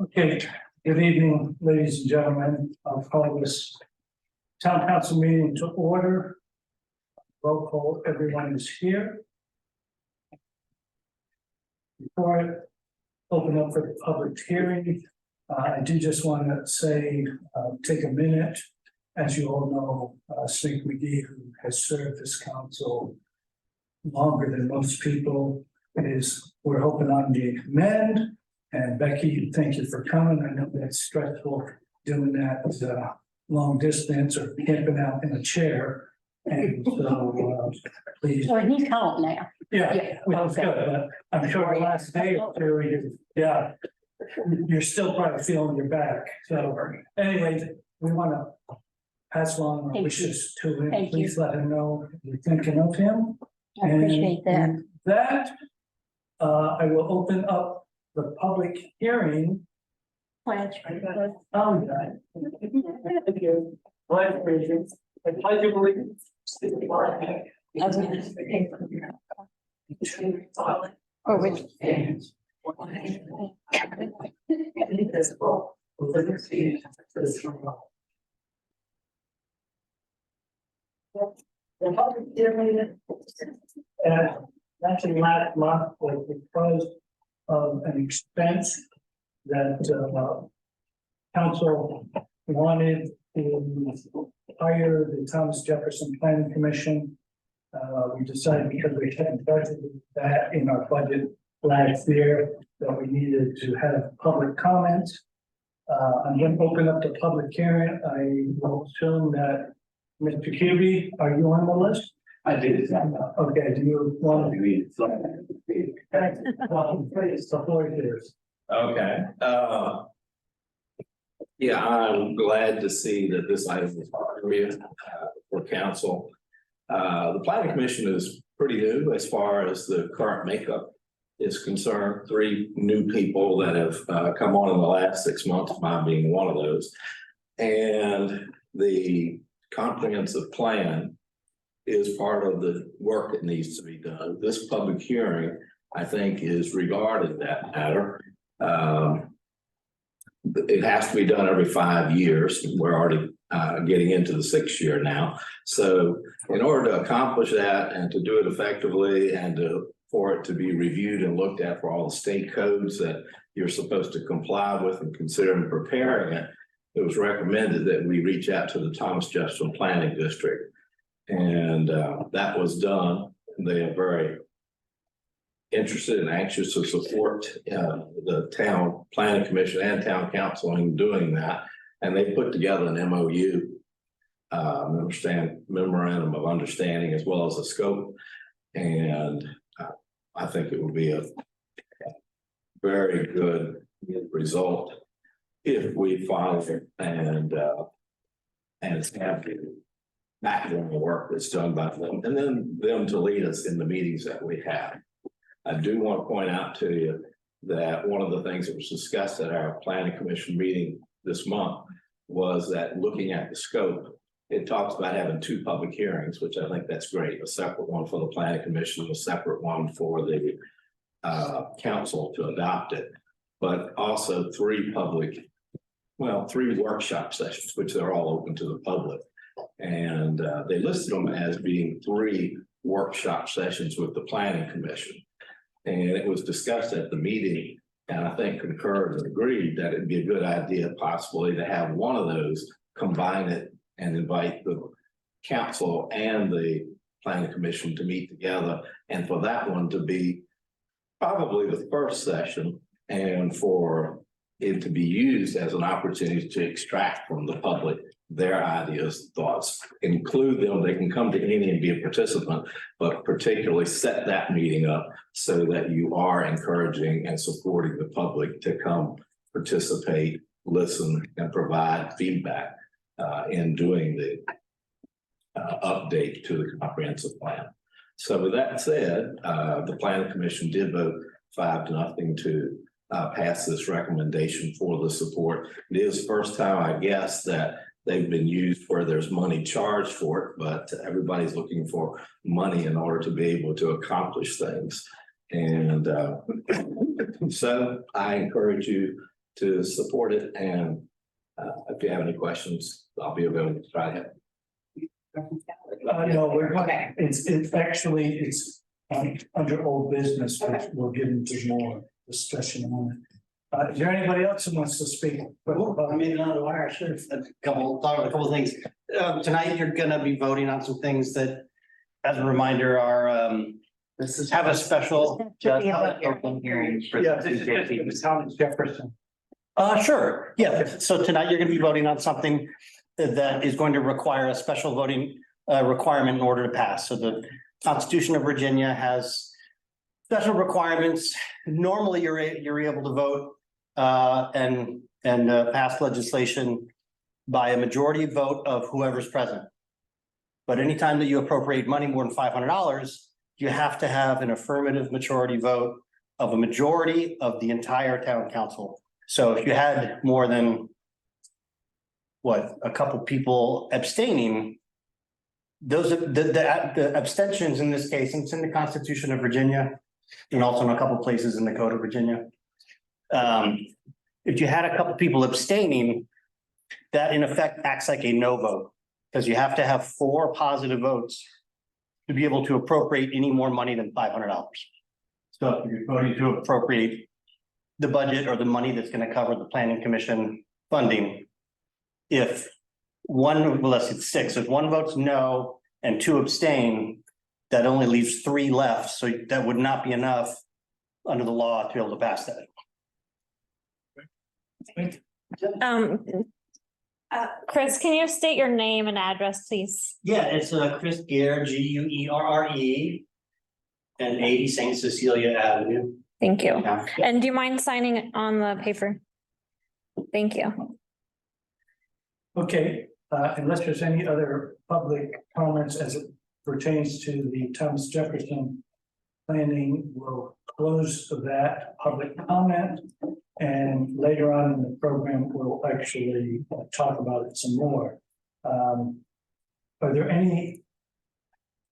Okay, good evening, ladies and gentlemen. I'll call this town council meeting to order. Roll call, everyone is here. Before I open up for the public hearing, I do just want to say, take a minute. As you all know, Snake McGee, who has served this council longer than most people, we're hoping on the mend. And Becky, thank you for coming. I know that's stressful doing that long distance or camping out in a chair. And so please. So he's home now. Yeah, well, it's good, but I'm sure the last day or two, you're still probably feeling your back. So anyway, we want to pass along our wishes to him. Please let him know you're thinking of him. I appreciate that. And that, I will open up the public hearing. Pledge. Oh, yeah. Thank you. Pledge allegiance. I pledge allegiance to the flag. Oh, which? Indivisible, with liberty and justice for all. The public hearing, actually last month was because of an expense that council wanted to hire the Thomas Jefferson Planning Commission. We decided because we hadn't budgeted that in our budget last year that we needed to have public comment. I'm going to open up the public hearing. I will assume that Mr. Kirby, are you on the list? I did. Okay, do you want to Agreed. please, the floor is yours. Okay, yeah, I'm glad to see that this item is for council. The planning commission is pretty new as far as the current makeup is concerned. 3 new people that have come on in the last 6 months, mine being one of those. And the comprehensive plan is part of the work that needs to be done. This public hearing, I think, is regarding that matter. It has to be done every 5 years. We're already getting into the 6th year now. So in order to accomplish that and to do it effectively and for it to be reviewed and looked at for all the state codes that you're supposed to comply with and consider in preparing it, it was recommended that we reach out to the Thomas Jefferson Planning District. And that was done. They are very interested and anxious to support the town planning commission and town council in doing that. And they put together an MOU, memorandum of understanding, as well as a scope. And I think it would be a very good result if we follow it and have the background work that's done by them, and then them to lead us in the meetings that we have. I do want to point out to you that one of the things that was discussed at our planning commission meeting this month was that looking at the scope, it talks about having 2 public hearings, which I think that's great. A separate one for the planning commission, a separate one for the council to adopt it, but also 3 workshop sessions, which they're all open to the public. And they listed them as being 3 workshop sessions with the planning commission. And it was discussed at the meeting, and I think concurred and agreed that it'd be a good idea possibly to have one of those, combine it and invite the council and the planning commission to meet together. And for that one to be probably the first session, and for it to be used as an opportunity to extract from the public their ideas, thoughts, include them. They can come to any and be a participant, but particularly set that meeting up so that you are encouraging and supporting the public to come participate, listen, and provide feedback in doing the update to the comprehensive plan. So with that said, the planning commission did vote 5-0 to pass this recommendation for the support. It is the first time, I guess, that they've been used where there's money charged for it, but everybody's looking for money in order to be able to accomplish things. And so I encourage you to support it, and if you have any questions, I'll be available to try to help. No, we're, Okay. it's actually, under old business, which we'll get into more discussion on it. Is there anybody else who wants to speak? I mean, another wire, I should have thought of a couple of things. Tonight, you're gonna be voting on some things that, as a reminder, are, have a special. Should be a open hearing for Yeah, the this is just CJP. the town of Jefferson. Sure, yeah, so tonight you're gonna be voting on something that is going to require a special voting requirement in order to pass. So the Constitution of Virginia has special requirements. Normally, you're able to vote and pass legislation by a majority vote of whoever's present. But anytime that you appropriate money more than $500, you have to have an affirmative majority vote of a majority of the entire town council. So if you had more than a couple people abstaining, those the abstentions in this case, and it's in the Constitution of Virginia and also in a couple places in the Code of Virginia. If you had a couple people abstaining, that in effect acts like a no vote, because you have to have 4 positive votes to be able to appropriate any more money than $500. So if you're voting to appropriate the budget or the money that's going to cover the planning commission funding, if let's say 6, if 1 votes no and 2 abstain, that only leaves 3 left. So that would not be enough under the law to be able to pass that. Chris, can you state your name and address, please? Yeah, it's Chris Guerre, Guerre, and 80 St. Cecilia Avenue. Thank you. Yeah. And do you mind signing on the paper? Thank you. Okay, unless there's any other public comments as it pertains to the Thomas Jefferson planning, we'll close that public comment. And later on in the program, we'll actually talk about it some more. Are there any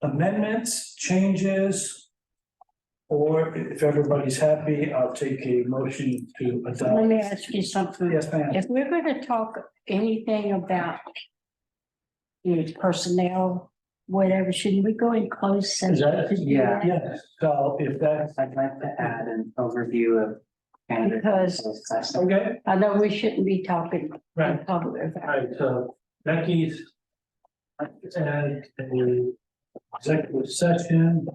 amendments, changes? Or if everybody's happy, I'll take a motion to adopt. Let me ask you something. Yes, ma'am. If we're gonna talk anything about personnel, whatever, shouldn't we go in closed Is session? that, Yeah. yes, so if that's, I'd like to add an overview of. Because- okay, I know we shouldn't be talking right. in public All about. right, so Becky's and the executive session.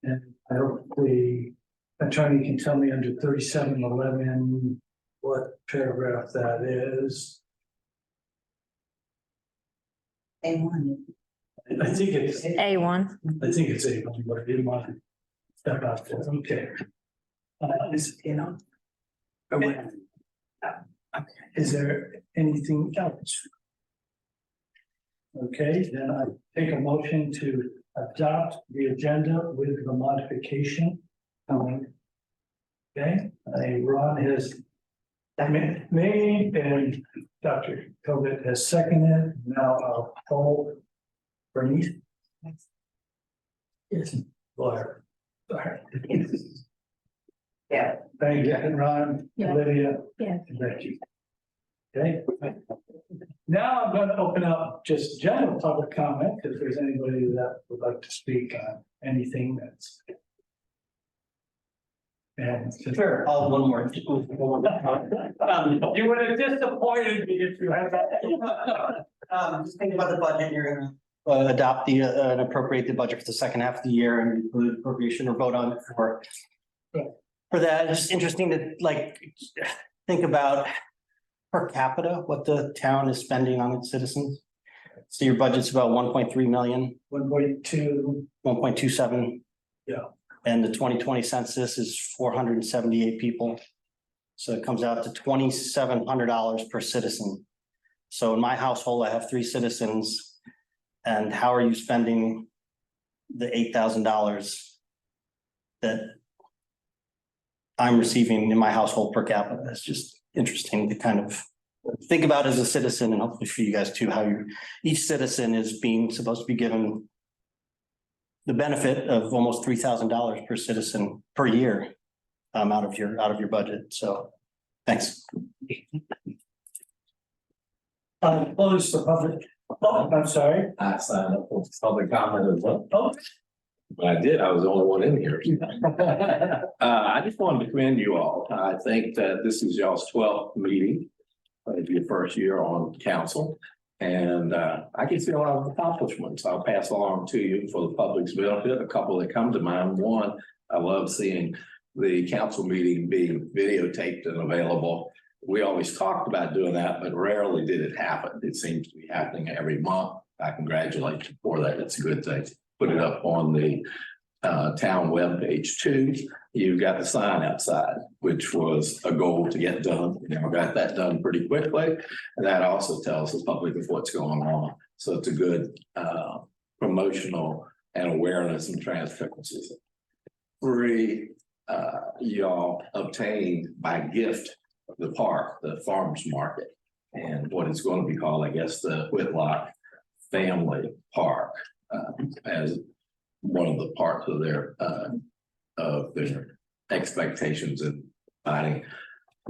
And I hope the attorney can tell me under 3711 what paragraph that is. A1. I think it's, A1. I think it's a, but I didn't want to step out there, okay. Is there anything else? Okay, then I take a motion to adopt the agenda with the modification. Okay, Ron has made and Dr. Kovit has seconded. Now I'll poll Bernice. Yes, Blair. Sorry. Yeah. Thank you, Ron, Yeah. Lydia. Yeah. And Becky. Okay. Now I'm gonna open up just general public comment, if there's anybody that would like to speak on anything that's. And. Sure, I'll one more. You would have disappointed me if you had that. Just think about the budget, you're gonna. Adopt and appropriate the budget for the second half of the year and include appropriation or vote on it for. For that, it's just interesting to think about per capita, what the town is spending on its citizens. So your budget's about 1.3 million, 1.2, 1.27. Yeah. And the 2020 census is 478 people. So it comes out to $2,700 per citizen. So in my household, I have 3 citizens. And how are you spending the $8,000 that I'm receiving in my household per capita? That's just interesting to kind of think about as a citizen, and hopefully for you guys too, how each citizen is supposed to be given the benefit of almost $3,000 per citizen per year out of your budget. So thanks. Close the public, oh, I'm sorry. I signed up for public comment as well. Oh, But I did, I was the only one in here. I just wanted to commend you all. I think that this is y'all's 12th meeting. Your first year on council. And I can see a lot of accomplishments. I'll pass along to you for the public's benefit. A couple that come to mind. One, I love seeing the council meeting being videotaped and available. We always talked about doing that, but rarely did it happen. It seems to be happening every month. I congratulate you for that. It's a good thing. Put it up on the town webpage too. You've got the sign outside, which was a goal to get done. You know, got that done pretty quickly. And that also tells the public of what's going on. So it's a good promotional and awareness and transparency. Free, y'all obtained by gift of the park, the farmers market, and what it's going to be called, I guess, the Whitlock Family Park, as one of the parts of their expectations in finding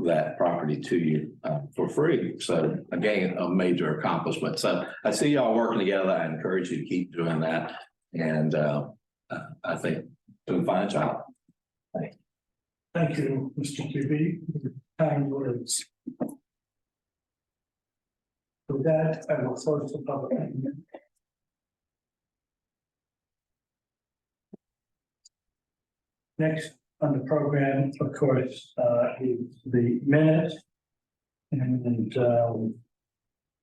that property to you for free. So again, a major accomplishment. So I see y'all working together. I encourage you to keep doing that. And I think doing a fine job. thank you, Mr. QB. Kind words. With that, I will close the public hearing. Next on the program, of course, is the minute. And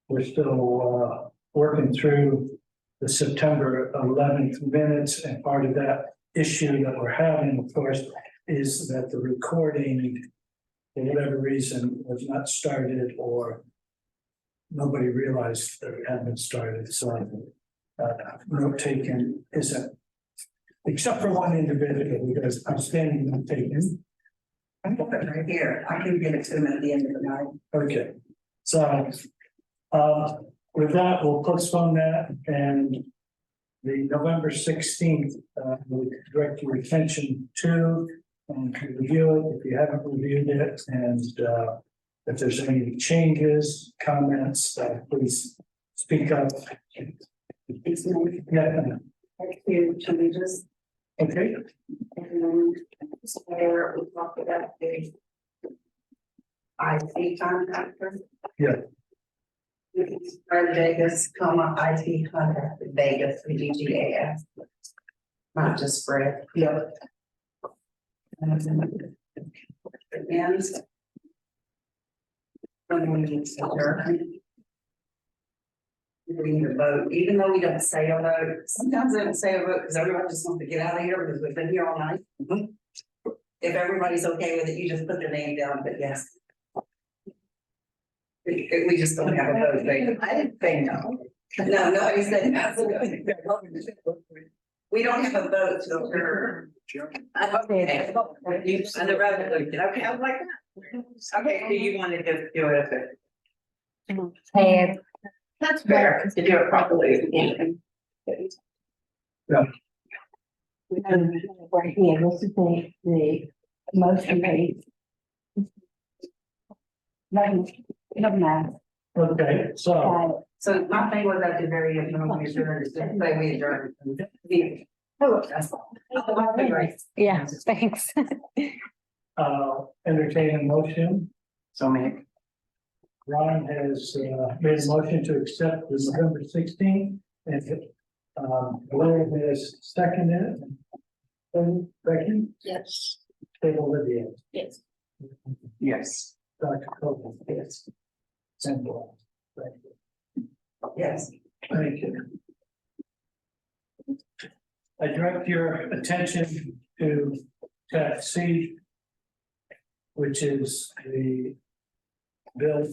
we're still working through the September 11th minutes, and part of that issue that we're having, of course, is that the recording, for whatever reason, was not started, or nobody realized that it had been started, so note taken isn't, except for one individual, because I'm standing note taken. I got it right here. I can get it to them at the end of the night. Okay, so with that, we'll postpone that, and the November 16th, we'll direct your attention to and to review it if you haven't reviewed it, and if there's any changes, comments, please speak up. Yeah, Thank you, should we just, okay, where we talked about the IT contractor? Yeah. Fred Vegas, IT contractor, Vegas, VGAS. Not just Fred. Yeah. And when we need to adjourn. We need a vote, even though we don't say a vote. Sometimes I don't say a vote because everyone just wants to get out of here because we've been here all night. If everybody's okay with it, you just put their name down, but yes. We just don't have a vote. I didn't say no. No, nobody said absolutely. We don't have a vote to adjourn. Okay. And the resolution, okay, I was like that. Okay, so you wanted to do it. That's fair, to do it properly. Yeah. Right here, this is the motion made. No matter. okay, so So my thing was at the very end, when we adjourned, is to say we adjourned. Oh, that's all. Yeah, thanks. entertain a motion. So many. Ron has made a motion to accept the November 16th, and Blair has seconded it. And Becky, Yes. and Olivia, Yes. Yes. Dr. Copeland, yes. And Blair. Thank you. Yes. Thank you. I direct your attention to tab C, which is the bill.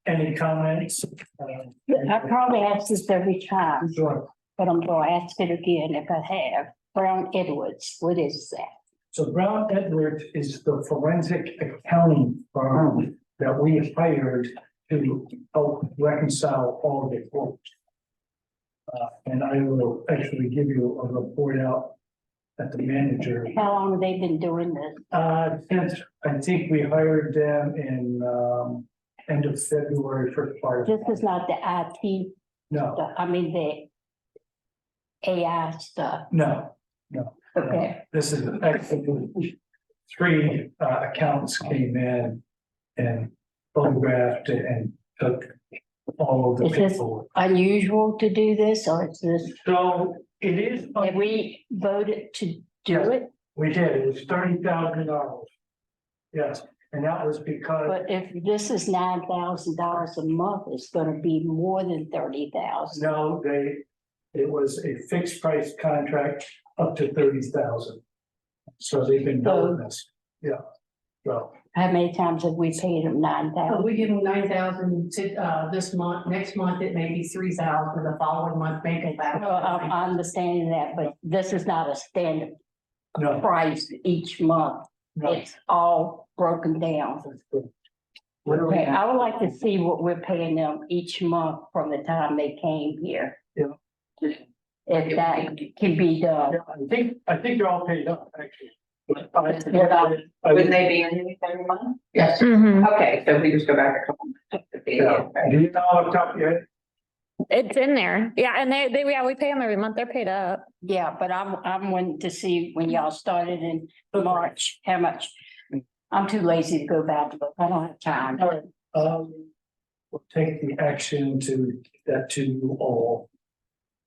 Any comments? I probably ask this every time, Sure. but I'm gonna ask it again if I have. Brown Edwards, what is that? So Brown Edwards is the forensic accounting firm that we hired to help reconcile all the quotes. And I will actually give you a report out at the manager. How long have they been doing this? Since I think we hired them in, end of February, first part. of This is not the IT No, stuff, I mean, the AI stuff, no, okay? this is actually three accounts came in and photographed it and took all of the Is this- paperwork. Unusual to do this, or is this, So it is, have we voted to do it? we did, it was $30,000. Yes, and that was because, But if this is $9,000 a month, it's gonna be more than 30,000. no, it was a fixed price contract up to 30,000. So they've been doing this, yeah, so. How many times have we paid them $9,000? We give them 9,000 to, this month, next month it may be 3,000, the following month may go back. Well, I'm understanding that, but this is not a standard No, price each month. no. It's all broken down. Okay, I would like to see what we're paying them each month from the time they came here. Yeah. If that can be done. Yeah, I think they're all paid up, actually. But Wouldn't they be in here every month? Yes. Mhm. Okay, so we just go back a couple. months to pay Yeah, it. do you know off the top of your head? It's in there. Yeah, and yeah, we pay them every month. They're paid up. Yeah, but I'm wanting to see when y'all started in March, how much. I'm too lazy to go back, but I don't have time. All right. We'll take the action to get that to you all.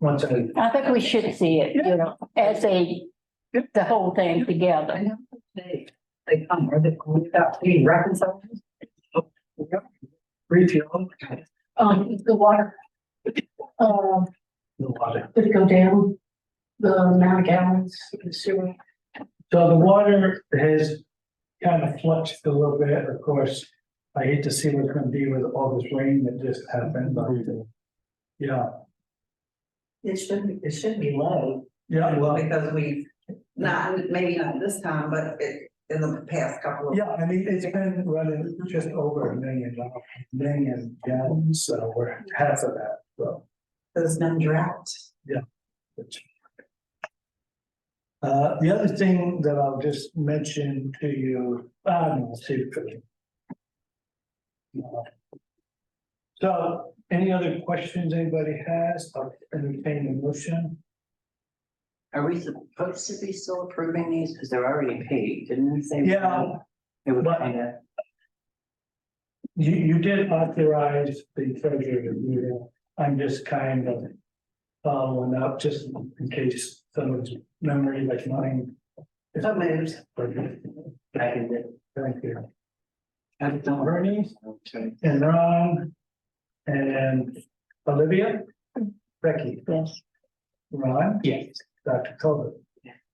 Once I think we should see it, you know, as the whole thing together. They come, are they without being reconciled? retail, The water. the water. Did it go down? The amount of gallons, the sewer. So the water has kind of fluctuated a little bit, of course. I hate to see what's gonna be with all this rain that just happened, but yeah, It should be low. yeah, well, Because we've, maybe not this time, but in the past couple of. yeah, I mean, it's been running just over $1 million gallons, so we're half of that, so. There's no drought. The other thing that I'll just mention to you, no, secretly. So, any other questions anybody has, I'll entertain a motion. Are we supposed to be still approving these? Because they're already paid, didn't we say? Yeah. It would But- kind of, You did authorize the treasurer to do that. I'm just kind of following up, just in case someone's memory like mine. is- So moved. I can do. Thank you. I don't. Bernie Okay. and Ron and Olivia, Becky, Yes. Ron, Yes. Dr. Culver,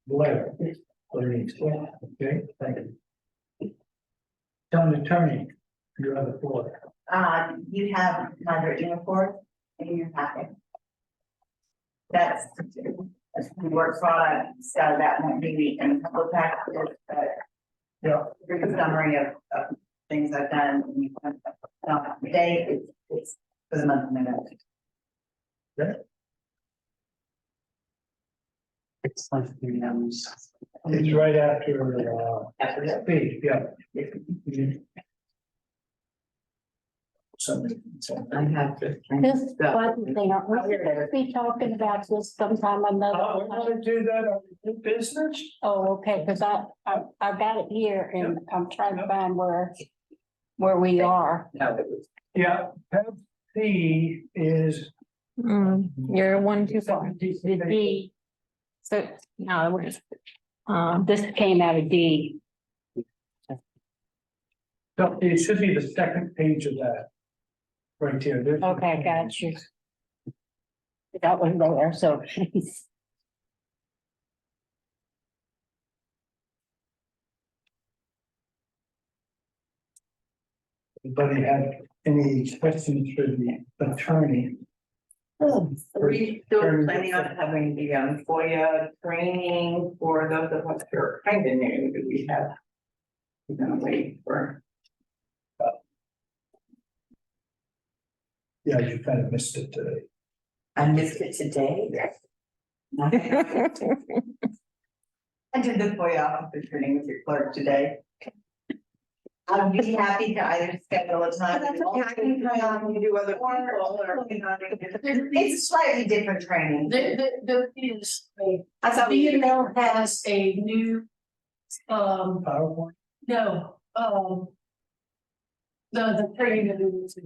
Blair, Bernice. Okay, thank you. Town attorney, you have the floor. You have my written report in your packet. That's the work product, so that won't be in a couple of packages, but. Yeah. Here's a summary of things I've done. Today, it's for the month of November. It's like, It's right after speed, yeah. Something. I have to. This budget thing, aren't we supposed to be talking about this sometime We're another? gonna do that on the new business? Oh, okay, because I got it here and I'm trying to find where we are. No, it was. Yeah, tab C is. You're one too far. $70. The D, So, no, we're just, this came out of D. So it should be the second page of that. Right here. There's- Okay, got you. That was there, so. Anybody have any questions for the attorney? Are we still planning on having the FOIA training for those of us who are kind of new? Do we have? We're gonna wait for. Yeah, you kind of missed it today. I missed it today. I did the FOIA officer training with your clerk today. I'd be happy to either schedule a time. That's okay, I can try on and do other people or, you know, It's a slightly different training. There is I thought we. VML has a new, PowerPoint. no, the training that we need to.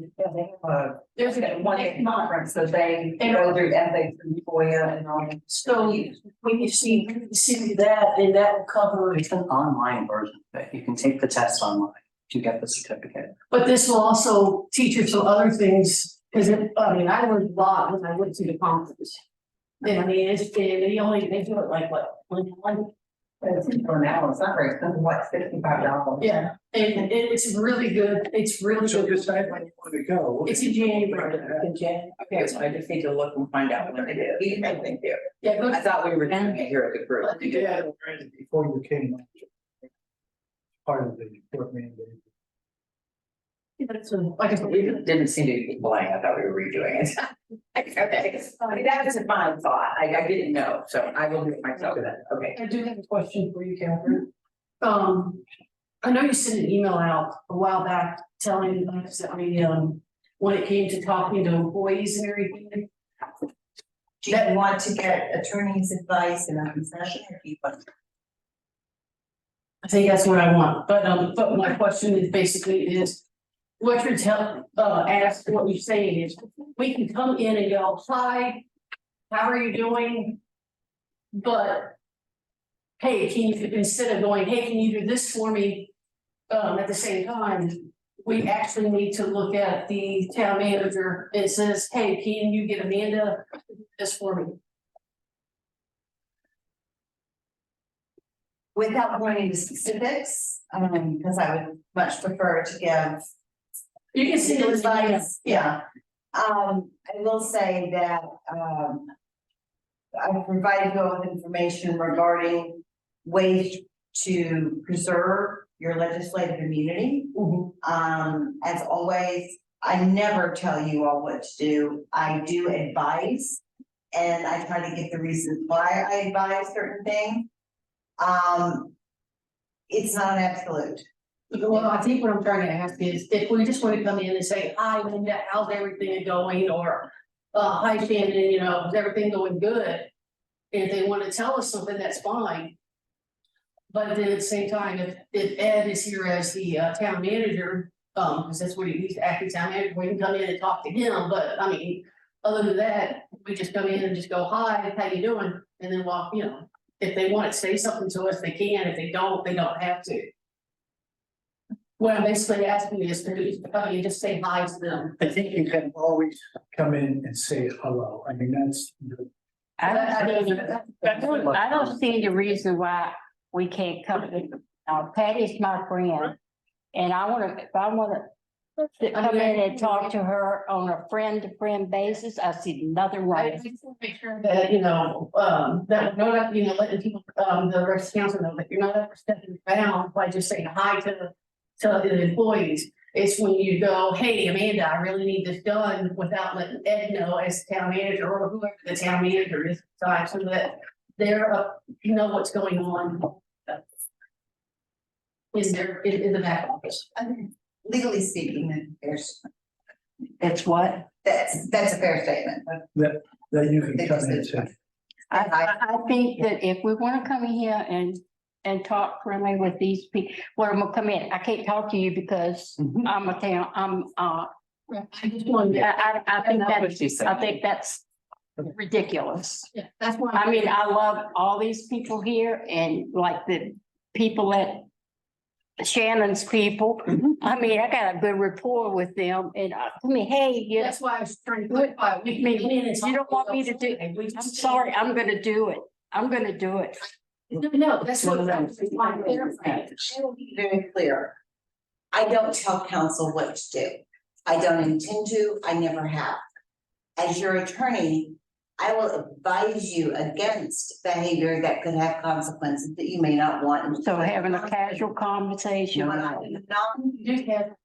There's a One conference, so they go through ethics and FOIA and all. So when you see that, and that will cover, It's an online version, but you can take the test online to get the certificate. but this will also teach you some other things. Cause I mean, I learned a lot when I went to the conference. And I mean, they do it like what, one, For now, it's not very expensive, what, $55? yeah, and it's really good, it's really So good. decide when you want to go. It's in January. In Jan, okay, so I just need to look and find out what it is. Thank you. Yeah, go I thought we were doing it here at the group. Yeah, before you came. Part of the court mandate. like I said, We didn't seem to be blank, I thought we were redoing it. Okay, that was my thought, I didn't know, so I will do it myself then, okay. I do have a question for you, Catherine. I know you sent an email out a while back telling us, when it came to talking to employees and everything. Do you want to get attorney's advice in a session or do you want? I think that's what I want, but my question is basically is. What you're what you're saying is, we can come in and go, hi, how are you doing? But. Hey, can you, instead of going, hey, can you do this for me? At the same time, we actually need to look at the town manager. It says, hey, can you get Amanda to do this for me? Without going into specifics, because I would much prefer to give. You can see legal it advice, yeah. I will say that, I've provided you with information regarding ways to preserve your legislative immunity. As always, I never tell you all what to do. I do advise, and I try to get the reasons why I advise certain things. It's not an absolute. Well, I think what I'm trying to ask is, if we just want to come in and say, hi, Linda, how's everything going? Or, hi, Shannon, is everything going good? If they want to tell us something, that's fine. But then at the same time, if Ed is here as the town manager, because that's what he's acting town manager, we can come in and talk to him, but I mean, other than that, we just come in and just go, hi, how you doing? And then walk, if they want to say something to us, they can. If they don't have to. What I'm basically asking is to just say hi to them. I think you can always come in and say hello. I mean, that's. I don't see the reason why we can't come in. Patty's my friend. And if I wanna come in and talk to her on a friend-to-friend basis, I see nothing I wrong. just want to make sure that, that, letting people, the rest of the council know that you're not ever stepping down by just saying hi to the employees. It's when you go, hey, Amanda, I really need this done, without letting Ed know as town manager or whoever the town manager is at the time, so that they're, what's going on. In the back office. Legally speaking, It's what? that's a fair statement. That you can come in and say. I think that if we want to come in here and talk friendly with these people, well, I'm gonna come in. I can't talk to you because I'm a town, I just wanted. I think that's ridiculous. Yeah, that's why. I mean, I love all these people here and like the people at Shannon's people. I mean, I got a good rapport with them and hey, That's why I was trying to clarify. We can come in and you don't want me to do, I'm sorry, I'm gonna do it. I'm gonna do it. No, that's what. I will be very clear. I don't tell council what to do. I don't intend to, I never have. As your attorney, I will advise you against behavior that could have consequences that you may not want. So having a casual conversation. But I am not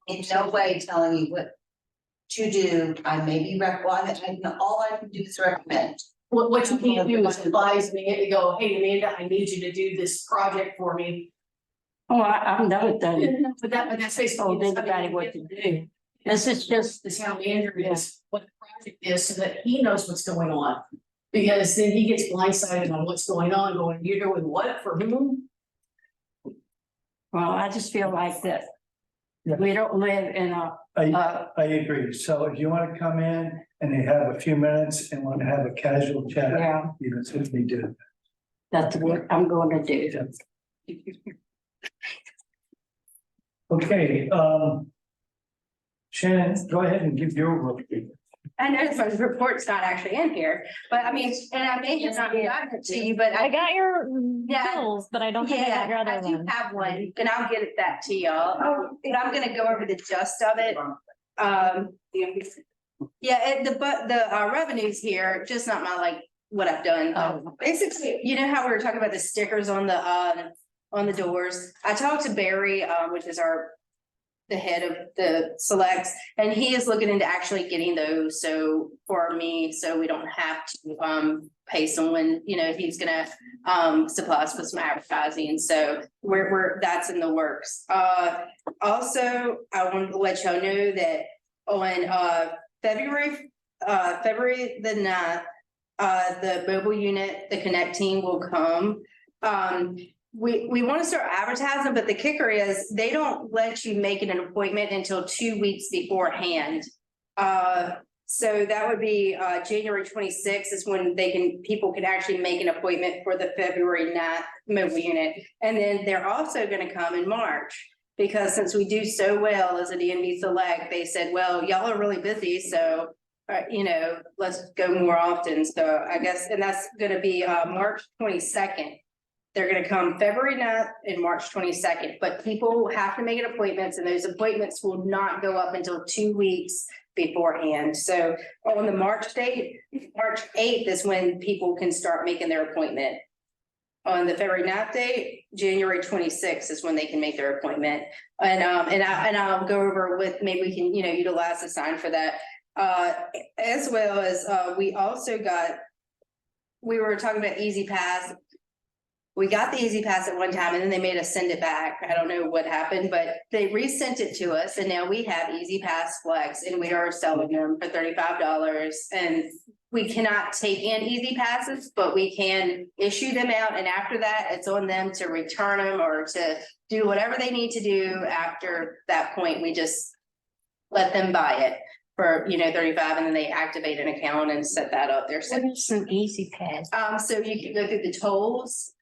in no way telling you what to do. I may be all I can do is recommend. what you can't do is advise me and go, hey, Amanda, I need you to do this project for me. Oh, I'm done with that. But that's basically. Told anybody what to do. This is just, The town manager is what the project is, so that he knows what's going on. Because then he gets blindsided on what's going on, going, you're doing what for whom? well, I just feel like that. Yeah. We don't live in a, I agree. So if you want to come in and they have a few minutes and want to have a casual chat, yeah, you can certainly do. that's what I'm going to do. Okay, Shannon, go ahead and give your report. I know the report's not actually in here, but I mean, and I may have not gotten it to you, but I got your Yeah. bills, but I don't think I got your yeah, I other do one. have one, and I'll get that to y'all. But I'm gonna go over the gist of it. Yeah, the revenues here, just not my like, what I've done. Basically, you know how we were talking about the stickers on the doors? I talked to Barry, which is the head of the selects, and he is looking into actually getting those, so for me, so we don't have to pay someone, you know, he's gonna supply us with some advertising, so we're that's in the works. Also, I wanted to let y'all know that on February the 9th, the mobile unit, the Connect team will come. We want to start advertising, but the kicker is they don't let you make an appointment until 2 weeks beforehand. So that would be January 26th is when people can actually make an appointment for the February 9th mobile unit. And then they're also going to come in March, because since we do so well as a DNB Select, they said, well, y'all are really busy, so you know, let's go more often. So I guess, and that's going to be March 22nd. They're gonna come February 9th and March 22nd, but people have to make an appointments, and those appointments will not go up until 2 weeks beforehand. So on the March date, March 8th is when people can start making their appointment. On the February 9th date, January 26th is when they can make their appointment. And I'll go over with, maybe we can, you know, utilize the sign for that. As well as we were talking about Easy Pass. We got the Easy Pass at one time, and then they made us send it back. I don't know what happened, but they resent it to us, and now we have Easy Pass Flex, and we are selling them for $35. And we cannot take in Easy Passes, but we can issue them out, and after that, it's on them to return them or to do whatever they need to do. After that point, we just let them buy it for, you know, 35, and then they activate an account and set that up there. So, What is some Easy Pass? so you can go through the tolls.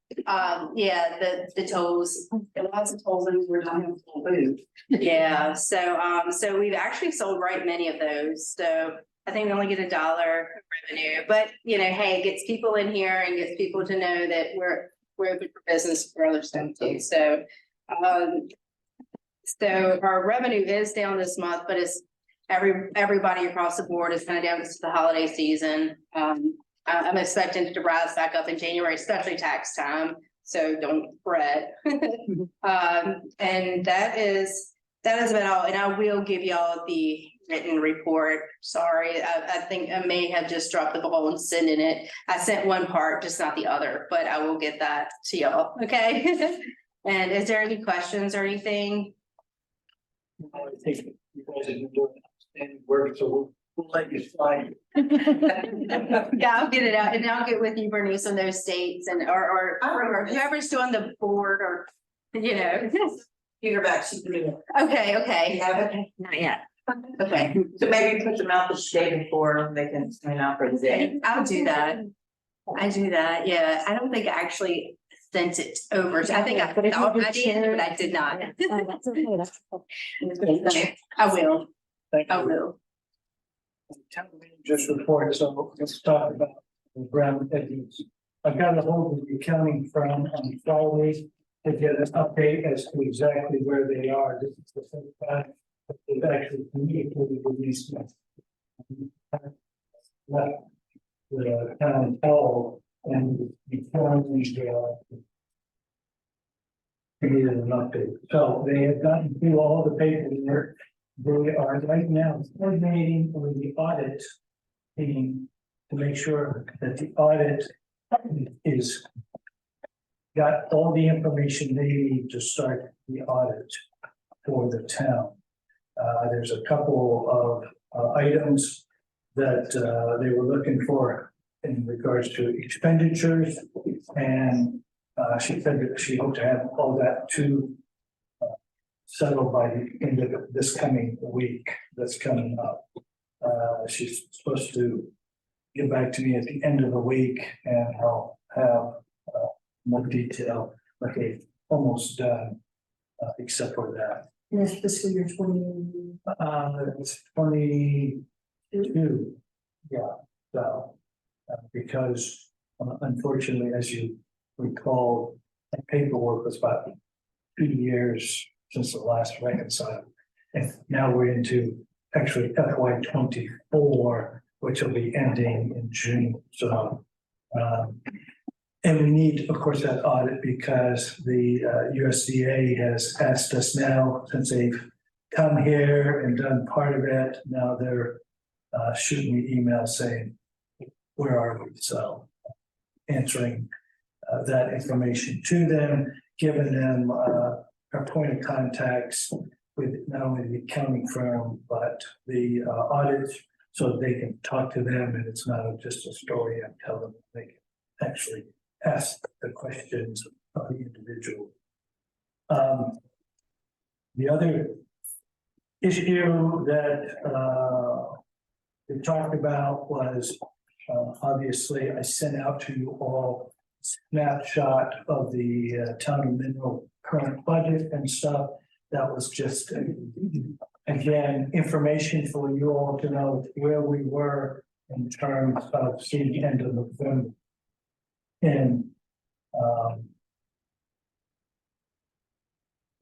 Yeah, the tolls, lots of tolls, and we're not having food. Yeah, so we've actually sold right many of those. So I think we only get $1 revenue, but you know, hey, it gets people in here and gets people to know that we're open for business for other stuff too. So our revenue is down this month, but it's everybody across the board is kind of down. It's the holiday season. I'm expecting to rise back up in January, especially tax time, so don't fret. And that is about all, and I will give y'all the written report. Sorry, I think I may have just dropped the ball in sending it. I sent one part, just not the other, but I will get that to y'all, okay? And is there any questions or anything? I think you guys have been doing outstanding work, so we'll let you slide. Yeah, I'll get it out, and I'll get with you, Bernice, on those states, and or whoever's doing the board, or you know. You're back, she can do it. Okay. You have it? Not yet. Okay, so maybe put them out the day before, they can sign out for the day. I'll do that. I do that, yeah. I don't think I actually sent it over. I think I But if you thought could I did, share- but I did not. Oh, that's okay, that's okay. I will, Thank I you. will. Town manager's report, so let's talk about the ground headings. I got a hold of the accounting firm on Friday to get an update as to exactly where they are. This is the first time that they've actually communicated with these. The town hall and the county, needed an update. So they have gotten through all the paperwork. They are right now coordinating with the audit team to make sure that the audit is got all the information they need to start the audit for the town. There's a couple of items that they were looking for in regards to expenditures. And she said that she hoped to have all that settled by the end of this coming week that's coming up. She's supposed to get back to me at the end of the week and I'll have more detail, but they've almost done, except for that. And it's fiscal year 20. It's 22, yeah, so. Because unfortunately, as you recall, the paperwork was about 2 years since the last reconcile. And now we're into actually FY 24, which will be ending in June, so. And we need, of course, that audit because the USDA has asked us now, since they've come here and done part of it, now they're shooting me emails saying, where are we? So answering that information to them, giving them our point of contacts with not only the accounting firm, but the audit, so they can talk to them and it's not just a story I'm telling them. They can actually ask the questions of the individual. The other issue that we talked about was obviously I sent out to you all a snapshot of the town of Mineral current budget and stuff. That was just again information for you all to know where we were in terms of seeing the end of November. And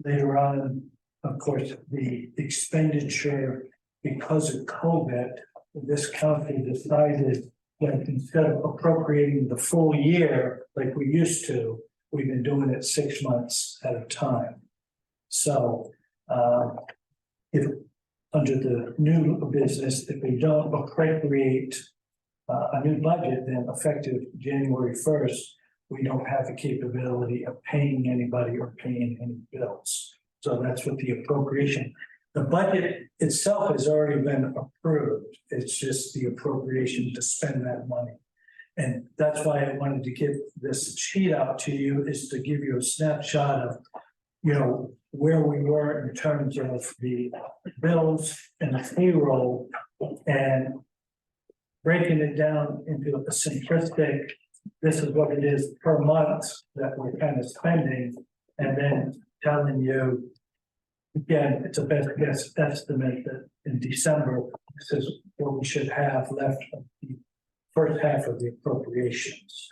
later on, of course, the expenditure because of COVID, this county decided that instead of appropriating the full year like we used to, we've been doing it 6 months at a time. So if under the new business, if we don't appropriate a new budget, then effective January 1st, we don't have the capability of paying anybody or paying any bills. So that's what the appropriation. The budget itself has already been approved. It's just the appropriation to spend that money. And that's why I wanted to get this sheet out to you, is to give you a snapshot of, you know, where we were in terms of the bills and the payroll, and breaking it down into a simplistic, this is what it is per month that we're kind of spending, and then telling you, again, it's a best guess estimate that in December, this is what we should have left of the first half of the appropriations.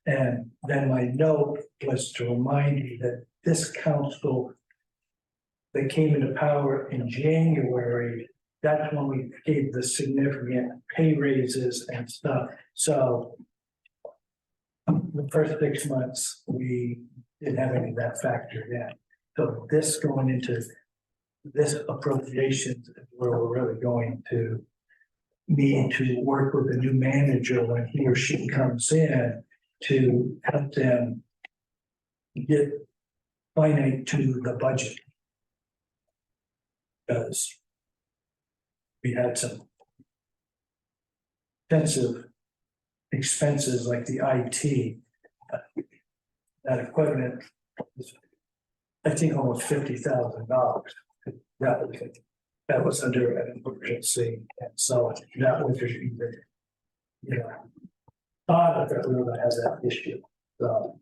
And then my note was to remind you that this council that came into power in January, that's when we gave the significant pay raises and stuff. So the first 6 months, we didn't have any of that factored in. So this going into this appropriations is where we're really going to need to work with the new manager when he or she comes in to help them get finite to the budget. Because we had some expensive expenses like the IT. That equipment was, I think, almost $50,000. That was under an emergency, and so that was just even, you know, thought that we were going to have that issue. So,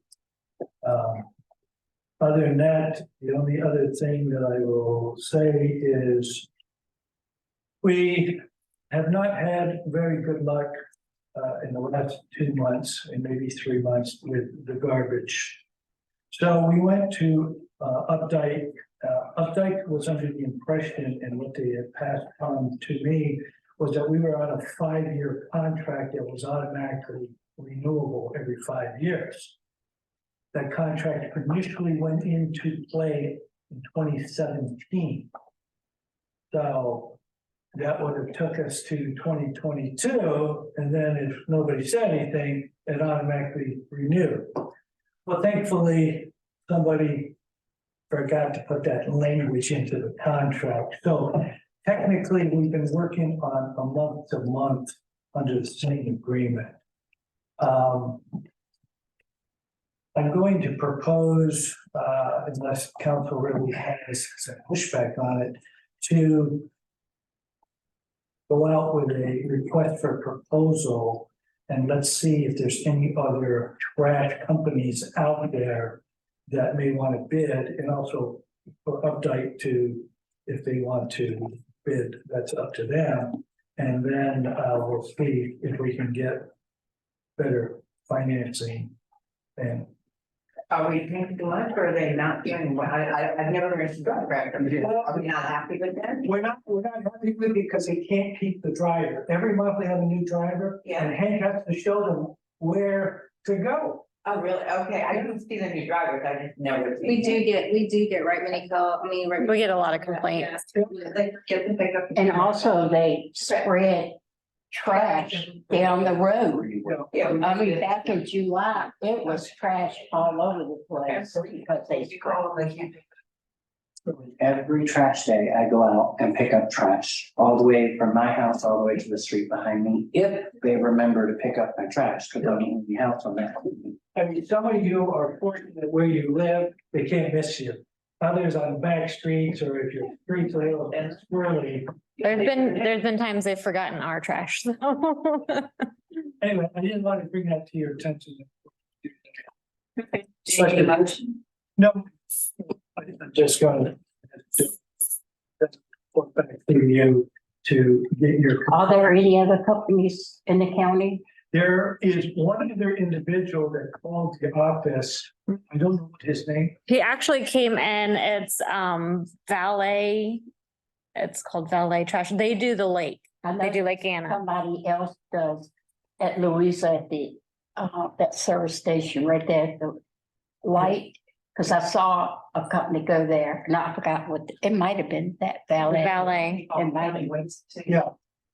other than that, the only other thing that I will say is we have not had very good luck in the last 2 months and maybe 3 months with the garbage. So we went to Updike. Updike was under the impression, and what they had passed on to me was that we were on a 5-year contract that was automatically renewable every 5 years. That contract initially went into play in 2017. So that would have took us to 2022, and then if nobody said anything, it automatically renewed. Well, thankfully, somebody forgot to put that language into the contract, so technically, we've been working on a month to month under the same agreement. I'm going to propose, unless council really has some pushback on it, to go out with a request for proposal, and let's see if there's any other trash companies out there that may want to bid, and also for update to, if they want to bid, that's up to them. And then we'll see if we can get better financing. And Are we paying too much or are they not giving, I've never heard of contract, are we not happy with them? we're not happy with it because they can't keep the driver. Every month they have a new driver. Yeah. And Hank has to show them where to go. Oh, really? Okay, I didn't see the new drivers, I just never. We do get right many calls, I mean, right. We get a lot of complaints. They get the pickup. And also they spread trash down the road. Yeah. I mean, back in July, it was trash all over the place because they spread. Every trash day, I go out and pick up trash all the way from my house, all the way to the street behind me. If they remember to pick up my trash, because I'm in the house on that. I mean, some of you are fortunate where you live, they can't miss you. Others on back streets, or if your streets are a little squirrely. There's been times they've forgotten our trash. Anyway, I didn't want to bring that to your attention. No. I'm just gonna. Report back to you to get your. Are there any other companies in the county? There is one other individual that called the office. I don't know what his name. He actually came in, it's valet. It's called Valet Trash. They do the lake. I know They do Lake Anna. somebody else does at Louisa at the, that service station right there at the light. Cause I saw a company go there and I forgot what, it might have been that Valet. Valet. It might have been. Yeah,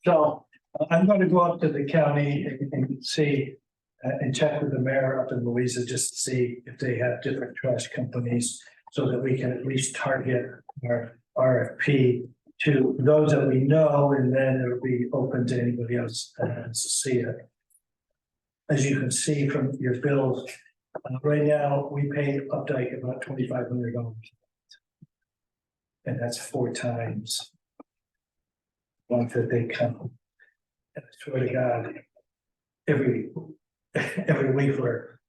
so I'm gonna go up to the county and see, and check with the mayor up in Louisa, just to see if they have different trash companies. So that we can at least target our RFP to those that we know, and then it'll be open to anybody else that wants to see it. As you can see from your bills, right now, we pay Updike about $2,500. And that's 4 times. One that they come. And I swear to God, every week we're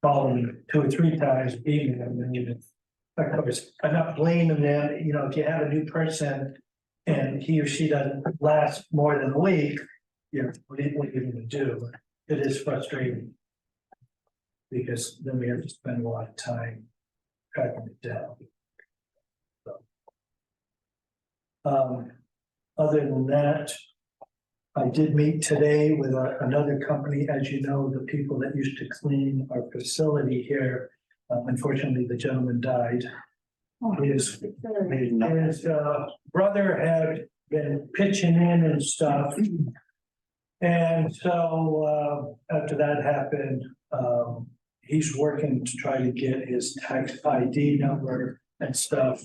calling 2 or 3 times, beating them, and even. Of course, I'm not blaming them, you know, if you have a new person and he or she doesn't last more than a week, you know, what are you gonna do? It is frustrating. Because then we have to spend a lot of time tracking it down. So. Other than that, I did meet today with another company. As you know, the people that used to clean our facility here, unfortunately, the gentleman died. His brother had been pitching in and stuff. And so after that happened, he's working to try to get his tax ID number and stuff.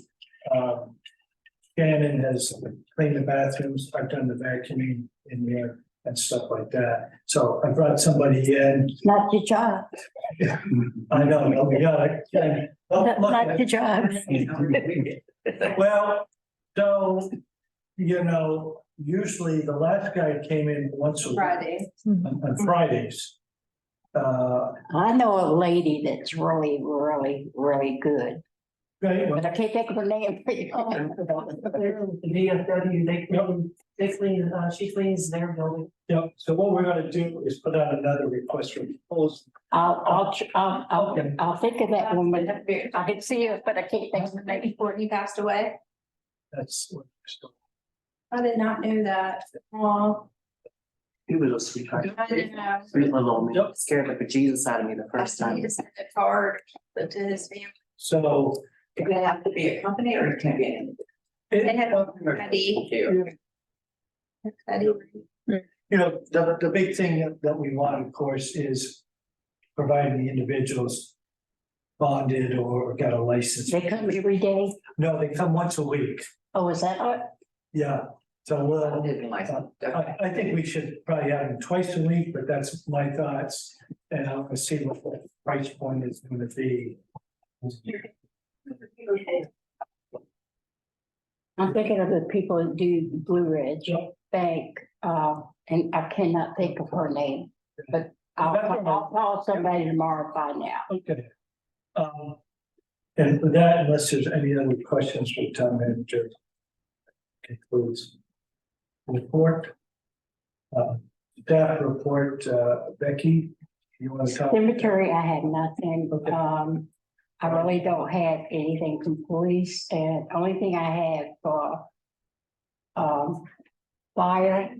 Shannon has cleaned the bathrooms, I've done the vacuuming in there and stuff like that. So I brought somebody in. Not your job, I know, we got it. not your job. Well, so, you know, usually the last guy came in once a week Friday. on Fridays. I know a lady that's really, really, really good, Right, well, but I can't think of her name. The DFW, they clean, she cleans their building. yeah, so what we're gonna do is put out another request for proposal. I'll think of that woman. I can see her, but I can't think of her name. Before he passed away. That's what we're still. I did not know that. Well, He was a sweetheart. I didn't know. Sweet little old man. Yep. Scared like a Jesus out of me the first I time. need to send a card to his family. So. Does it have to be a company or it can be? They have ID. You know, the big thing that we want, of course, is providing the individuals bonded or got a license. They come every day. No, they come once a week. Oh, is that what? Yeah, so I think we should probably have them twice a week, but that's my thoughts. And I'll see what the price point is gonna be. I'm thinking of the people that do the Blue Ridge Bank, and I cannot think of her name, but I'll call somebody tomorrow and find out. Okay. And with that, unless there's any other questions for the town manager. Concludes. Report. Staff report, Becky, you want to talk? Cemetery, I had nothing. Okay. I really don't have anything from police, and only thing I had for fire,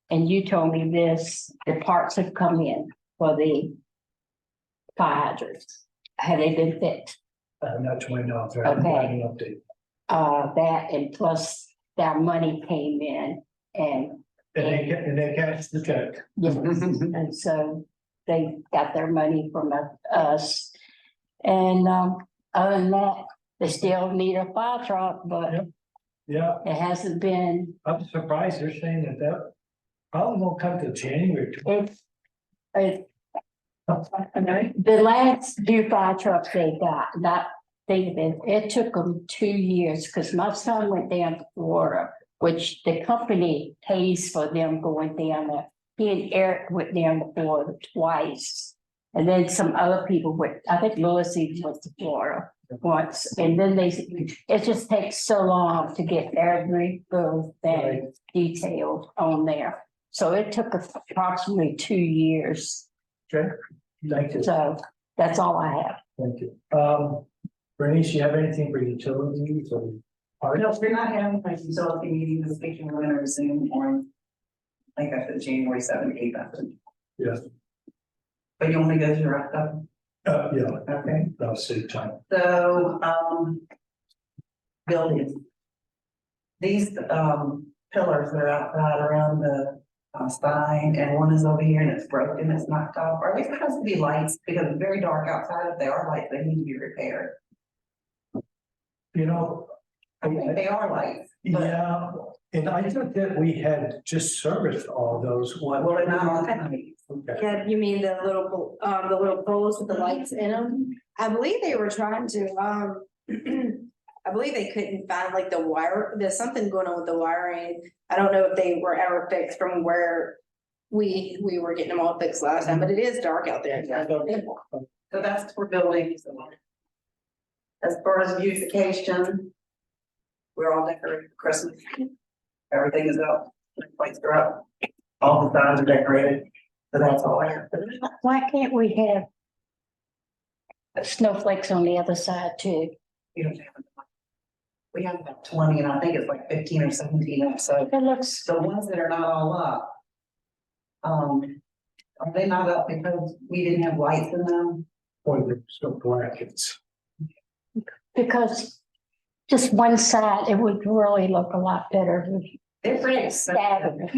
and you told me this, the parts have come in for the fire hydrants. Have they been fixed? Not to my knowledge, I haven't got any update. That and plus their money came in and And they cashed the check. yes, and so they got their money from us. And other than that, they still need a fire truck, but Yeah, it hasn't been, I'm surprised they're saying that probably won't come to January. it, the last two fire trucks they got, not thinking, it took them 2 years, because my son went down to Florida, which the company pays for them going down there. He and Eric went down to Florida twice. And then some other people went, I think Lewis even went to Florida once, and then it just takes so long to get every little thing detailed on there. So it took approximately 2 years. Okay, thank you. So that's all I have. Thank you. Bernice, you have anything for utilities or? No, we're not having a utility meeting this week, we're gonna resume on, like I said, January 7th, 8th. Yes. But you only go to wrap up, Yeah, okay? that'll save time. So, buildings. These, pillars that are outside around the, sign, and one is over here and it's broken, it's knocked off. Are they supposed to be lights? Because it's very dark outside. If they are lights, they need to be repaired. You know. I think they are lights. but- Yeah, and I thought that we had just serviced all those. Well, they're not on tonight. Okay. Yeah, you mean the little poles with the lights in them? I believe they were trying to, I believe they couldn't find like the wire, there's something going on with the wiring. I don't know if they were ever fixed from where we were getting them all fixed last time, but it is dark out there. So that's for buildings. As far as beautification, we're all decorated for Christmas. Everything is up, lights are up, all the signs are decorated, so that's all I have. Why can't we have snowflakes on the other side too? We don't have enough. We have about 20, and I think it's like 15 or 17 up, so It looks, the ones that are not all up. Are they not up because we didn't have lights in them? Or the still brackets. because just one side, it would really look a lot better. They're pretty Staggered.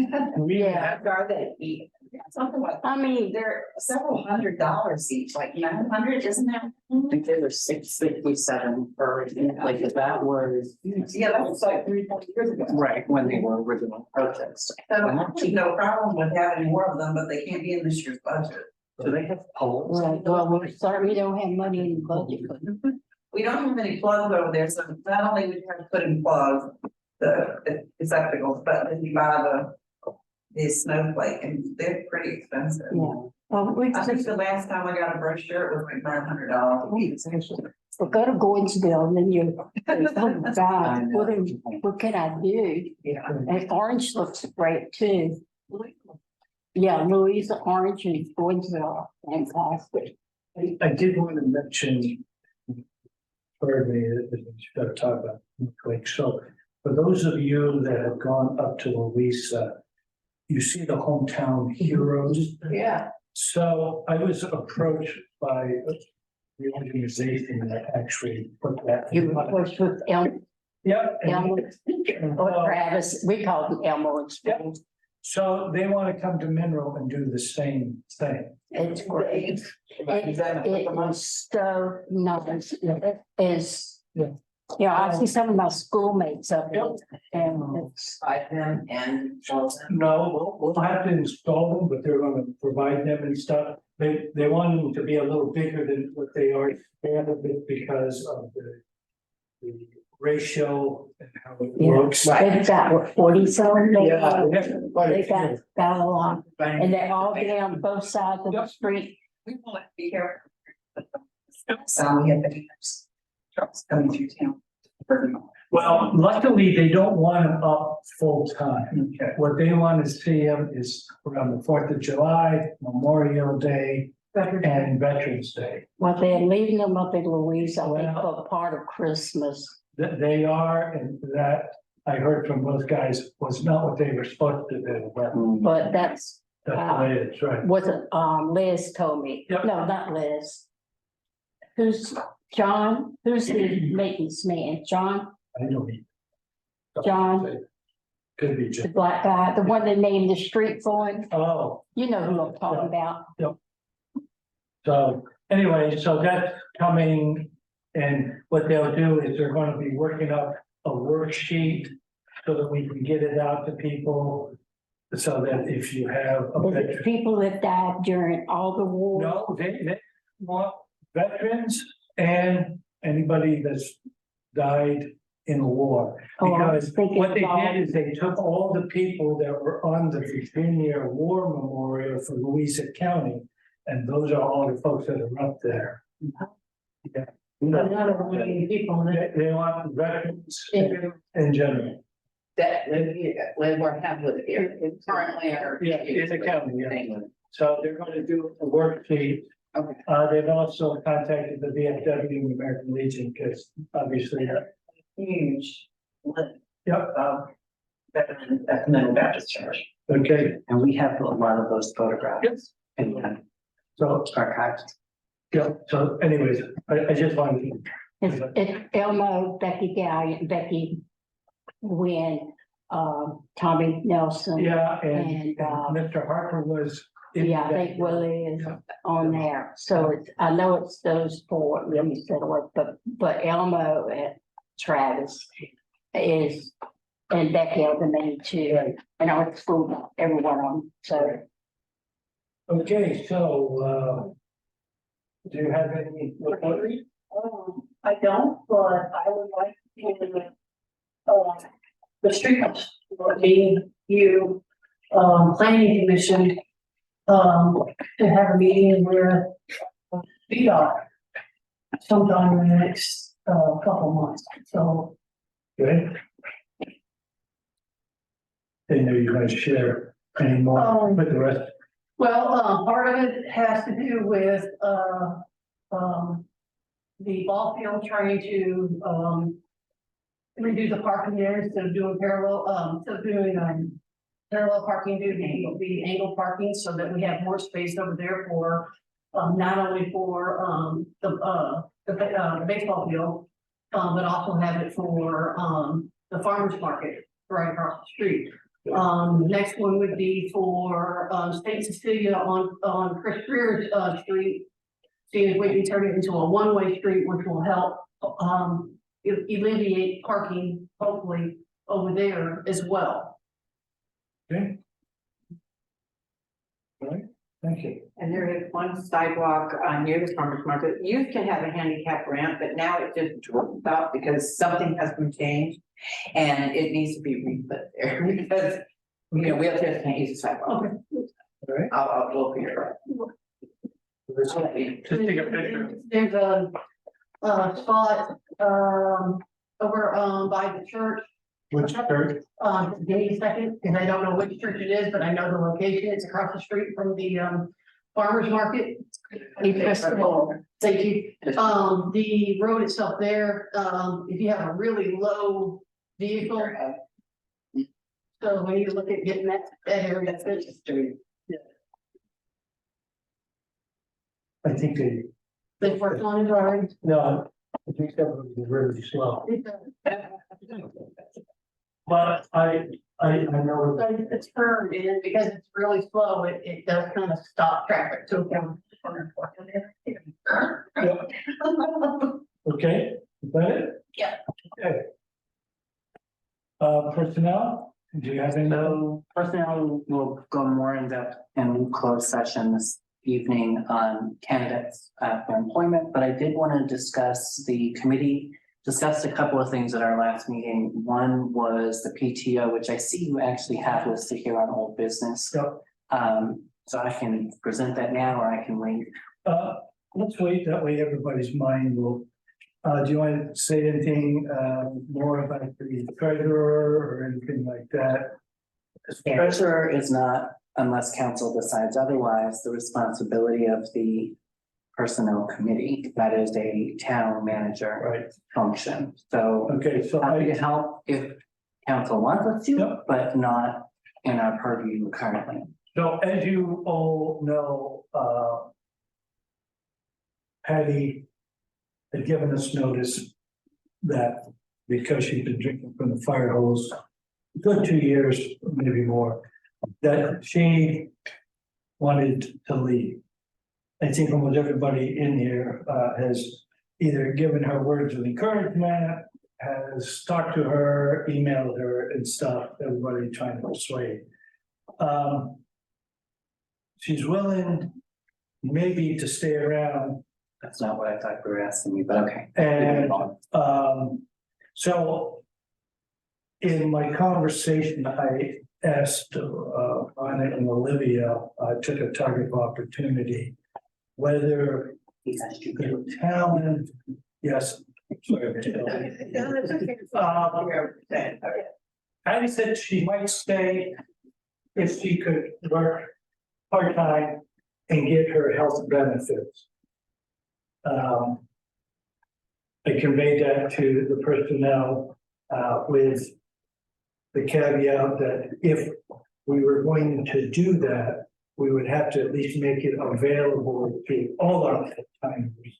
Yeah. Are they? Something like, I mean, they're several $100s each, like 900, isn't that? I think they were 657 or like that was. Yeah, that was like 3-4 years ago. Right, when they were original protests. So I have no problem with having more of them, but they can't be in this year's budget. Do they have poles? right, well, we're sorry, we don't have money in the budget. We don't have any plugs over there, so not only would you have to put in plugs, the receptacles, but then you buy the snowflake, and they're pretty expensive. Yeah. Well, we I think the last time I got a brochure, it was like $900. we're gonna go into the, and then you, oh God, what can I do? Yeah. And orange looks great too. Yeah, Louisa orange and Gordonsville and fantastic. I did want to mention. Pardon me, that you gotta talk about Lake. So for those of you that have gone up to Louisa, you see the hometown heroes. Yeah. So I was approached by the organization that actually put that. You was with Elm, Yep. and- Elmo, or Travis, we call them Elmo and Yep. Spoon. So they want to come to Mineral and do the same thing. It's great. It is so nice. It is, Yeah. you know, I see some of my schoolmates up there and it's, By them and. No, we'll have to install them, but they're gonna provide them and stuff. They want them to be a little bigger than what they are. They have a bit because of the ratio and how it Yeah. works. they've got what, 40 some. Yeah, they have quite a They got, few. got a lot, and they're all down both sides of the Yep. street. We want to be here. So we have the trucks coming through town. Well, luckily, they don't want them up full time. Okay. What they want to see them is around the 4th of July, Memorial Day, and Veterans Day. Well, they're leaving them up in Louise, I think, Well- for part of Christmas. They are, and that I heard from both guys was not what they were supposed to do, but But that's that's the way it's right. what Liz told me. Yep. No, not Liz. Who's John? Who's the maintenance man? John, I know he. John? Could be the just, black guy, the one that named the street for him. oh, You know who I'm talking about. so anyway, so that's coming. And what they'll do is they're gonna be working up a worksheet so that we can get it out to people. So that if you have a Is it veteran, people that died during all the war? no, they want veterans and anybody that's died in a war. Oh, I was Because thinking what they about- did is they took all the people that were on the Virginia War Memorial for Louisa County. And those are all the folks that are up there. Yeah. But not every people in it. They want veterans in general. That live or have lived here currently or. Yeah, in the county, yeah. So they're gonna do a worksheet. Okay. They've also contacted the VFW and the American Legion, because obviously, Huge. yep, Veteran at the Middle Baptist Church. okay, And we have a lot of those photographs Yes. in so, archives. yeah, so anyways, I just wanted to. It's Elmo, Becky Gallion, Becky Wynn, Tommy Nelson. Yeah, and And, Mr. Harper was. in Yeah, I that- think Willie is Yeah. on there. So it's, I know it's those four, let me say the word, but Elmo and Travis is, and Becky are the main two. And I went to school, with everyone on, 'em. So Okay, so, do you have any? I don't, but I would like to, the street, me, you, planning commission, to have a meeting where VDOT sometime in the next, couple months, so. Good. Didn't know you guys share any more with the rest. Well, part of it has to do with, the ball field trying to, redo the parking there instead of doing parallel, parallel parking, do the angle parking so that we have more space over there for, not only for, the baseball field, but also have it for, the farmer's market right across the street. Next one would be for, State Cecilia on Chris Greer's, street. See if we can turn it into a one-way street, which will help, alleviate parking, hopefully, over there as well. Okay. All right, thank you. And there is one sidewalk near the farmer's market. You can have a handicap ramp, but now it just dropped out because something has been changed. And it needs to be re-put there because, you know, wheelchairs can't use the sidewalk. Okay. All right. I'll look here. Just take a picture. There's a, spot, over, by the church, Which church? give me a second, and I don't know which church it is, but I know the location, it's across the street from the, farmer's market. Thank you. The road itself there, if you have a really low vehicle. So we need to look at getting that area fixed. I think They worked on it already. no, I think that would be really slow. But I know that It's turned in because it's really slow, it does kind of stop traffic too. okay, is that it? Yeah. Okay. Personnel, do you have any? So personnel will go more in depth in closed session this evening on candidates for employment, but I did want to discuss the committee. Discussed a couple of things at our last meeting. One was the PTO, which I see you actually have listed here on old business. Yep. So I can present that now, or I can wait. Let's wait, that way everybody's mind will. Do you want to say anything more about the treasurer or anything like that? Treasurer is not, unless council decides otherwise, the responsibility of the personnel committee. That is a town manager Right, function. So okay, so happy to I, help if council wants us to, Yep. but not in our purview currently. so as you all know, Patty had given us notice that because she's been drinking from the fire hose a good 2 years, maybe more, that she wanted to leave. I think almost everybody in here has either given her words of encouragement, has talked to her, emailed her and stuff, everybody trying to persuade. She's willing maybe to stay around. That's not what I thought you were asking me, but okay. And so in my conversation, I asked Anna and Olivia, took a target of opportunity, whether the town, yes. Patty said she might stay if she could work part-time and get her health benefits. I conveyed that to the personnel with the caveat that if we were going to do that, we would have to at least make it available to all our timers,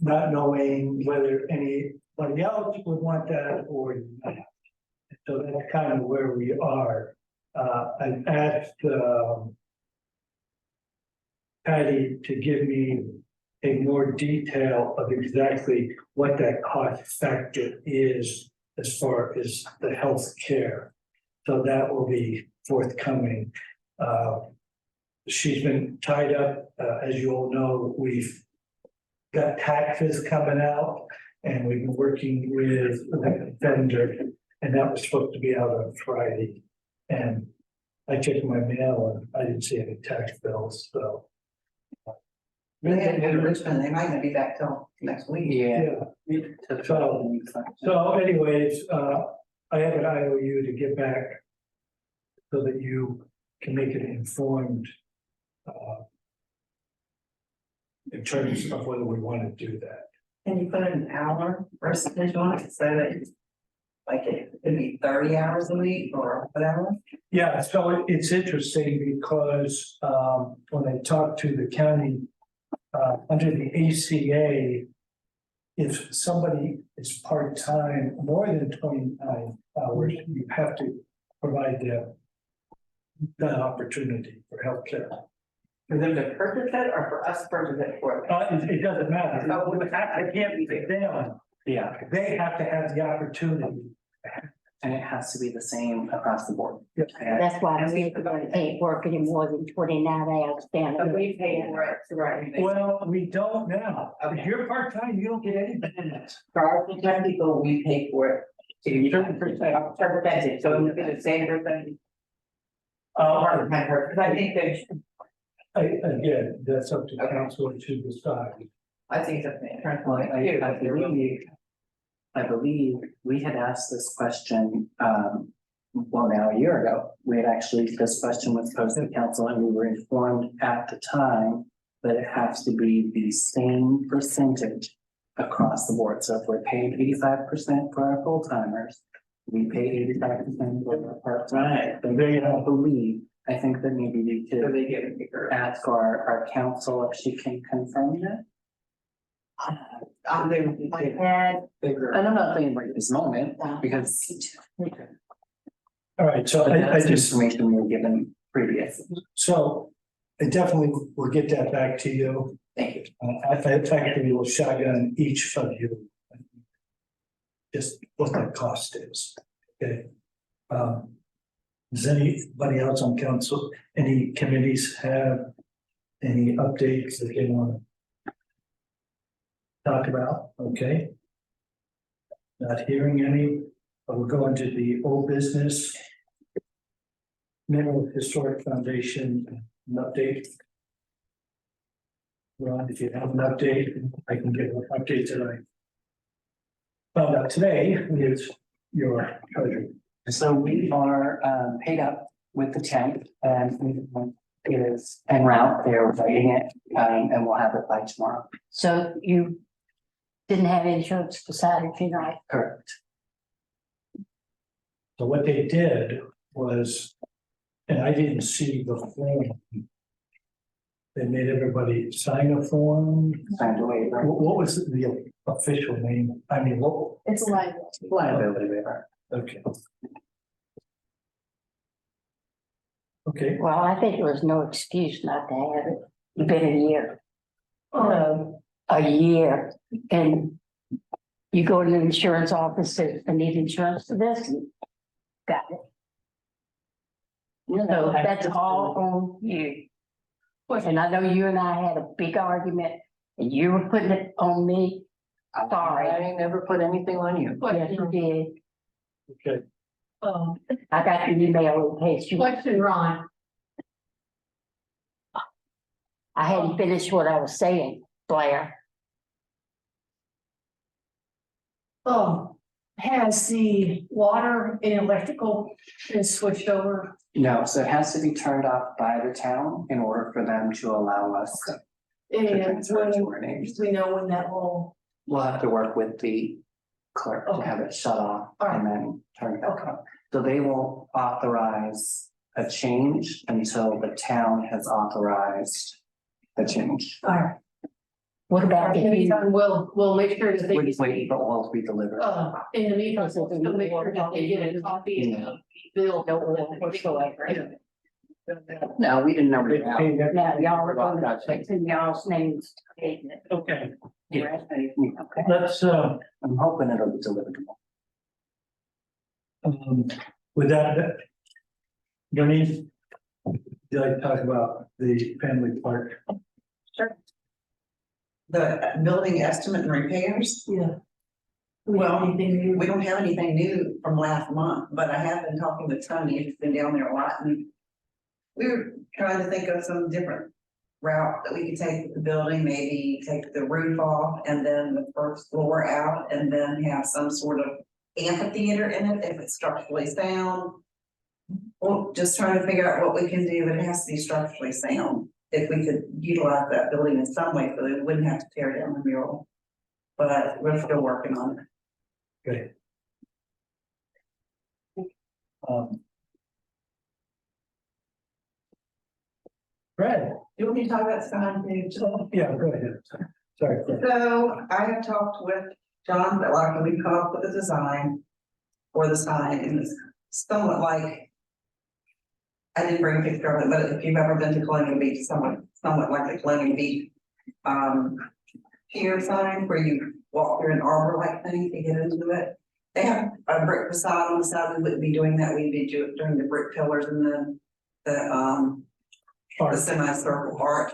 not knowing whether anybody else would want that or not. So that's kind of where we are. I asked Patty to give me a more detail of exactly what that cost factor is as far as the health care. So that will be forthcoming. She's been tied up, as you all know, we've got taxes coming out and we've been working with the vendor, and that was supposed to be out on Friday. And I checked my mail and I didn't see any tax bills, so. They might not be back till next week. Yeah. So anyways, I have an IOU to get back so that you can make an informed in terms of whether we want to do that. Can you put an hour percentage on it so that like it could be 30 hours a week or whatever? Yeah, so it's interesting because when I talked to the county under the ACA, if somebody is part-time, more than 29 hours, you have to provide them that opportunity for healthcare. For them to purchase it or for us to purchase it for them? It doesn't matter. I can't be them. Yeah, They have to have the opportunity. and it has to be the same across the board. Yep. That's why we can't work any more than 29 hours But standard. we pay for it, right? Well, we don't now. If you're part-time, you don't get anything. For our full-time people, we pay for it to certain percentage, so it'll be the same percentage. Part-time person, 'cause I think they should, Again, that's up to Okay. council to decide. I think that's. Well, I believe we had asked this question, well, now a year ago. We had actually, this question was posed to council and we were informed at the time that it has to be the same percentage across the board. So if we're paid 85% for our full timers, we pay 85% for our part time. And they don't believe, I think that maybe we So could they get a bigger. ask our council if she can confirm that. On my head. And I'm not saying right this moment, because All right, so I that's just, information we were given previously. so I definitely will get that back to you. Thank you. I effectively will shotgun each of you. Just what that cost is, okay? Does anybody else on council, any committees have any updates that they want to talk about? Okay. Not hearing any, but we'll go into the old business. Mineral Historic Foundation, an update. Ron, if you have an update, I can give an update that I found out today with your treasury. So we are paid up with the tent and it is en route. They're writing it and we'll have it by tomorrow. So you didn't have insurance for Saturday night? Correct. So what they did was, and I didn't see the form. They made everybody sign a form. Signed away. What was the official name? I mean, what? It's like. Liability waiver. Okay. Okay, Well, I think there was no excuse not to have it. It's been a year. A year, and you go to the insurance office and need insurance for this, and got it. So that's all on you. And I know you and I had a big argument, and you were putting it on me. Sorry. I never put anything on you. Yes, you did. okay. I got your email in case you, Question, Ron. I hadn't finished what I was saying, Blair. Has the water and electrical been switched over? No, so it has to be turned off by the town in order for them to allow us to And transfer it to our when, names. do we know when that will, We'll have to work with the clerk to Okay. have it shut off All right. and then turn it back Okay. on. So they won't authorize a change until the town has authorized the change. all right, What about in the if you, meantime, we'll make sure that they. Wait, but will be delivered. In the meantime, we'll still make sure that they get a copy of the bill. whatsoever? No, we didn't know. They paid that- Now, y'all are going to fix in y'all's names. Okay, Yeah. Okay. let's, I'm hoping it'll be delivered tomorrow. with that, Bernice, would you like to talk about the family park? The building estimate and repairs, Yeah. Well, Anything new? we don't have anything new from last month, but I have been talking with Tony, he's been down there a lot, and we were trying to think of some different route that we could take with the building, maybe take the roof off and then the first floor out, and then have some sort of amphitheater in it if it's structurally sound. Well, just trying to figure out what we can do, but it has to be structurally sound. If we could utilize that building in some way, so we wouldn't have to tear down the mural. But we're still working on it. Okay. Brad, You want me to talk about sign page? yeah, go ahead. Sorry. Fred. So I have talked with John, that like we come up with a design for the sign, and it's somewhat like. I didn't bring a picture of it, but if you've ever been to Colonial Beach, somewhat like the Colonial Beach. Pier sign where you walk through an arbor like thing to get into it. They have a brick facade on the side, we wouldn't be doing that, we'd be doing the brick pillars and the semicircle part.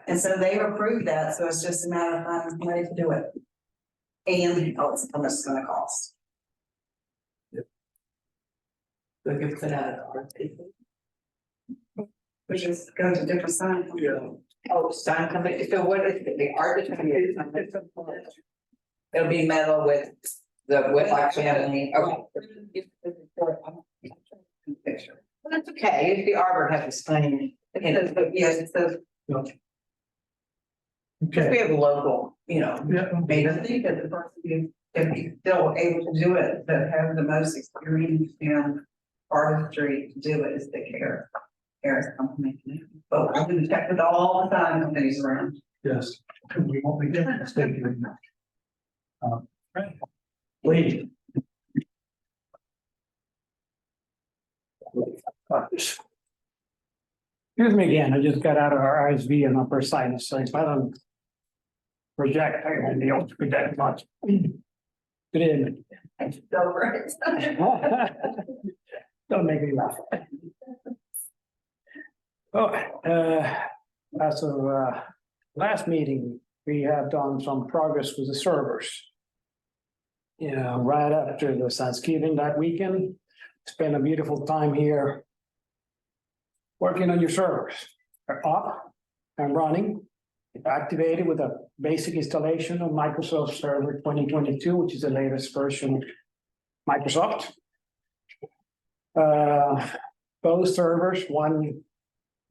And so they approved that, so it's just a matter of finding somebody to do it. And, oh, it's how much it's gonna cost. We can put out an RFP. We just go to different signs. Yeah. Oh, sign company, so what is it, the artist? It'll be metal with the, with like, okay. Picture. Well, that's okay, if the arbor has a sign, Yes, it says, Okay. we have a local, you know, Yeah. maybe I think that the person who, if he's still able to do it, that has the most experience in artistry to do it is the Harris Company. But I'm gonna check with all the sign companies around. Yes, we won't be doing this, thank you. Right. Wait. Excuse me again, I just got out of our RSV and upper sinus, so if I don't project, I won't be able to project much. Good evening. Over it. Don't make me laugh. As of last meeting, we have done some progress with the servers. Yeah, right after the Thanksgiving that weekend, spent a beautiful time here working on your servers. They're up and running, activated with a basic installation of Microsoft Server 2022, which is the latest version of Microsoft. Both servers, one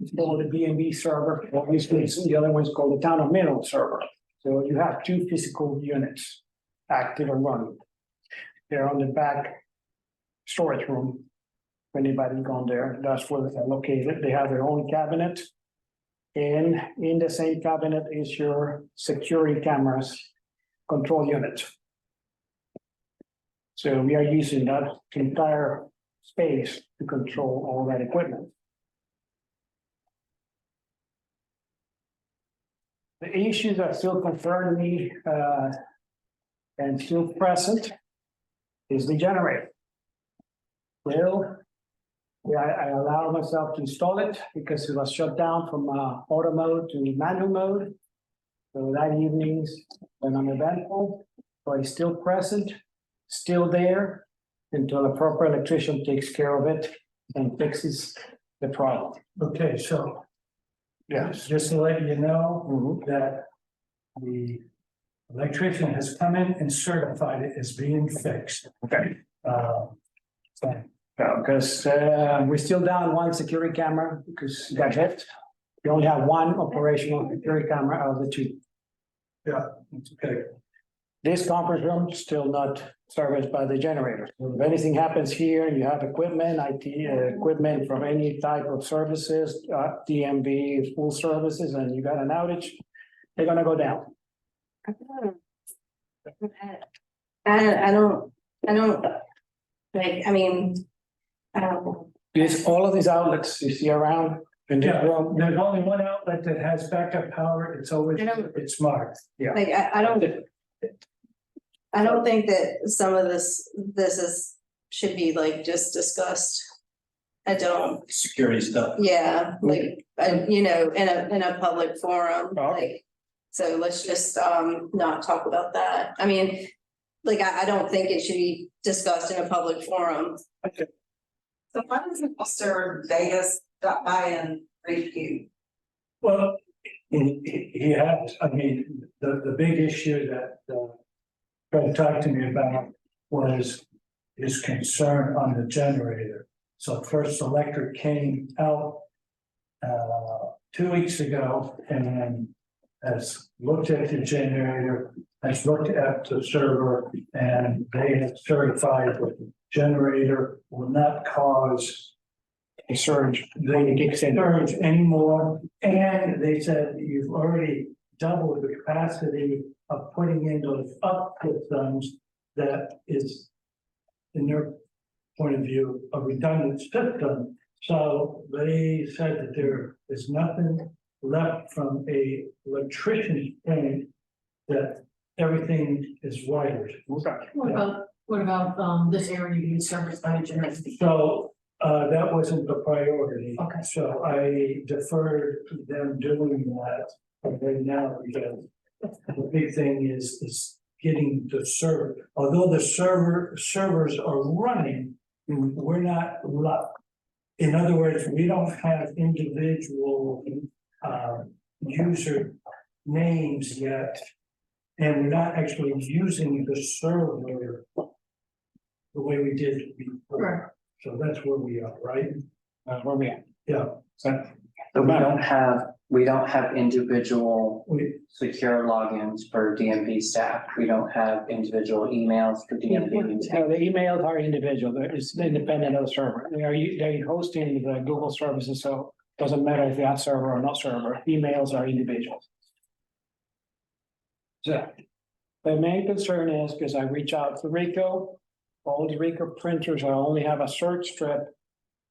is called the B&B server, obviously the other one's called the Town of Mineral server. So you have two physical units active and running. They're on the back storage room. If anybody's gone there, that's where they're located. They have their own cabinet. And in the same cabinet is your security cameras control unit. So we are using that entire space to control all that equipment. The issues that still concern me and still present is the generator. Well, I allowed myself to install it because it was shut down from auto mode to manual mode. So that evenings when I'm eventful, so it's still present, still there until a proper electrician takes care of it and fixes the problem. Okay, so Yes. just to let you know that the electrician has come in and certified it as being fixed. Okay. So, Because we're still down one security camera because it got hit. We only have one operational security camera out of the two. yeah, it's okay. This conference room is still not serviced by the generator. So if anything happens here, and you have equipment, IT equipment from any type of services, DMV, full services, and you got an outage, they're gonna go down. I don't, like, I mean, I don't know. There's all of these outlets you see around in the Yeah, room. there's only one outlet that has backup power. It's always, I know. it's marked. Like, I don't think that some of this should be like just discussed. I don't, Security stuff. yeah, like, you know, in a public forum, Oh. like. So let's just not talk about that. I mean, like, I don't think it should be discussed in a public forum. So why doesn't Mr. Vegas stop by and brief you? Well, he had, I mean, the big issue that Fred talked to me about was his concern on the generator. So First Electric came out 2 weeks ago and has looked at the generator, has looked at the server, and they have certified that the generator will not cause A surge. the surge anymore. And they said you've already doubled the capacity of putting in those up systems that is, in their point of view, a redundant system. So they said that there is nothing left from a electrician's point, that everything is wired. What about this area being serviced by a generator? So that wasn't the priority. Okay. So I deferred to them doing that right now, because the big thing is getting the server, although the servers are running, we're not locked. In other words, we don't have individual user names yet. And we're not actually using the server the way we did before. So that's where we are, right? Where we at? Yeah. So we don't have individual secure logins for DMV staff. We don't have individual emails for DMV. No, the emails are individual. It's independent of the server. They're hosting the Google services, so it doesn't matter if you have server or not server. Emails are individual. So. The main concern is, because I reach out to Rico, all the Rico printers, I only have a search strip.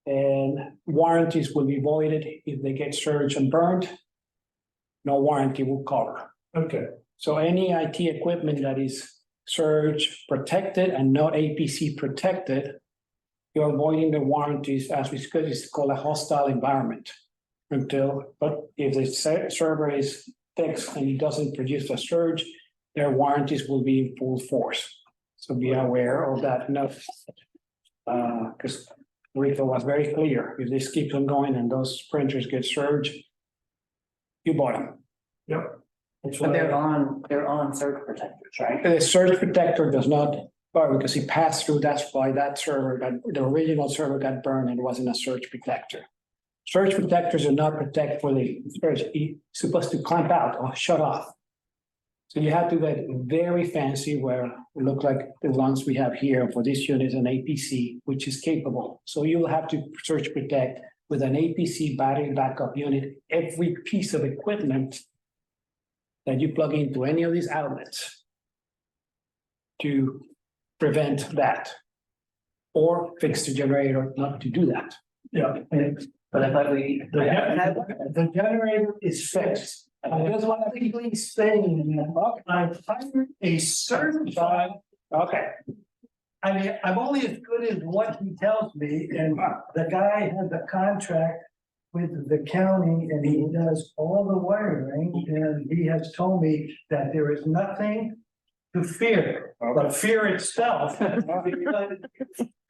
And warranties will be voided if they get surged and burned. No warranty will cover. Okay, So any IT equipment that is surge protected and not APC protected, you're avoiding the warranties as we could, it's called a hostile environment. But if the server is fixed and it doesn't produce a surge, their warranties will be in full force. So be aware of that enough. Because Rico was very clear, if this keeps on going and those printers get surged, you bought them. yep. That's But what they're on surge protectors, right? The surge protector does not, because it passed through, that's why that server, the original server got burned and it wasn't a surge protector. Surge protectors are not protect for the surge, it's supposed to clamp out or shut off. So you have to get very fancy where it look like the ones we have here for this unit is an APC, which is capable. So you will have to surge protect with an APC battery backup unit, every piece of equipment that you plug into any of these outlets to prevent that. Or fix the generator not to do that. Yeah, and But I thought we. the generator is fixed. And that's what I think he's saying, I've hired a certified, Okay, I mean, I'm only as good as what he tells me, and the guy has a contract with the county and he does all the wiring, and he has told me that there is nothing to fear, but fear itself.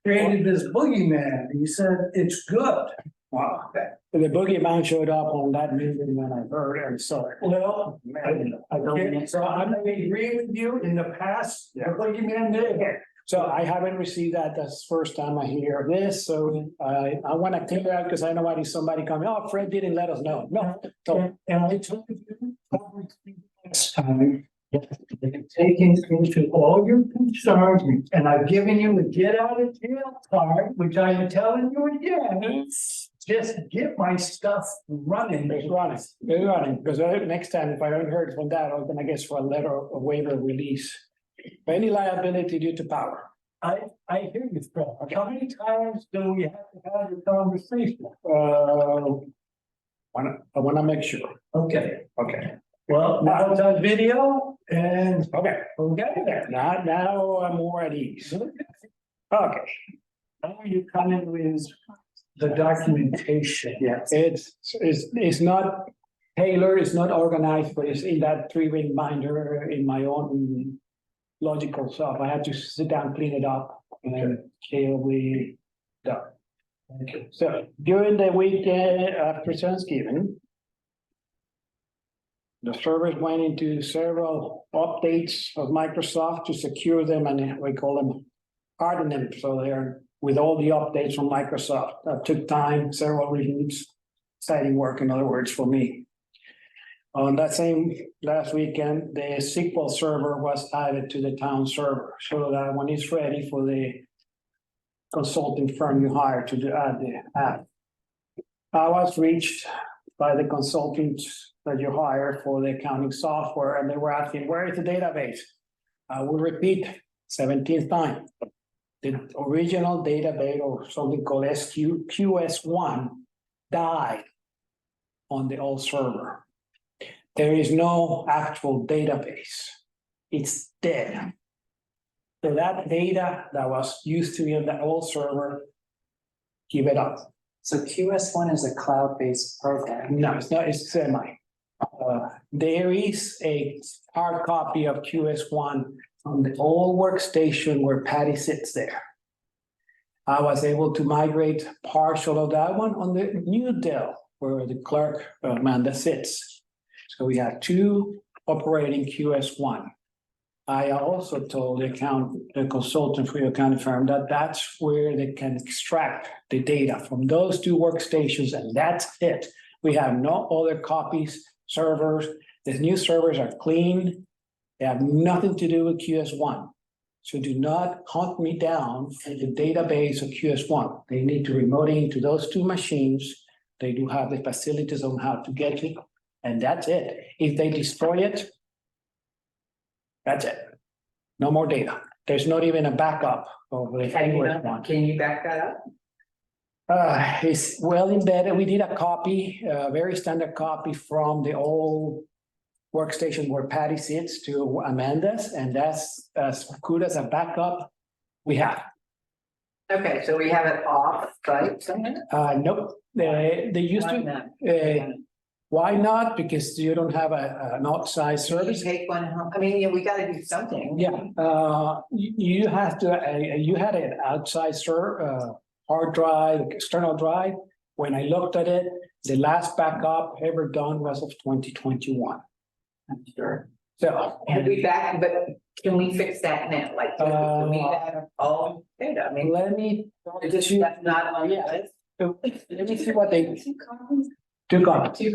Created this boogeyman, he said, it's good. wow. The boogeyman showed up on that meeting when I heard and saw it. Well, so I'm gonna agree with you, in the past, the boogeyman did. So I haven't received that, that's the first time I hear this, so I wanna clear out, because I know why somebody coming, oh, Fred didn't let us know, no. So, And I told you publicly next time, taking into all your concerns, and I've given you a get out of jail card, which I am telling you again. Just get my stuff running. it's running, because next time, if I haven't heard from that, I'm gonna guess for a letter of waiver of release. Any liability due to power. I hear you, Fred. How many times do we have to have the conversation? I wanna make sure. Okay, Okay. well, now it's on video and Okay, we'll get there. now I'm more at ease. Okay, Now you come in with the documentation. yeah, it's not tailored, it's not organized, but it's in that three-ring binder in my own logical self. I had to sit down, clean it up, and then we done. Thank you. So during the weekend after Thanksgiving, the servers went into several updates of Microsoft to secure them, and we call them harden them. So they're with all the updates from Microsoft. That took time, several reviews, exciting work, in other words, for me. On that same last weekend, the SQL server was added to the town server, so that when it's ready for the consulting firm you hire to add the app. I was reached by the consultants that you hire for the accounting software, and they were asking, where is the database? I will repeat 17th time. The original database, or something called QS1, died on the old server. There is no actual database. It's dead. So that data that was used to be on the old server, give it up. So QS1 is a cloud-based program. No, it's not, it's semi. There is a hard copy of QS1 on the old workstation where Patty sits there. I was able to migrate partial of that one on the new Dell where the clerk Amanda sits. So we have two operating QS1. I also told the consultant for your accounting firm that that's where they can extract the data from those two workstations, and that's it. We have no other copies, servers. The new servers are clean. They have nothing to do with QS1. So do not hunt me down for the database of QS1. They need to remote into those two machines. They do have the facilities on how to get it, and that's it. If they destroy it, That's it. No more data. There's not even a backup of the English one. Can you back that up? It's well embedded. We did a copy, a very standard copy from the old workstation where Patty sits to Amanda's, and that's as good as a backup we have. Okay, so we have it off site somewhere? Nope, they used Why to, not? why not? Because you don't have an outside Can you service. take one home? I mean, yeah, we gotta do something. Yeah, you have to, you had an outside hard drive, external drive. When I looked at it, the last backup ever done was of 2021. I'm sure. So. And we back, but can we fix that now? Like, can we back all data? I mean, Let me. it's just that's not on the list. Let me see what they. Two copies.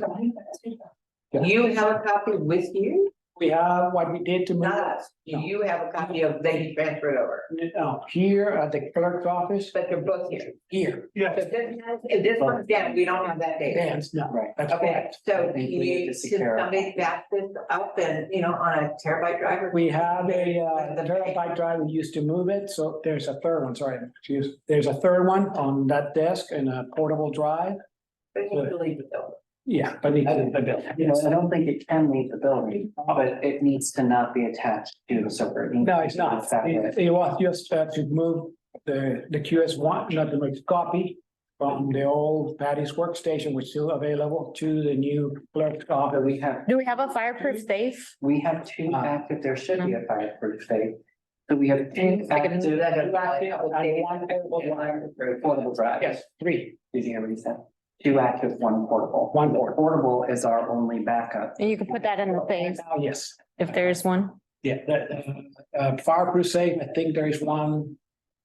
Yeah. You have a copy with you? We have what we did to move. Not us. Do you have a copy of, they transferred over, No, here at the clerk's office, but they're both here. here. So if this one's down, we don't have that data. Dan's, no, Right. that's Okay, correct. so I think we you, need to should secure- somebody back this up and, on a terabyte drive? We have a terabyte drive, we used to move it, so there's a third one, sorry, excuse, there's a third one on that desk and a portable drive. But you delete the bill. Yeah, but it the bill. You know, I don't think it can leave the building, but it needs to not be attached to the server. It needs No, to it's be not. separate. It was just to move the QS1, not to make a copy from the old Patty's workstation, which is still available, to the new clerk's But office. Do we have a fireproof safe? we have two active, there should be a fireproof safe. So we have two I can active. Do that. And one Portable drive. Yes, three, Did you hear what he said? Two active, one portable. one board. Portable is our only backup. And you can put that in the safe Now, yes, if there's one. yeah, that, fireproof safe, I think there is one,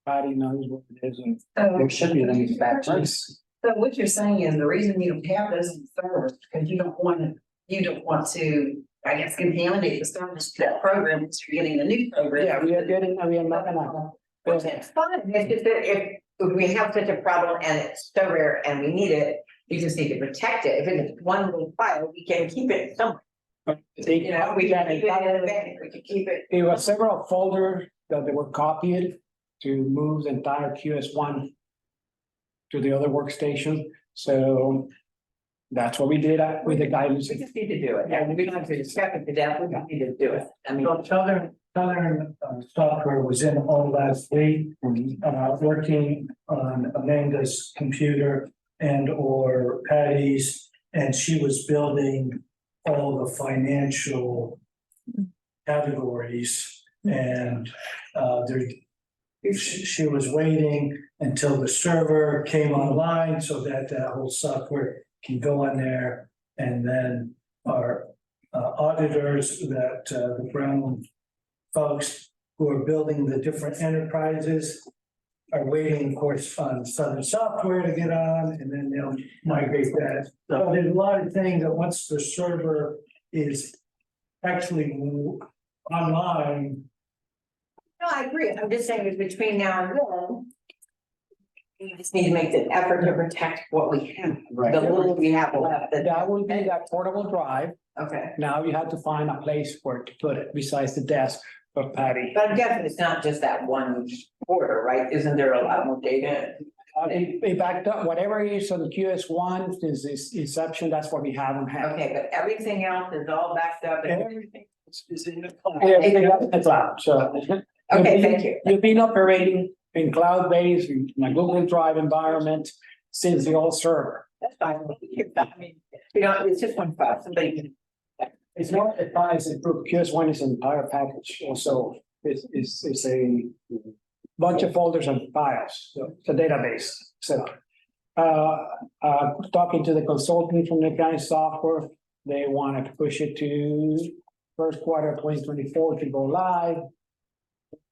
Patty knows what it is, and There should be these batteries. So what you're saying is the reason you don't have those in service, because you don't want to, I guess, contaminate the service to that program, because you're getting a new program. yeah, we are not gonna. Which is fine, it's just that if we have such a problem and it's so rare and we need it, we just need to protect it. If it's one little file, we can keep it somewhere, we can keep it in a bank, we can keep it. There were several folders that they were copied to move the entire QS1 to the other workstation, so that's what we did with the guidance. We just need to do it, and we don't have to discuss it to death, we just need to do it. I mean, So Southern software was in all last week, working on Amanda's computer and or Patty's, and she was building all the financial categories, and she was waiting until the server came online so that that whole software can go in there, and then our auditors that the Brown folks who are building the different enterprises are waiting, of course, on Southern Software to get on, and then they'll migrate that. So there's a lot of things that once the server is actually online. no, I agree, I'm just saying that between now and then, we just need to make the effort to protect what we have, the little we have left. That would be that portable drive. Okay, Now you have to find a place where to put it besides the desk for Patty. but I'm guessing it's not just that one quarter, right? Isn't there a lot more data? They backed up, whatever is on the QS1 is this inception, that's what we have on hand. Okay, but everything else is all backed up and Everything is in the cloud. Everything else in the cloud, so. Okay, thank you. You've been operating in cloud-based, in a Google Drive environment since the old server. That's fine. I mean, it's just one file, somebody can. It's not advised that QS1 is an entire package, also, it's a bunch of folders and files, so it's a database setup. Talking to the consultant from the county software, they wanted to push it to first quarter of 2024 to go live.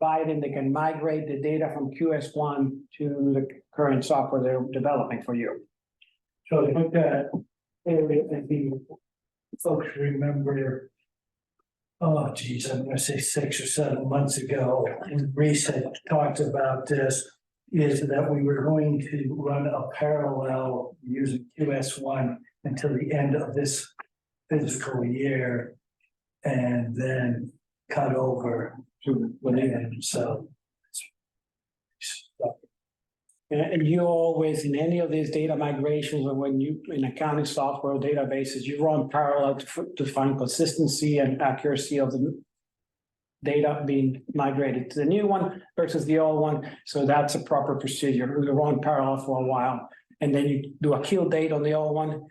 Biden, they can migrate the data from QS1 to the current software they're developing for you. So with that area, and the folks remember, oh geez, I'm gonna say 6 or 7 months ago, when Reese had talked about this, is that we were going to run a parallel using QS1 until the end of this fiscal year. And then cut over to William, so. And you always, in any of these data migrations, or when you, in accounting software or databases, you run parallel to find consistency and accuracy of the data being migrated to the new one versus the old one. So that's a proper procedure. We run parallel for a while, and then you do a kill date on the old one,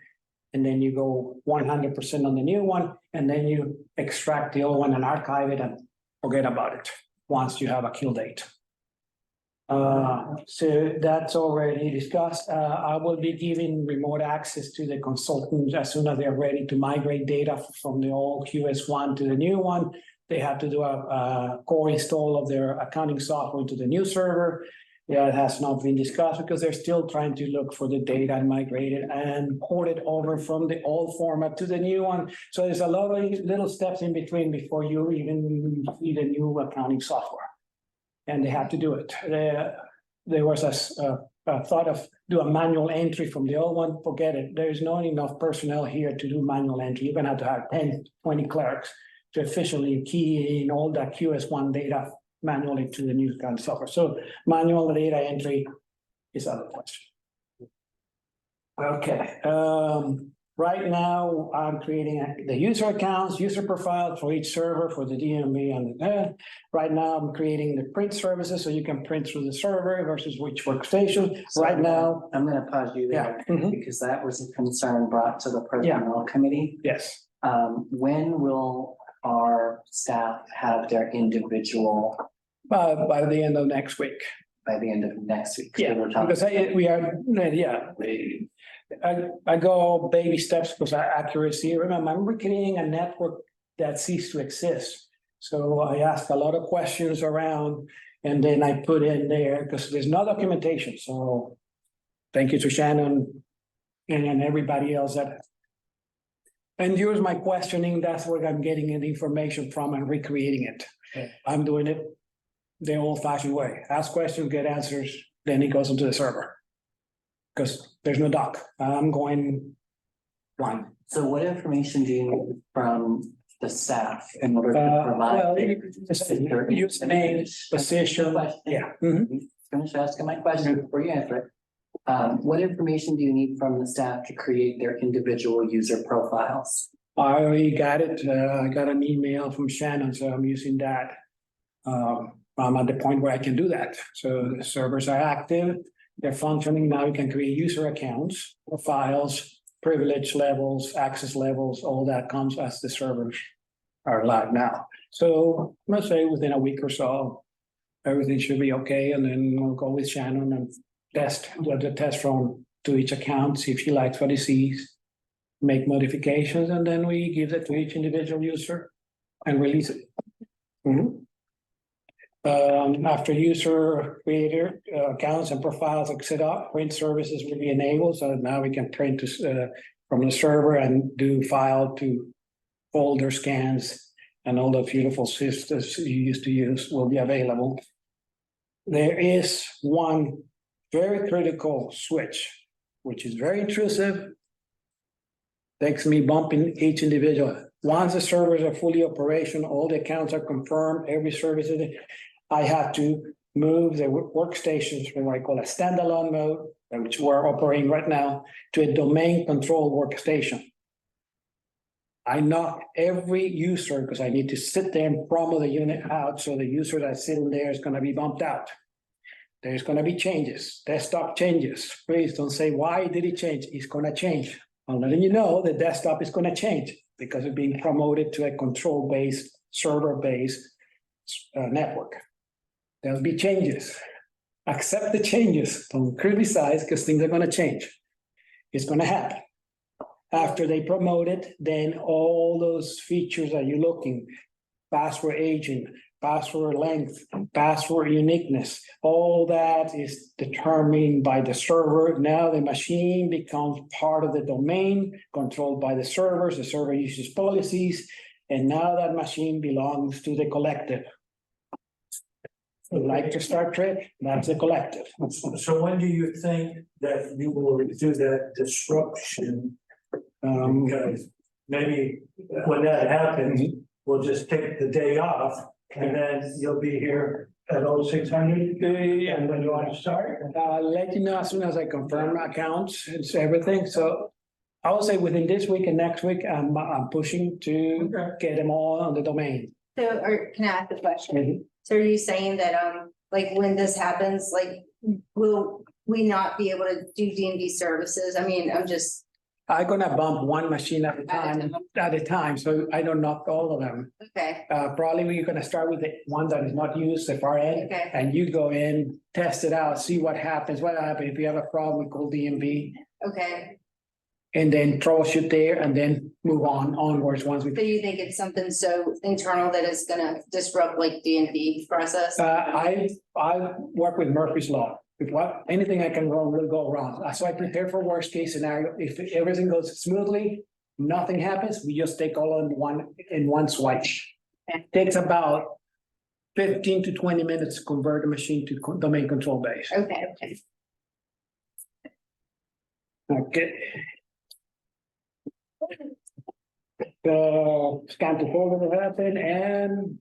and then you go 100% on the new one, and then you extract the old one and archive it and forget about it once you have a kill date. So that's already discussed. I will be giving remote access to the consultants as soon as they're ready to migrate data from the old QS1 to the new one. They have to do a core install of their accounting software to the new server. Yeah, it has not been discussed because they're still trying to look for the data and migrate it and port it over from the old format to the new one. So there's a lot of little steps in between before you even see the new accounting software. And they have to do it. There was a thought of do a manual entry from the old one, forget it. There's not enough personnel here to do manual entry. You're gonna have to have 10, 20 clerks to efficiently key in all that QS1 data manually to the new accounting software. So manual data entry is out of the question. Okay, right now I'm creating the user accounts, user profiles for each server for the DMB and right now I'm creating the print services so you can print through the server versus which workstation. So Right now, I'm gonna pause you there, because that was a concern brought to the personnel committee. yes. When will our staff have their individual By the end of next week. by the end of next week? So Yeah, we're talking- because I go baby steps because accuracy. Remember, I'm creating a network that ceased to exist. So I ask a lot of questions around and then I put in there because there's no documentation. So thank you to Shannon and everybody else that endures my questioning. That's where I'm getting the information from and recreating it. I'm doing it the old fashioned way. Ask questions, get answers, then it goes into the server. Because there's no doc. I'm going blind. So what information do you need from the staff in order to Well, provide? username, position, yeah. Mhm. Finish asking my question before you answer it. What information do you need from the staff to create their individual user profiles? I already got it. I got an email from Shannon, so I'm using that. I'm at the point where I can do that. So the servers are active, they're functioning. Now you can create user accounts, profiles, privilege levels, access levels, all that comes as the servers are live now. So let's say within a week or so, everything should be okay. And then we'll go with Shannon and test the test run to each account, see if she likes what he sees, make modifications, and then we give it to each individual user and release it. After user creator accounts and profiles are set up, print services will be enabled. So now we can print from the server and do file to folder scans and all the beautiful systems you used to use will be available. There is one very critical switch, which is very intrusive. Takes me bumping each individual. Once the servers are fully operational, all the accounts are confirmed, every service is, I have to move the workstations from what I call a standalone mode, which we're operating right now, to a domain control workstation. I knock every user because I need to sit there and promo the unit out. So the user that's sitting there is going to be bumped out. There's going to be changes, desktop changes. Please don't say, why did it change? It's going to change. I'm letting you know the desktop is going to change because it's being promoted to a control-based, server-based network. There'll be changes. Accept the changes. Don't criticize because things are going to change. It's going to happen. After they promote it, then all those features that you're looking, password aging, password length, password uniqueness, all that is determined by the server. Now the machine becomes part of the domain controlled by the servers. The server uses policies, and now that machine belongs to the collective. Like to Star Trek, that's the collective. So when do you think that you will do that disruption? Because maybe when that happens, we'll just take the day off and then you'll be here at 0600. And when you want to start? I'll let you know as soon as I confirm accounts, it's everything, so. I will say within this week and next week, I'm pushing to get them all on the domain. So, or can I ask a question? Mhm. So are you saying that, like, when this happens, like, will we not be able to do DMV services? I mean, I'm just, I'm gonna bump one machine at a time, so I don't knock all of them. okay, Probably we're gonna start with the one that is not used, the far end. okay, And you go in, test it out, see what happens, if you have a problem, call DMV. okay. And then troubleshoot there and then move onwards once we. So you think it's something so internal that is gonna disrupt like DMV process? I work with Murphy's Law. If anything I can wrong will go wrong. So I prepare for worst case scenario. If everything goes smoothly, nothing happens, we just take all in one swipe. Takes about 15 to 20 minutes to convert the machine to domain control base. Okay, Okay. Scan to folder will happen and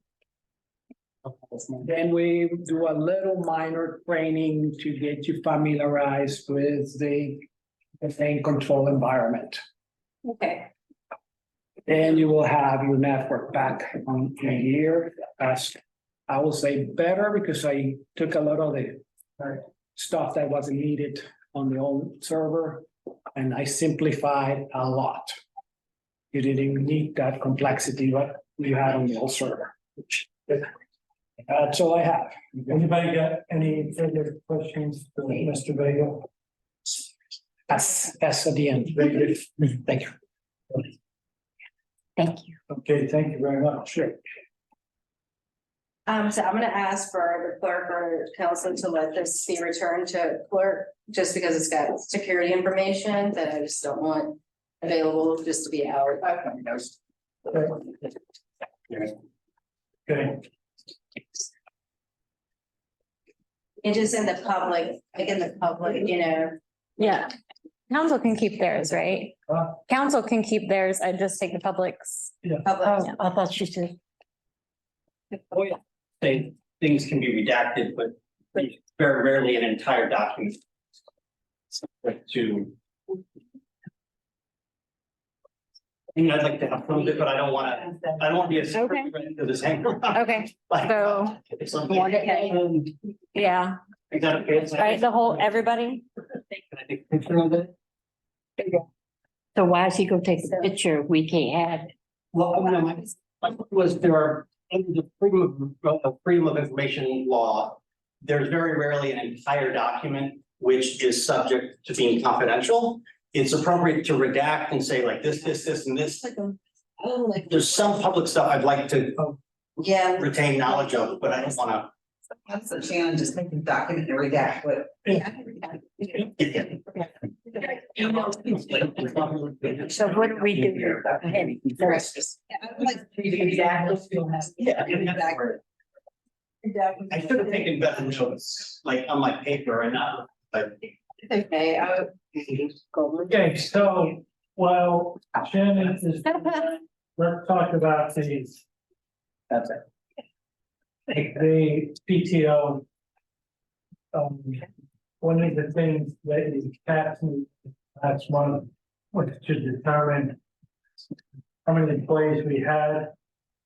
then we do a little minor training to get you familiarized with the domain control environment. okay, Then you will have your network back on a year. As I will say better because I took a lot of the stuff that wasn't needed on the old server and I simplified a lot. You didn't need that complexity what you had on the old server. That's all I have. Anybody got any further questions for Mr. Vega? That's at the end. Very good. Thank you. Thank you. Okay, thank you very much. Sure. so I'm gonna ask for the clerk or council to let this be returned to clerk, just because it's got security information that I just don't want available just to be out. Okay. And just in the public, like in the public, you know, Yeah. Council can keep theirs, right? Huh? Council can keep theirs. I just take the public's. public. I thought she said. Say things can be redacted, but very rarely an entire document. To. I mean, I'd like to have some of it, but I don't wanna be a. Okay. To this hang. Okay, so, yeah, Is that okay? right, the whole, everybody? So why is he gonna take the picture? We can't have it. Well, no, my point was there are, under the freedom of information law, there's very rarely an entire document which is subject to being confidential. It's appropriate to redact and say like this, and this. There's some public stuff I'd like to Yeah. retain knowledge of, but I don't wanna. That's the challenge, just making document and redact, but. So what do we do? The rest is. I should have taken better notes, like on my paper and not, like. Okay, Okay, so, well, Shannon is, let's talk about these. That's it. The PTO. One of the things that you tasked me last month was to determine how many employees we had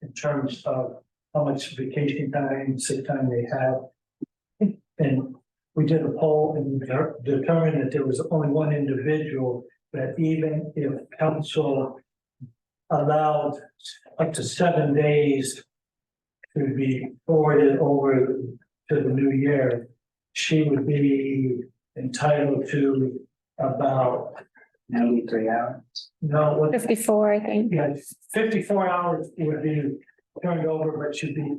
in terms of how much vacation time, sick time they had. And we did a poll and determined that there was only one individual that even if council allowed up to 7 days to be forwarded over to the new year, she would be entitled to about 93 hours. no, what, 54, I think. yeah, 54 hours would be turned over, but she'd be,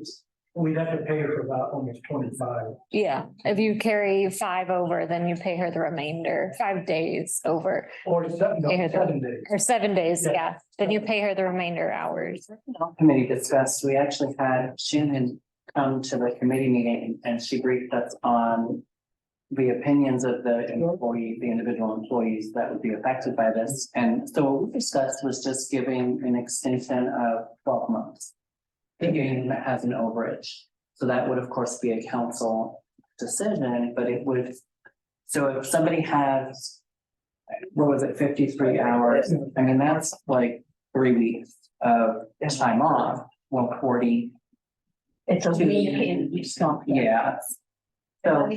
we'd have to pay her for about almost 25. Yeah, if you carry 5 over, then you pay her the remainder, 5 days over, Or seven, no, Pay her the- 7 days. or 7 days, Yeah. yeah. Then you pay her the remainder hours. Committee discussed, we actually had Shannon come to the committee meeting and she briefed us on the opinions of the individual employees that would be affected by this. And so what we discussed was just giving an extension of 12 months. the union that has an overage. So that would, of course, be a council decision, but it would, so if somebody has, what was it, 53 hours? I mean, that's like 3 weeks of time off, 140. It's a weekend, you stop. Yeah. So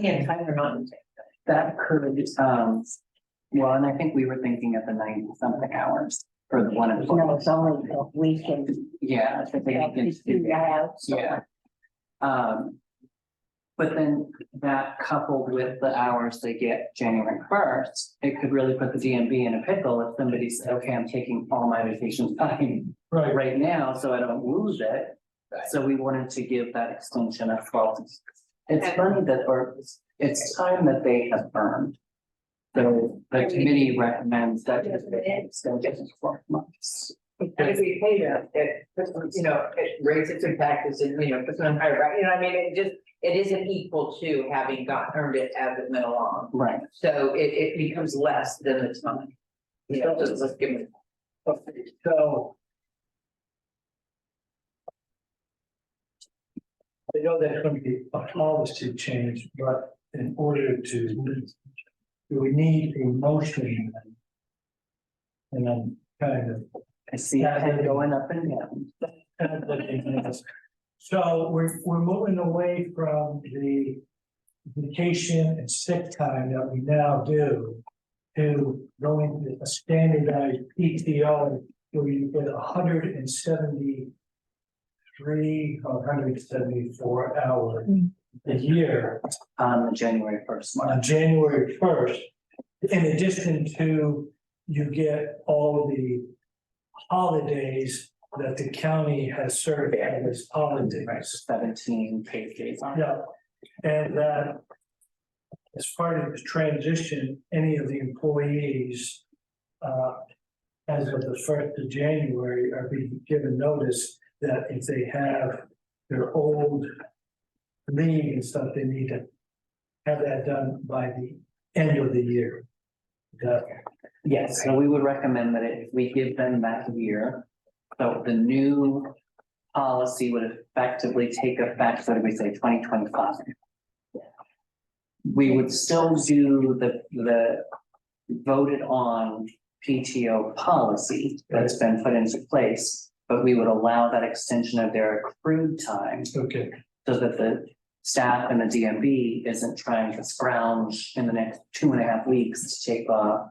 that could, well, and I think we were thinking of the 90-something hours for the one. No, it's only a weekend. Yeah, I think they can do that. Yeah. But then that coupled with the hours they get January 1st, it could really put the DMV in a pickle if somebody said, okay, I'm taking all my vacation time right now, so I don't lose it. So we wanted to give that extension of 12. It's funny that, or it's time that they have earned. So the committee recommends that extension of 12 months. And if we pay them, it, you know, it raises their taxes and, you know, puts them on higher, right, you know, what I mean, it isn't equal to having earned it as it went along. Right. So it becomes less than the time. You know, just let's give it. So. I know there's going to be a policy change, but in order to, do we need a motion? And then kind of. I see that head going up and down. So we're moving away from the vacation and sick time that we now do to going to a standardized PTO where you get 173 or 174 hours a year On January 1st. on January 1st. In addition to, you get all the holidays that the county has served as holidays. 17 paid days on. Yeah, and that as part of the transition, any of the employees as of the 1st of January are being given notice that if they have their old leave and stuff, they need to have that done by the end of the year. Yes, so we would recommend that if we give them that year, so the new policy would effectively take effect, so do we say 2025? We would still do the voted on PTO policy that's been put into place, but we would allow that extension of their accrued time. Okay. So that the staff and the DMV isn't trying to scrounge in the next 2.5 weeks to take off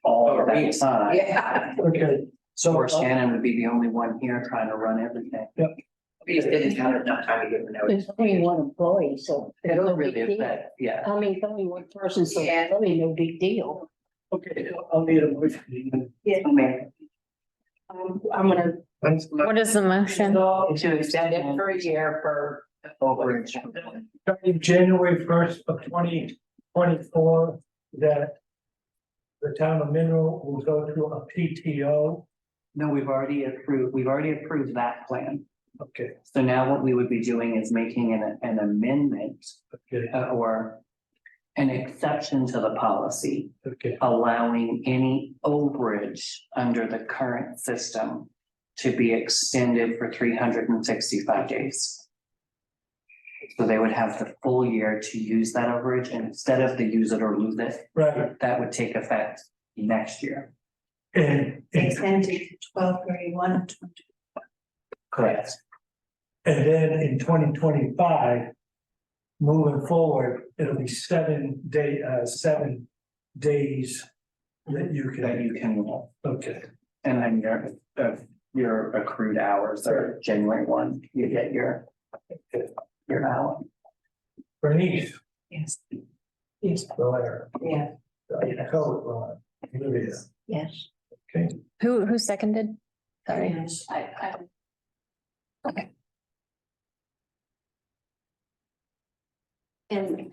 all of that time. Yeah. Okay. So Or Shannon would be the only one here trying to run everything. We just didn't have enough time to give them notice. There's only one employee, so. It'll no really big deal. affect, yeah. I mean, it's only one person, so it's really no big deal. Okay, I'll need a motion. I'm gonna. What is the motion? To extend it for a year for Overage. Starting January 1st of 2024, that the town of Mineral will go through a PTO. No, we've already approved that plan. Okay, So now what we would be doing is making an amendment okay, or an exception to the policy, okay, allowing any overage under the current system to be extended for 365 days. So they would have the full year to use that overage, and instead of the use it or lose it, right. that would take effect next year. And Extended to 12/31. Correct. And then in 2025, moving forward, it'll be 7 days that you That you can, can, okay, and then your accrued hours are January 1, you get your hour. Bernice. Yes. East Blair. Yeah. Code, Olivia, Yes. okay, Who seconded? Sorry. And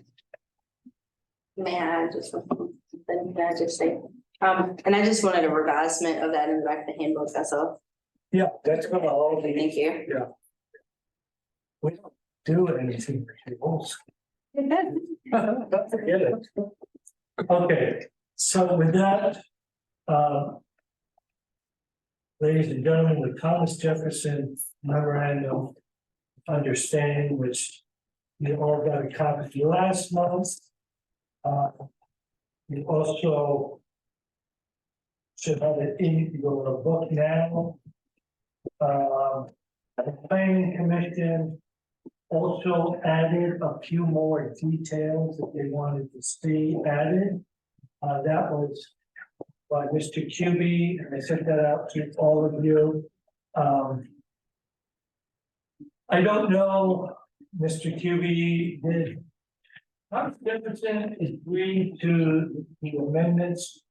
may I just, then can I just say, and I just wanted a revisement of that in the back of the handbook, that's all. yeah, that's gonna all be. Thank you. We don't do anything for rules. Don't forget it. Okay, so with that, ladies and gentlemen, the Thomas Jefferson memorandum of understanding, which you all got a copy last month. You also should have it in your book now. The planning commission also added a few more details that they wanted to see added. That was by Mr. Cubey, and I sent that out to all of you. I don't know, Mr. Cubey, did Thomas Jefferson agree to the amendments?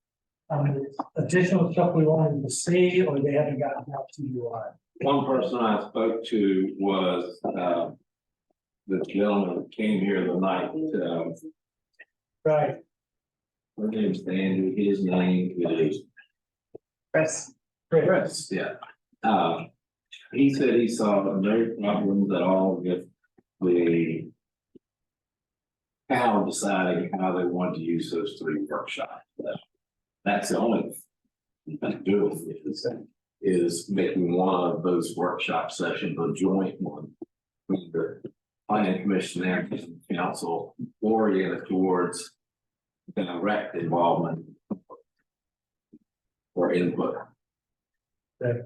Additional stuff we wanted to see, or they haven't gotten out to you on? One person I spoke to was, the gentleman that came here the night, Right. her name's Andy, his name is Chris, yeah. He said he saw no problems at all with the town deciding how they wanted to use those 3 workshops. That's the only thing to do with it, is making one of those workshop sessions a joint one with the planning commission and council oriented towards direct involvement or input. Okay.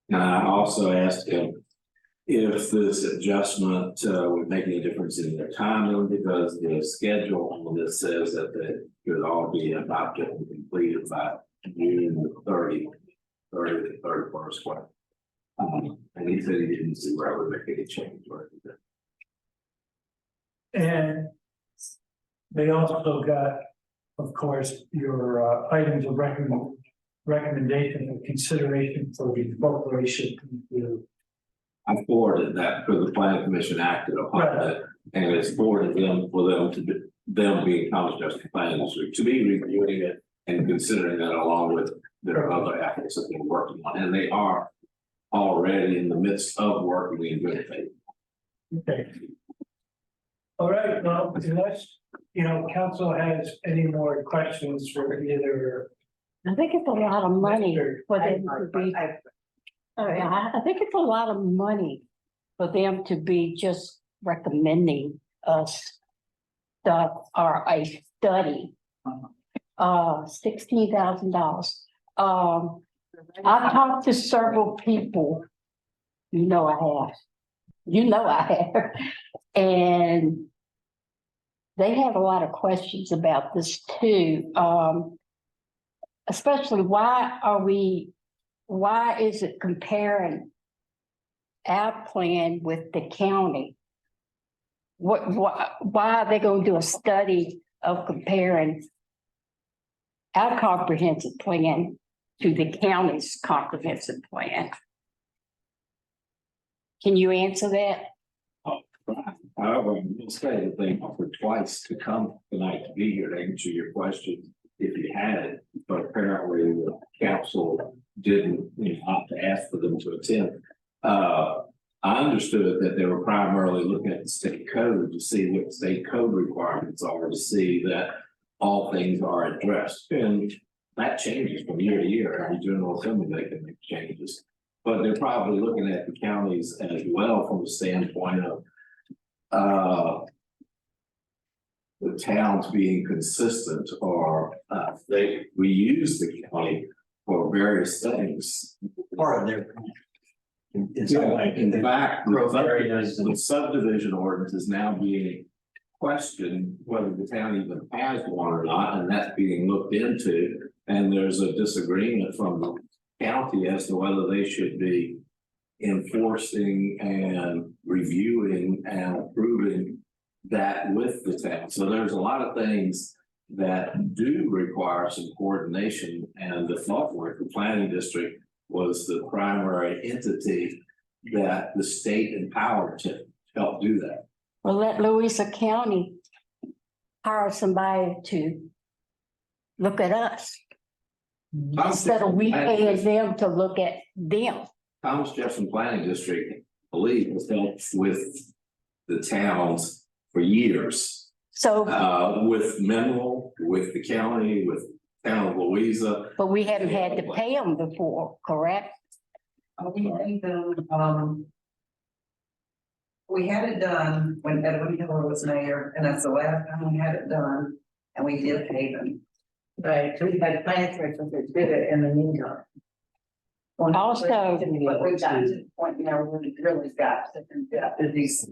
And I also asked him if this adjustment would make any difference in their timing, because the schedule on this says that they could all be adopted and completed by June 30 to 31st. And he said he didn't see where I would make any change or anything. And they also got, of course, your items of recommendation and consideration for the corporation to. I forwarded that because the planning commission acted upon it, and it's forwarded them for them to do, them being Thomas Jefferson Planning District to be reviewing it and considering that along with their other efforts that they're working on, and they are already in the midst of working in good faith. Okay. All right, well, unless, council has any more questions for either. I think it's a lot of money for them to be. I think it's a lot of money for them to be just recommending us stuff or a study. $16,000. I've talked to several people. I have. And they have a lot of questions about this too. Especially why is it comparing our plan with the county? Why are they going to do a study of comparing our comprehensive plan to the county's comprehensive plan? Can you answer that? However, we'll say that they offered twice to come tonight to be here to answer your question if you had it, but apparently the council didn't opt to ask for them to attend. I understood that they were primarily looking at the state code to see what state code requirements are, to see that all things are addressed. And that changes from year to year. Every general assembly, they can make changes. But they're probably looking at the counties as well from the standpoint of the towns being consistent, or we use the county for various things. Part of their. In fact, growth areas the subdivision ordinance is now being questioned whether the town even has one or not, and that's being looked into. And there's a disagreement from the county as to whether they should be enforcing and reviewing and approving that with the town. So there's a lot of things that do require some coordination, and the thought work, the planning district was the primary entity that the state empowered to help do that. Well, let Louisa County hire somebody to look at us instead of we paying them to look at them. Thomas Jefferson Planning District, I believe, has helped with the towns for years. So, With Mineral, with the county, with town of Louisa. but we haven't had to pay them before, correct? We had it done when Edwin Hiller was mayor, and that's the last time we had it done, and we did Haven. Right, so we've had planning commissions that did it in the meantime. Also- But we've gotten to the point now where we really got to do this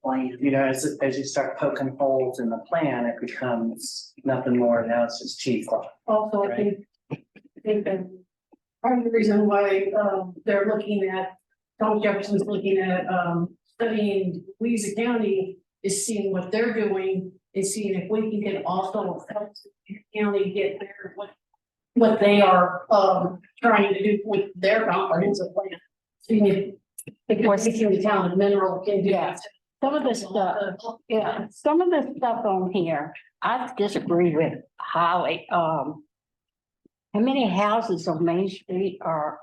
plan. You know, as you start poking holes in the plan, it becomes nothing more, now it's just cheap. Also, I think that part of the reason why, they're looking at, Thomas Jefferson's looking at, studying Louisa County is seeing what they're doing, is seeing if we can get also help the county get their, what they are, trying to do with their comprehensive plan. Seeing if the town of Mineral can do Yeah. that. Some of the stuff, yeah, some of the stuff on here, I disagree with highly. How many houses on Main Street are,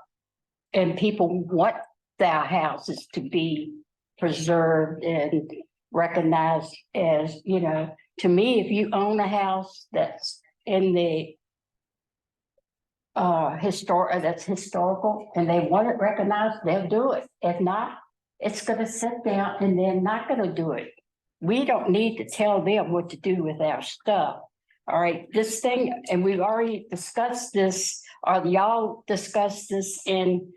and people want their houses to be preserved and recognized as, you know, to me, if you own a house that's in the that's historical and they want it recognized, they'll do it. If not, it's gonna sit down and they're not gonna do it. We don't need to tell them what to do with our stuff. All right, this thing, and we've already discussed this, or y'all discussed this in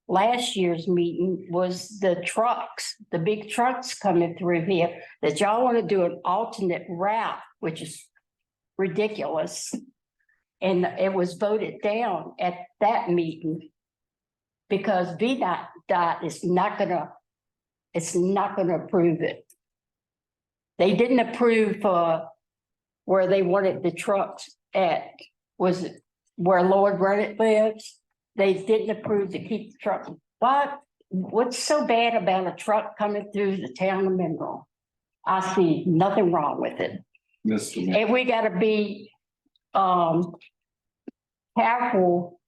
last year's meeting, was the trucks, the big trucks coming through here, that y'all want to do an alternate route, which is ridiculous. And it was voted down at that meeting because VDOT is not gonna, it's not gonna approve it. They didn't approve where they wanted the trucks at, was it where Lord Reddit lives? They didn't approve to keep the truck. What's so bad about a truck coming through the town of Mineral? I see nothing wrong with it. Mr. Mayor. And we gotta be careful.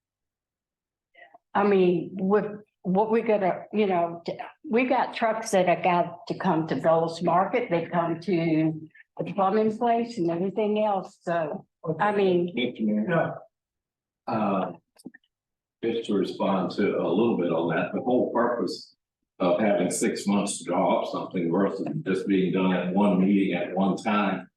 I mean, with what we gotta, you know, we got trucks that have got to come to Bellows Market, they come to the plumbing place and everything else, so, I mean. Mr. Mayor. Just to respond to a little bit on that, the whole purpose of having 6 months to draw up something versus just being done at one meeting at one time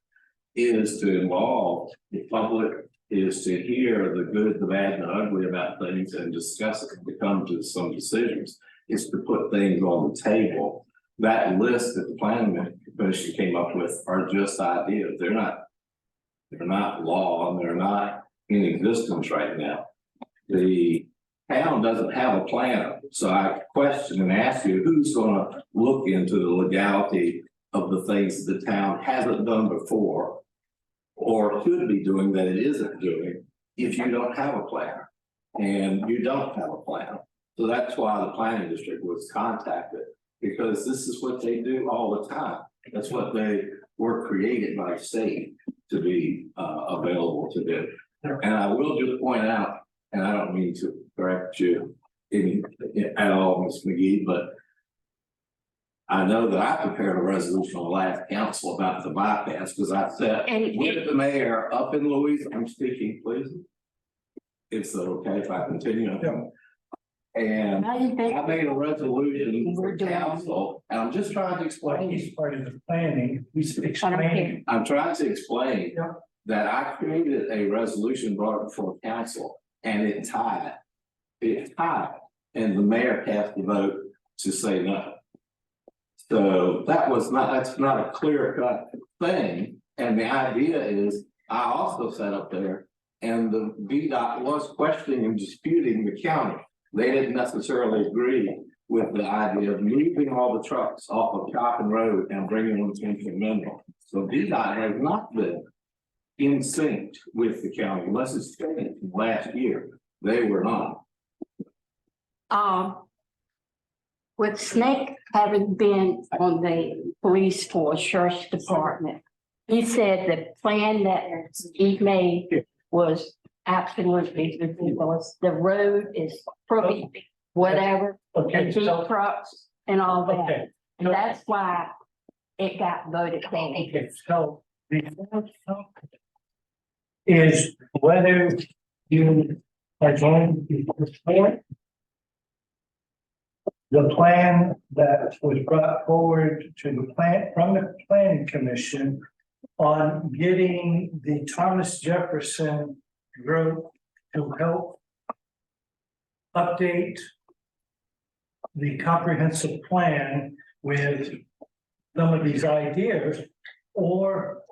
is to involve the public, is to hear the good, the bad, and the ugly about things and discuss it and to come to some decisions. Is to put things on the table. That list that the planning commission came up with are just ideas. They're not law and they're not in existence right now. The town doesn't have a plan, so I question and ask you, who's gonna look into the legality of the things the town hasn't done before or should be doing that it isn't doing if you don't have a plan? And you don't have a plan. So that's why the planning district was contacted, because this is what they do all the time. That's what they were created by state to be available to do. And I will just point out, and I don't mean to correct you at all, Ms. McGee, but I know that I prepared a resolution on the last council about the bypass, because I said with the mayor up in Louisiana, I'm speaking, please. It's okay if I continue? And I made a resolution for council, and I'm just trying to explain. He's part of the planning, he's explaining. I'm trying to explain that I created a resolution brought before council and it tied. It tied, and the mayor cast the vote to say no. So that's not a clear cut thing. And the idea is, I also sat up there and the VDOT was questioning and disputing the county. They didn't necessarily agree with the idea of moving all the trucks off of Coppin Road and bringing them into Mineral. So VDOT has not been in sync with the county, unless it's changed from last year. They were not. With Snake having been on the police force, sheriff's department, he said the plan that he made was absolutely ridiculous. The road is crooked, whatever, and deep trucks and all that. And that's why it got voted down. Okay, so the is whether you are going to support the plan that was brought forward to the from the planning commission on getting the Thomas Jefferson group to help update the comprehensive plan with some of these ideas, or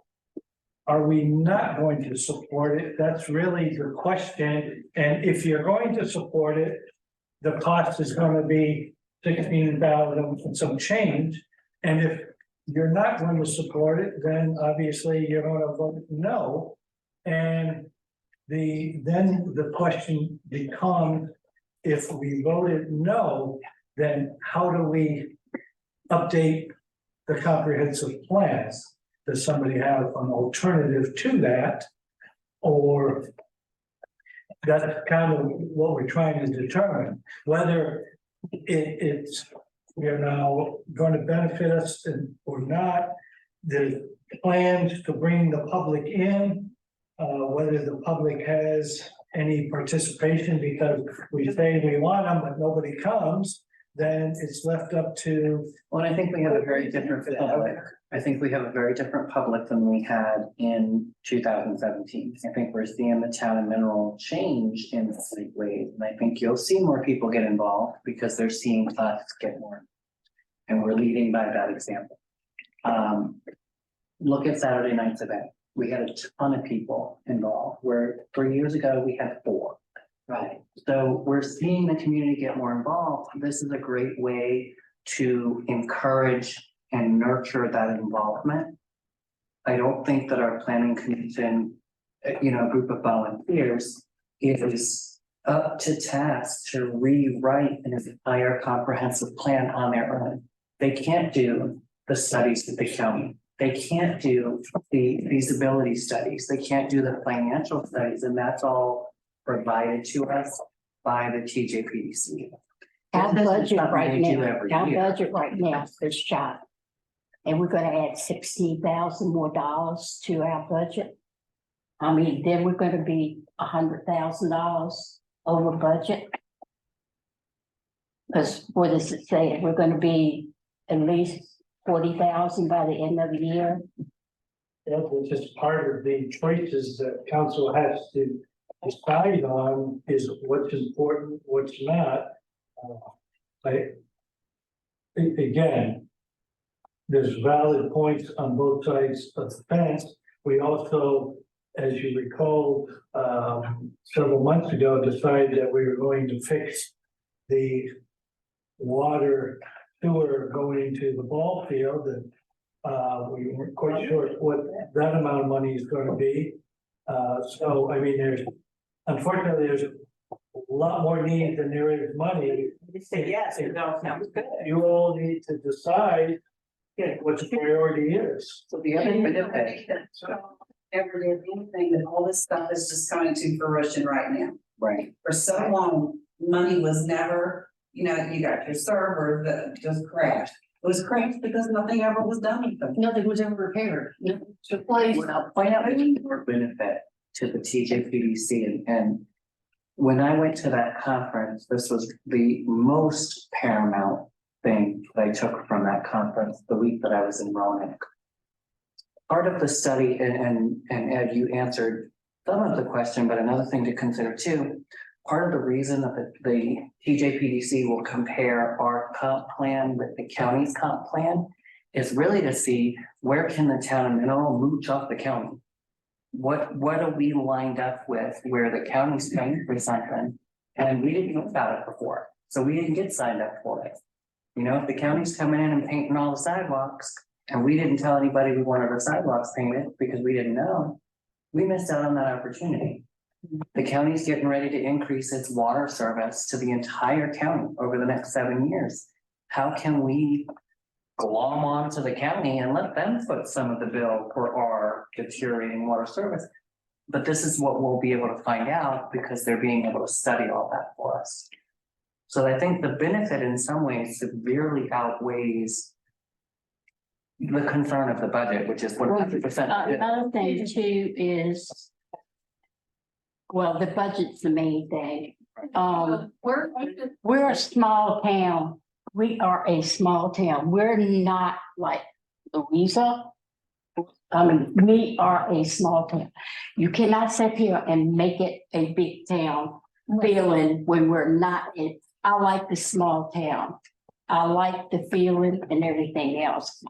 are we not going to support it? That's really the question. And if you're going to support it, the cost is going to be 16,000 and some change. And if you're not going to support it, then obviously you're going to vote no. And then the question becomes, if we voted no, then how do we update the comprehensive plans? Does somebody have an alternative to that? Or that's kind of what we're trying to determine, whether it's, you know, going to benefit us or not. The plans to bring the public in, whether the public has any participation, because we say we want them, but nobody comes, then it's left up to. Well, I think we have a very different public. I think we have a very different public than we had in 2017. I think we're seeing the town and mineral change in slight ways. And I think you'll see more people get involved because they're seeing us get more. And we're leading by that example. Look at Saturday night's event. We had a ton of people involved, where 3 years ago we had 4. Right. So we're seeing the community get more involved. This is a great way to encourage and nurture that involvement. I don't think that our planning commission, group of volunteers is up to task to rewrite an entire comprehensive plan on their own. They can't do the studies with the county. They can't do the feasibility studies. They can't do the financial studies, and that's all provided to us by the TJPDC. Our budget right now is this shot. And we're gonna add $16,000 more to our budget. I mean, then we're gonna be $100,000 over budget. Because what does it say? We're gonna be at least 40,000 by the end of the year. That's just part of the choices that council has to decide on, is what's important, what's not. Again, there's valid points on both sides of the fence. We also, as you recall, several months ago, decided that we were going to fix the water sewer going to the ball field, and we weren't quite sure what that amount of money is going to be. So, I mean, unfortunately, there's a lot more need than there is money. You say yes, it all sounds good. You all need to decide what the priority is. So the other benefit. Ever did anything, that all this stuff is just coming to fruition right now. Right. For so long, money was never, you got your server that just crashed. It was crashed because nothing ever was done with them. Nothing was ever repaired. To place. Well, point out more benefit to the TJPDC, and when I went to that conference, this was the most paramount thing that I took from that conference the week that I was in Roanoke. Part of the study, and Ed, you answered some of the question, but another thing to consider too, part of the reason that the TJPDC will compare our comp plan with the county's comp plan is really to see where can the town and mineral mooch off the county. What are we lined up with where the county's paying for something and we didn't know about it before, so we didn't get signed up for it. If the county's coming in and painting all the sidewalks and we didn't tell anybody we wanted our sidewalks painted because we didn't know, we missed out on that opportunity. The county's getting ready to increase its water service to the entire county over the next 7 years. How can we glom on to the county and let them foot some of the bill for our deteriorating water service? But this is what we'll be able to find out because they're being able to study all that for us. So I think the benefit in some ways severely outweighs the concern of the budget, which is 100%. Another thing too is, well, the budget's the main thing. We're a small town. we are a small town. We're not like Louisa. I mean, we are a small town. You cannot sit here and make it a big town feeling when we're not. I like the small town. I like the feeling and everything else.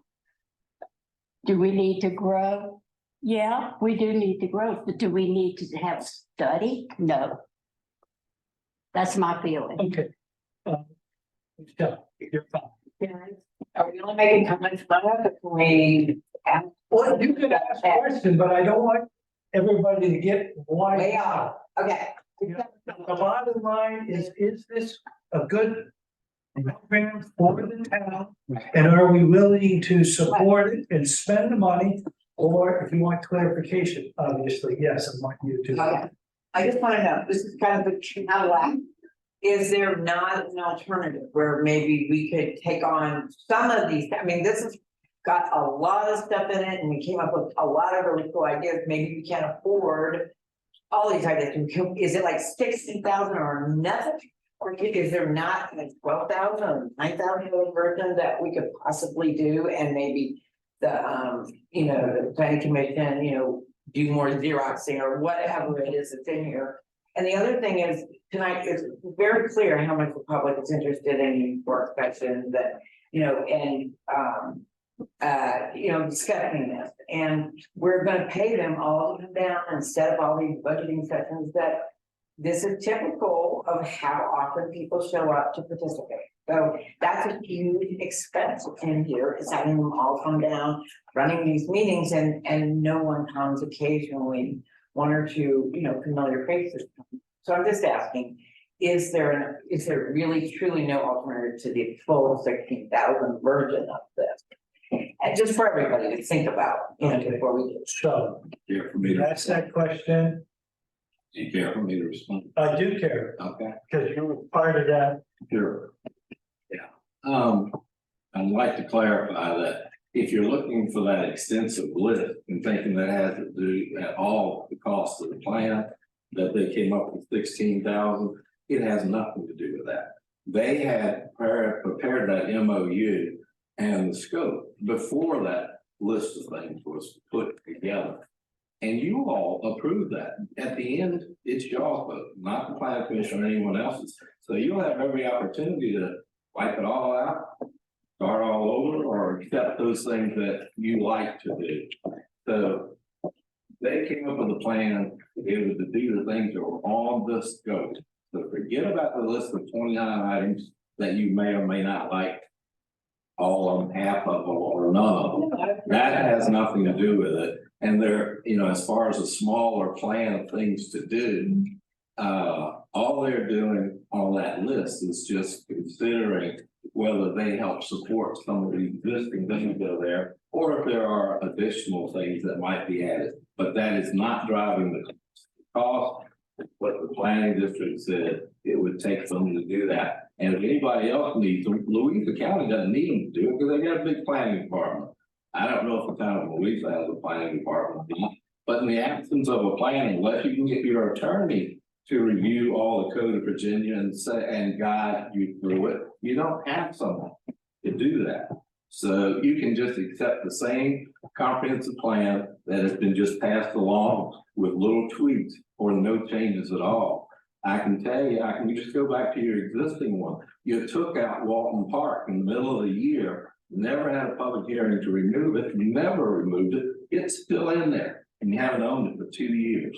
Do we need to grow? Yeah, we do need to grow, but do we need to have study? No. That's my feeling. Okay. Yeah, you're fine. Are we only making comments about it? Can we ask? Well, you could ask a question, but I don't want everybody to get why. Way out, okay. The bottom line is this a good program for the town? And are we willing to support it and spend the money? Or if you want clarification, obviously, yes, I want you to. Okay. I just wanna know, this is kind of a Cadillac. Is there not an alternative where maybe we could take on some of these, I mean, this has got a lot of stuff in it and we came up with a lot of really cool ideas, maybe we can't afford all these ideas. Is it like 60,000 or nothing? Or is there not like 12,000 or 9,000 version that we could possibly do and maybe the, you know, the planning commission, you know, do more Xeroxing or whatever it is that's in here. And the other thing is, tonight it's very clear how much the public is interested in work sessions that, you know, and you know, discussing this. And we're gonna pay them all to come down instead of all these budgeting sessions that this is typical of how often people show up to participate. So that's a huge expense in here, is having them all come down, running these meetings and no one comes occasionally, one or two, you know, familiar faces. So I'm just asking, is there really truly no alternative to the full 16,000 version of this? And just for everybody to think about, you know, before we do. So, Care for me to, that's that question. do you care for me to respond? I do care, Okay. because you were part of that. Sure. Yeah, I'd like to clarify that if you're looking for that extensive list and thinking that has to do at all the cost of the plan, that they came up with 16,000, it has nothing to do with that. They had prepared that MOU and the scope before that list of things was put together. And you all approved that. At the end, it's y'all vote, not the planning commission or anyone else's. So you'll have every opportunity to wipe it all out, start all over, or accept those things that you like to do. So they came up with a plan to be able to do the things that were on the scope. So forget about the list of 29 items that you may or may not like. All of them, half of them, or none of them. That has nothing to do with it. And they're, you know, as far as a smaller plan of things to do, all they're doing on that list is just considering whether they help support some of the existing things that are there, or if there are additional things that might be added. But that is not driving the cost. What the planning district said, it would take them to do that. And if anybody else needs them, Louisa County doesn't need them to do it because they got a big planning department. I don't know if the town of Louisa has a planning department, but in the absence of a plan, unless you can get your attorney to review all the code of Virginia and say, and guide you through it, you don't have someone to do that. So you can just accept the same comprehensive plan that has been just passed along with little tweaks or no changes at all. I can tell you, you just go back to your existing one. You took out Walton Park in the middle of the year, never had a public hearing to remove it, you never removed it, it's still in there, and you haven't owned it for 2 years.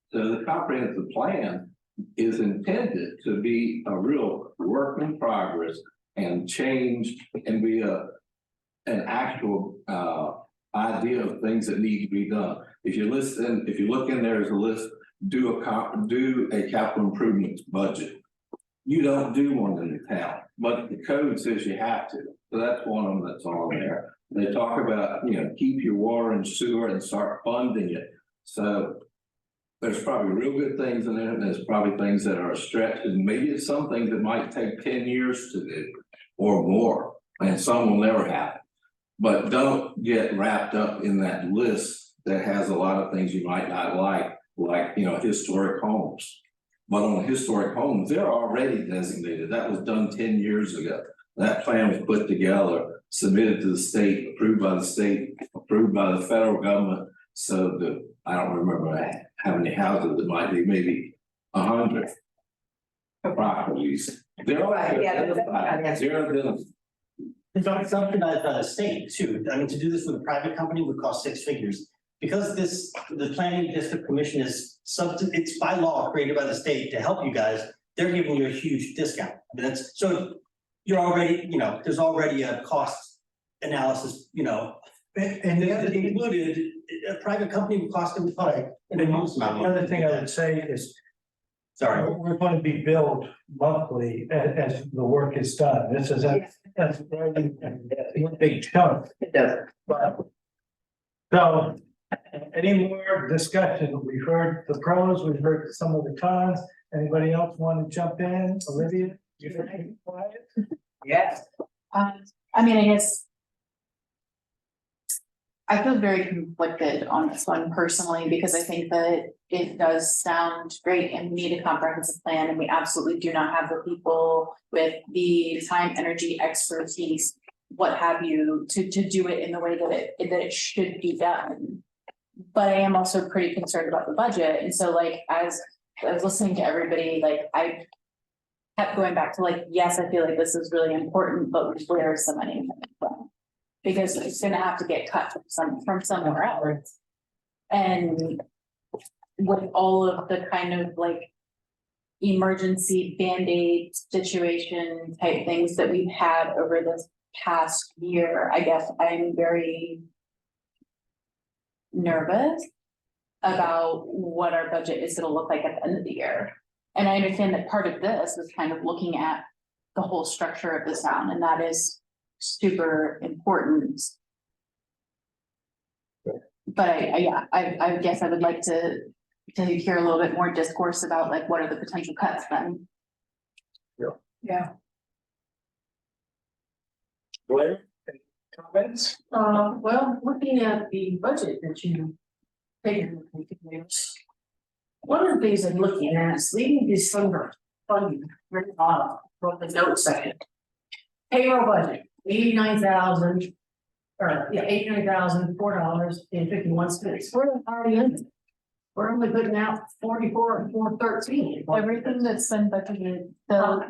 So the comprehensive plan is intended to be a real work in progress and change and be an actual idea of things that need to be done. If you listen, if you look in there as a list, do a capital improvements budget. You don't do one in the town, but the code says you have to. So that's one of them that's on there. They talk about, you know, keep your water and sewer and start funding it. So there's probably real good things in there, and there's probably things that are stretched, and maybe it's some things that might take 10 years to do or more, and some will never happen. But don't get wrapped up in that list that has a lot of things you might not like, you know, historic homes. But on historic homes, they're already designated. That was done 10 years ago. That plan was put together, submitted to the state, approved by the state, approved by the federal government. So I don't remember how many houses it might be, maybe 100 properties. They're all identified, they're identified. It's not subsidized by the state too. I mean, to do this with a private company would cost 6 figures. Because the planning district commission is it's by law created by the state to help you guys, they're giving you a huge discount. I mean, so you're already, there's already a cost analysis, and it included, a private company would cost them an enormous amount. The other thing I would say is, Sorry. we're going to be billed monthly as the work is done. This is that's very big chunk. It does. So, any more discussion? We've heard the pros, we've heard some of the cons. Anybody else want to jump in? Olivia? You're quiet? Yes. I mean, I guess. I feel very conflicted on this one personally, because I think that it does sound great and we need a comprehensive plan, and we absolutely do not have the people with the time, energy, expertise, what have you, to do it in the way that it should be done. But I am also pretty concerned about the budget, and so like, as I was listening to everybody, like I kept going back to like, yes, I feel like this is really important, but where is the money coming from? Because it's gonna have to get cut from somewhere else. And with all of the kind of like emergency Band-Aid situation type things that we've had over this past year, I guess I'm very nervous about what our budget is gonna look like at the end of the year. And I understand that part of this is kind of looking at the whole structure of the town, and that is super important. But I guess I would like to hear a little bit more discourse about like, what are the potential cuts then? Yeah. Blair, any comments? Well, looking at the budget that you taken, one of the things I'm looking at is leaving December funding written off from the note section. Payroll budget, 89,000, or yeah, $89,004.51. We're already in. We're only putting out 44 and 413. Everything that's been budgeted,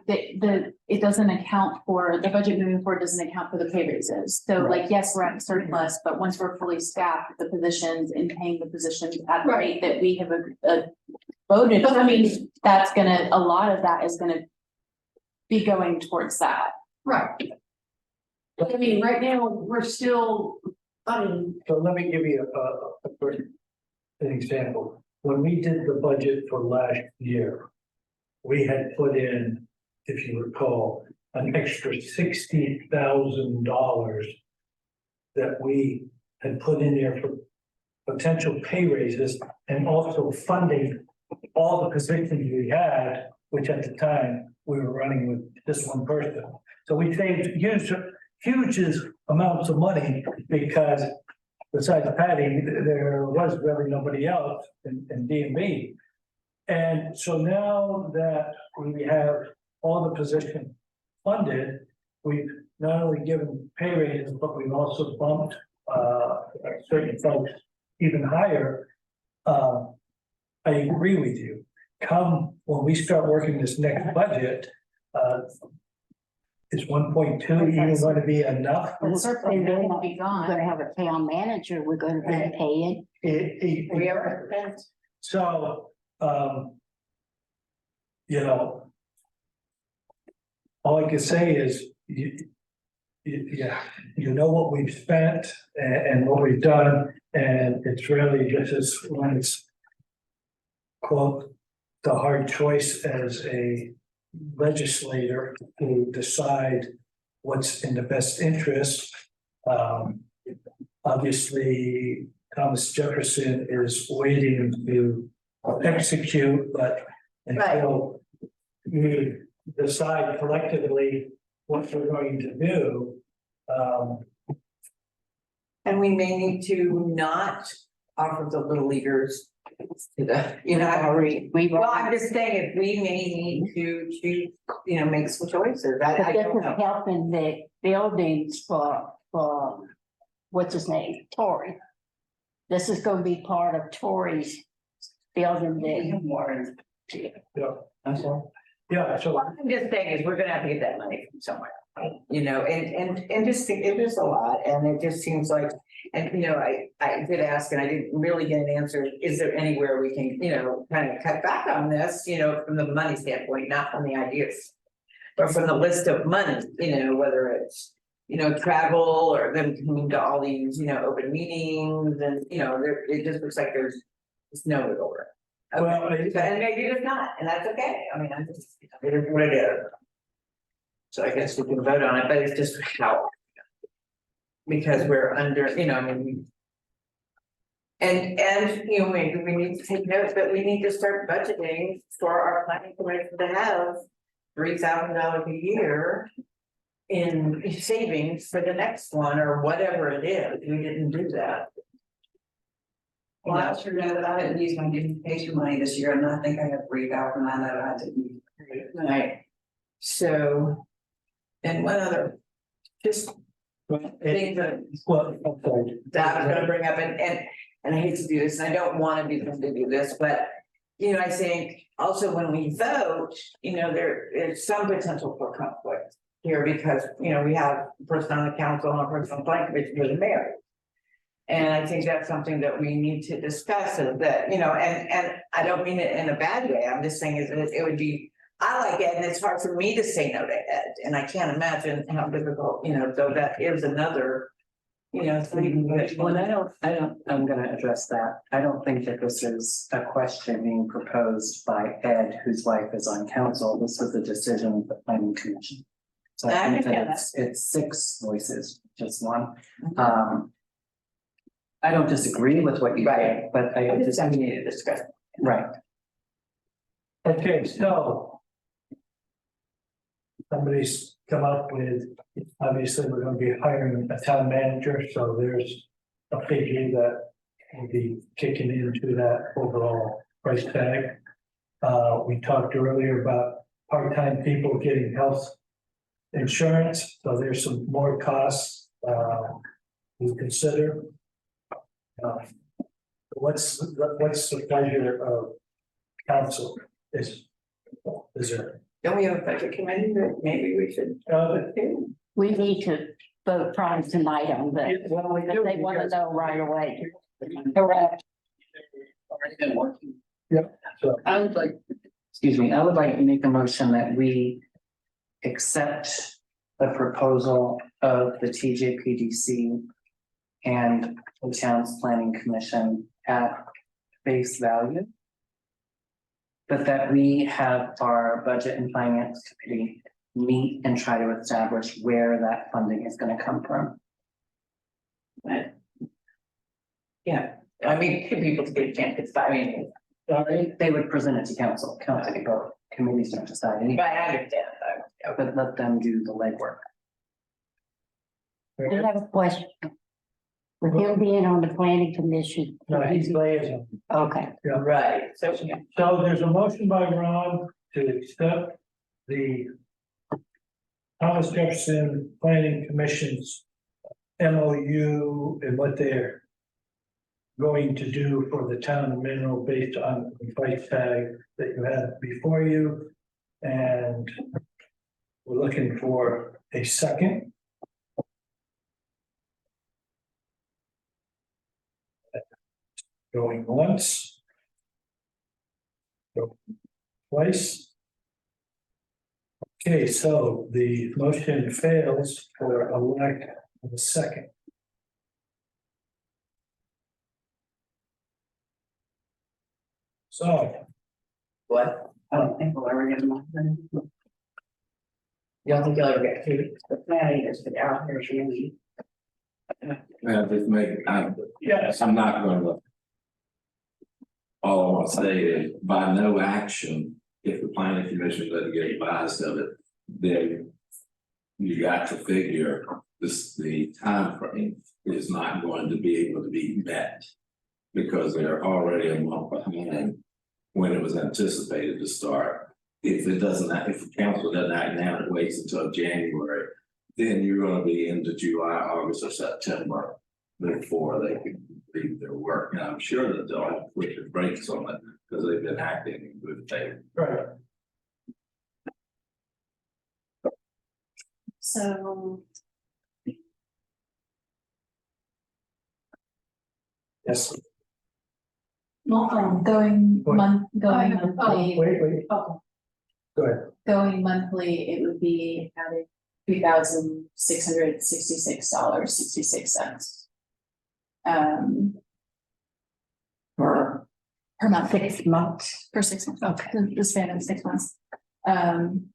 it doesn't account for, the budget moving forward doesn't account for the pay raises. So like, yes, we're at surplus, but once we're fully staffed, the positions and paying the positions at the rate that we have voted. But I mean, that's gonna, a lot of that is gonna be going towards that. right. But I mean, right now, we're still, So let me give you an example. When we did the budget for last year, we had put in, if you recall, an extra $60,000 that we had put in there for potential pay raises and also funding all the positions we had, which at the time we were running with just one person. So we saved huge amounts of money because besides Patty, there was really nobody else in D&B. And so now that we have all the positions funded, we've not only given pay raises, but we've also bumped certain folks even higher. I agree with you. Come when we start working this next budget, is 1.2 even going to be enough? And then we'll be gone. We're gonna have a town manager, we're gonna be paying. So, all I can say is, you know what we've spent and what we've done, and it's really just when it's quote, the hard choice as a legislator to decide what's in the best interest. Obviously, Thomas Jefferson is waiting to execute, but until we decide collectively what we're going to do. And we may need to not offer the little leaguers to the, you know. Well, I'm just saying, if we may need to choose, you know, make some choices, But I this don't is know. helping the buildings for, what's his name, Tory. This is gonna be part of Tory's building the. I'm sorry. Yeah, so What I'm just saying is we're gonna have to get that money from somewhere, you know, and just think, it is a lot, and it just seems like. And, you know, I did ask and I didn't really get an answer, is there anywhere we can, you know, kind of cut back on this, you know, from the money standpoint, not from the ideas. But from the list of money, you know, whether it's, you know, travel or them coming to all these, you know, open meetings and, you know, it just looks like there's no wiggle room. Well, Okay, and maybe there's not, and that's okay, I mean, I'm just, it is what it is. So I guess we can vote on it, but it's just how. Because we're under, you know, I mean. And, you know, maybe we need to take notes, but we need to start budgeting for our planning commission to have $3,000 a year. In savings for the next one or whatever it is, we didn't do that. Well, I sure know that I didn't use my education money this year, and I think I had 3,000, I know I didn't. Right. So. And one other, just thing that. well, okay. That I was gonna bring up, and I hate to do this, and I don't wanna be the one to do this, but. You know, I think also when we vote, you know, there is some potential for conflict here because, you know, we have a person on the council and a person on the planning commission who is married. And I think that's something that we need to discuss is that, you know, and I don't mean it in a bad way, I'm just saying is that it would be. I like Ed, and it's hard for me to say no to Ed, and I can't imagine how difficult, you know, so that is another. You know, Well, I'm gonna address that. I don't think that this is a question being proposed by Ed, whose wife is on council. This was a decision of the planning commission. So I I think that understand it's 6 voices, just one. I don't disagree with what you said, but I just. we need to discuss. Right. Okay, so. Somebody's come up with, obviously, we're gonna be hiring a town manager, so there's a figure that will be kicking into that overall price tag. We talked earlier about part-time people getting health insurance, so there's some more costs, we consider. What's the pleasure of council? Is there? Don't we have a budget committee that maybe we should? We need to vote probably tonight on that, Well, we if do, they wanna because- know right away. Correct. Already been working. So, I would like to make a motion that we accept the proposal of the TJPDC and the town's planning commission at face value. But that we have our budget and finance committee meet and try to establish where that funding is gonna come from. Yeah, I mean, people to get a chance, I mean, They would present it to council vote, committees don't decide anything, I understand, but let them do the legwork. I have a question. With him being on the planning commission. no, he's liaison. Okay, right, so. So there's a motion by Ron to accept the Thomas Jefferson Planning Commission's MOU and what they're going to do for the town of Mineral based on the price tag that you had before you. And we're looking for a second. Going once. Going twice. Okay, so the motion fails for a lack of a second. So, What? I don't think we'll ever get them. You don't think you'll ever get to the planning is the out here, really. Just make, yes, I'm not gonna. All I want to say is by no action, if the planning commission doesn't get advised of it, then. You got to figure this, the time frame is not going to be able to be met. because they're already a month behind when it was anticipated to start. If it doesn't, if the council doesn't act now, it waits until January, then you're gonna be into July, August, or September before they can complete their work. And I'm sure that they'll have to put the brakes on it because they've been acting in good faith. Right. So Yes. going Go ahead. monthly, Wait. Go ahead. going monthly, it would be at $3,666.66. Per month. 6 months. For 6 months, okay, the span of 6 months. I'm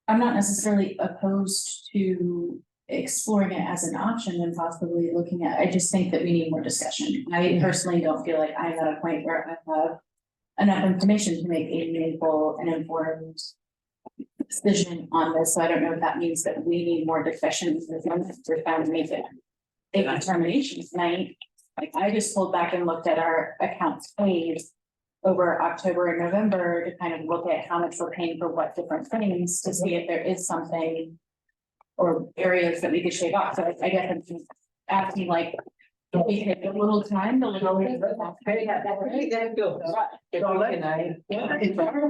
not necessarily opposed to exploring it as an option and possibly looking at, I just think that we need more discussion. I personally don't feel like I'm at a point where I have enough information to make a meaningful and informed decision on this, so I don't know if that means that we need more discussion with them if we're trying to make it a determination tonight. Like, I just pulled back and looked at our accounts paid over October and November to kind of look at how much we're paying for what different things to see if there is something or areas that we could shave off. So I guess I'm just asking, like, if we take a little time to look over it. It's hard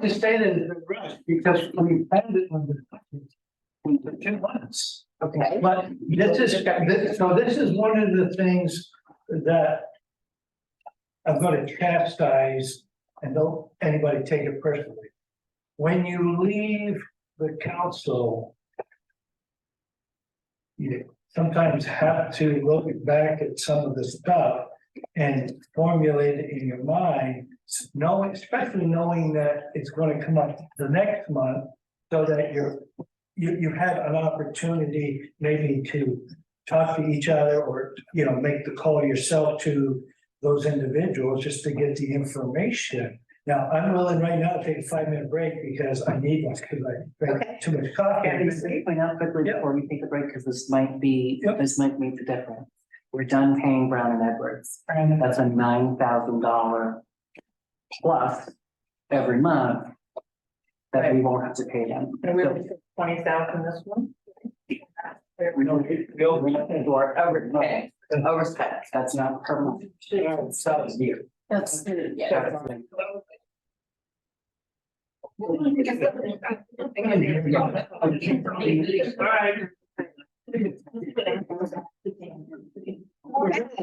to say that it's a rush because we planned it on the 2 months. Okay. But this is one of the things that I'm gonna chastise, and don't anybody take it personally. When you leave the council, you sometimes have to look back at some of the stuff and formulate it in your mind, especially knowing that it's gonna come up the next month, so that you have an opportunity maybe to talk to each other or, make the call yourself to those individuals just to get the information. Now, I'm willing right now to take a 5-minute break because I need one, because I drank too much coffee. Can I just point out quickly before we take a break, because this might make the difference. We're done paying Brown and Edwards. That's a $9,000 plus every month that we won't have to pay them. And we were 20,000 this one? We don't get to go. Overspend. That's not per month. Sounds good. That's, yeah.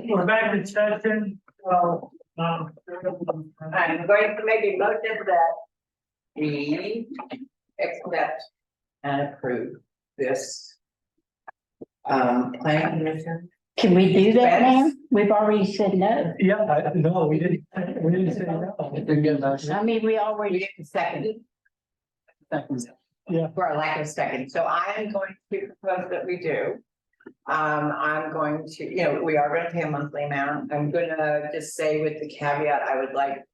We're back in session, so, I'm going to make a motion that we accept and approve this planning commission. Can we do that now? We've already said no. yeah, no, we didn't say no. I mean, we We already, didn't second it. Yeah. For a lack of second, so I am going to propose that we do. I'm going to, we are gonna pay a monthly amount. I'm gonna just say with the caveat, I would like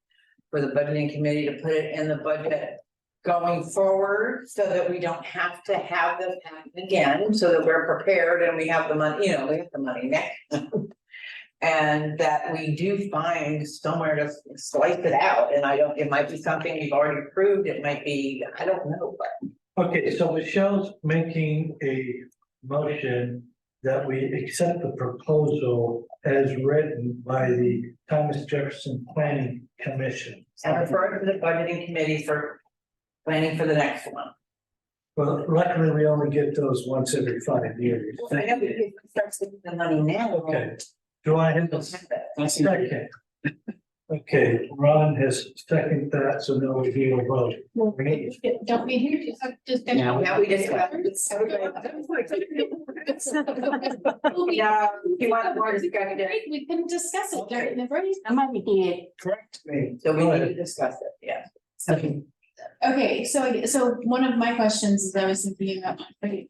for the budgeting committee to put it in the budget going forward so that we don't have to have this happen again, so that we're prepared and we have the money, we have the money next. And that we do find somewhere to slice it out, and it might be something we've already approved, it might be, I don't know, but. Okay, so Michelle's making a motion that we accept the proposal as written by the Thomas Jefferson Planning Commission. And refer to the budgeting committee for planning for the next one. Well, luckily, we only get those once every 5 years. I know, but if we start saving the money now. Okay, do I have We'll a have that. second? Okay, Ron has seconded that, so no review of vote. Don't we hear just Now we just got. Yeah, you want more discussion? We can discuss it during the break. somebody did. Correct me. So we need to discuss it, yeah. Okay, so one of my questions that I was thinking about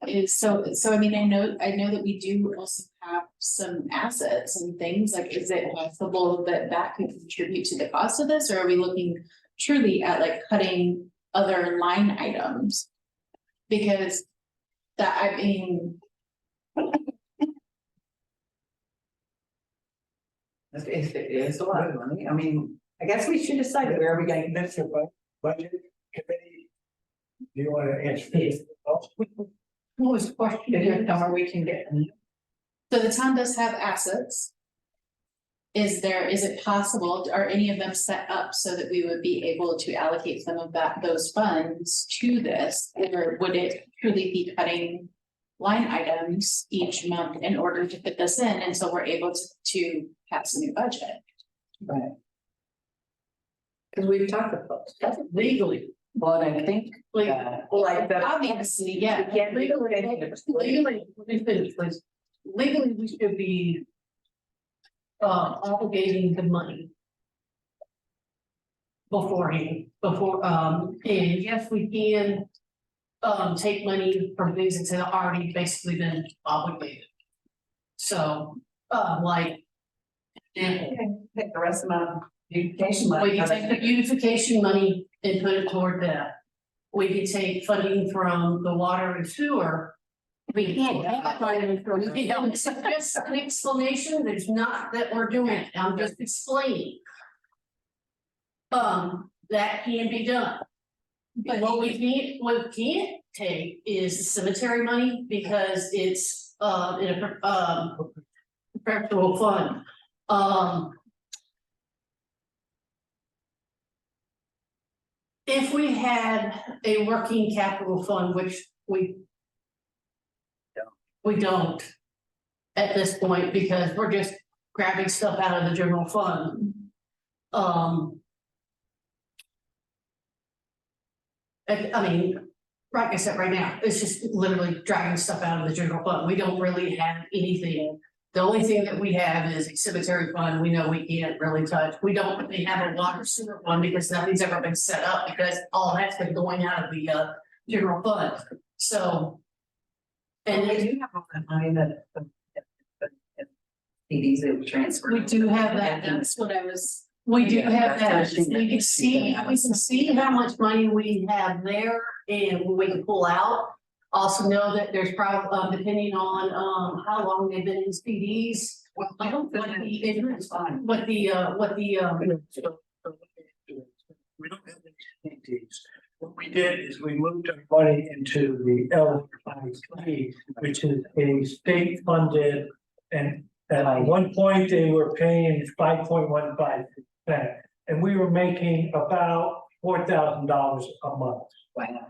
is, so I mean, I know that we do also have some assets and things, like, is it possible that could contribute to the cost of this, or are we looking truly at like cutting other line items? Because that, I mean, It is a lot of money. I mean, I guess we should decide where are we going. That's your budget committee. Do you want to answer this? What was the question? Or we can get. So the town does have assets. Is it possible, are any of them set up so that we would be able to allocate some of those funds to this? Or would it truly be cutting line items each month in order to fit this in, and so we're able to pass a new budget? Right. Because we've talked about That's legally, but I think. like, Like the. Obviously, yeah. legally, let me finish, please. Legally, we should be obligating the money beforehand, and yes, we can take money from things that have already basically been obligated. So, like, example, Pick the rest of my beautification money. we can take the beautification money and put it toward that. We can take funding from the water and sewer. We can't have funding from You know, it's just an explanation, there's not that we're doing it, I'm just explaining. That can be done. But what we can't take is the cemetery money because it's in a perpetual fund. If we had a working capital fund, which we don't at this point because we're just grabbing stuff out of the general fund. I mean, like I said, right now, it's just literally dragging stuff out of the general fund. We don't really have anything. The only thing that we have is a cemetery fund. We know we can't really touch. We don't really have a water sewer fund because nothing's ever been set up because all that's been going out of the general fund. So. And they do have all that money that. CDs that were transferred. We do have that. That's what I was. We do have that. We can see how much money we have there and we can pull out. Also know that there's probably, depending on, how long they've been in CDs. Well, I don't think What the it's fine. what the. We don't have any CDs. What we did is we moved our money into the LFIP, which is a state funded, and at one point they were paying 5.15%. And we were making about $4,000 a month. Wow.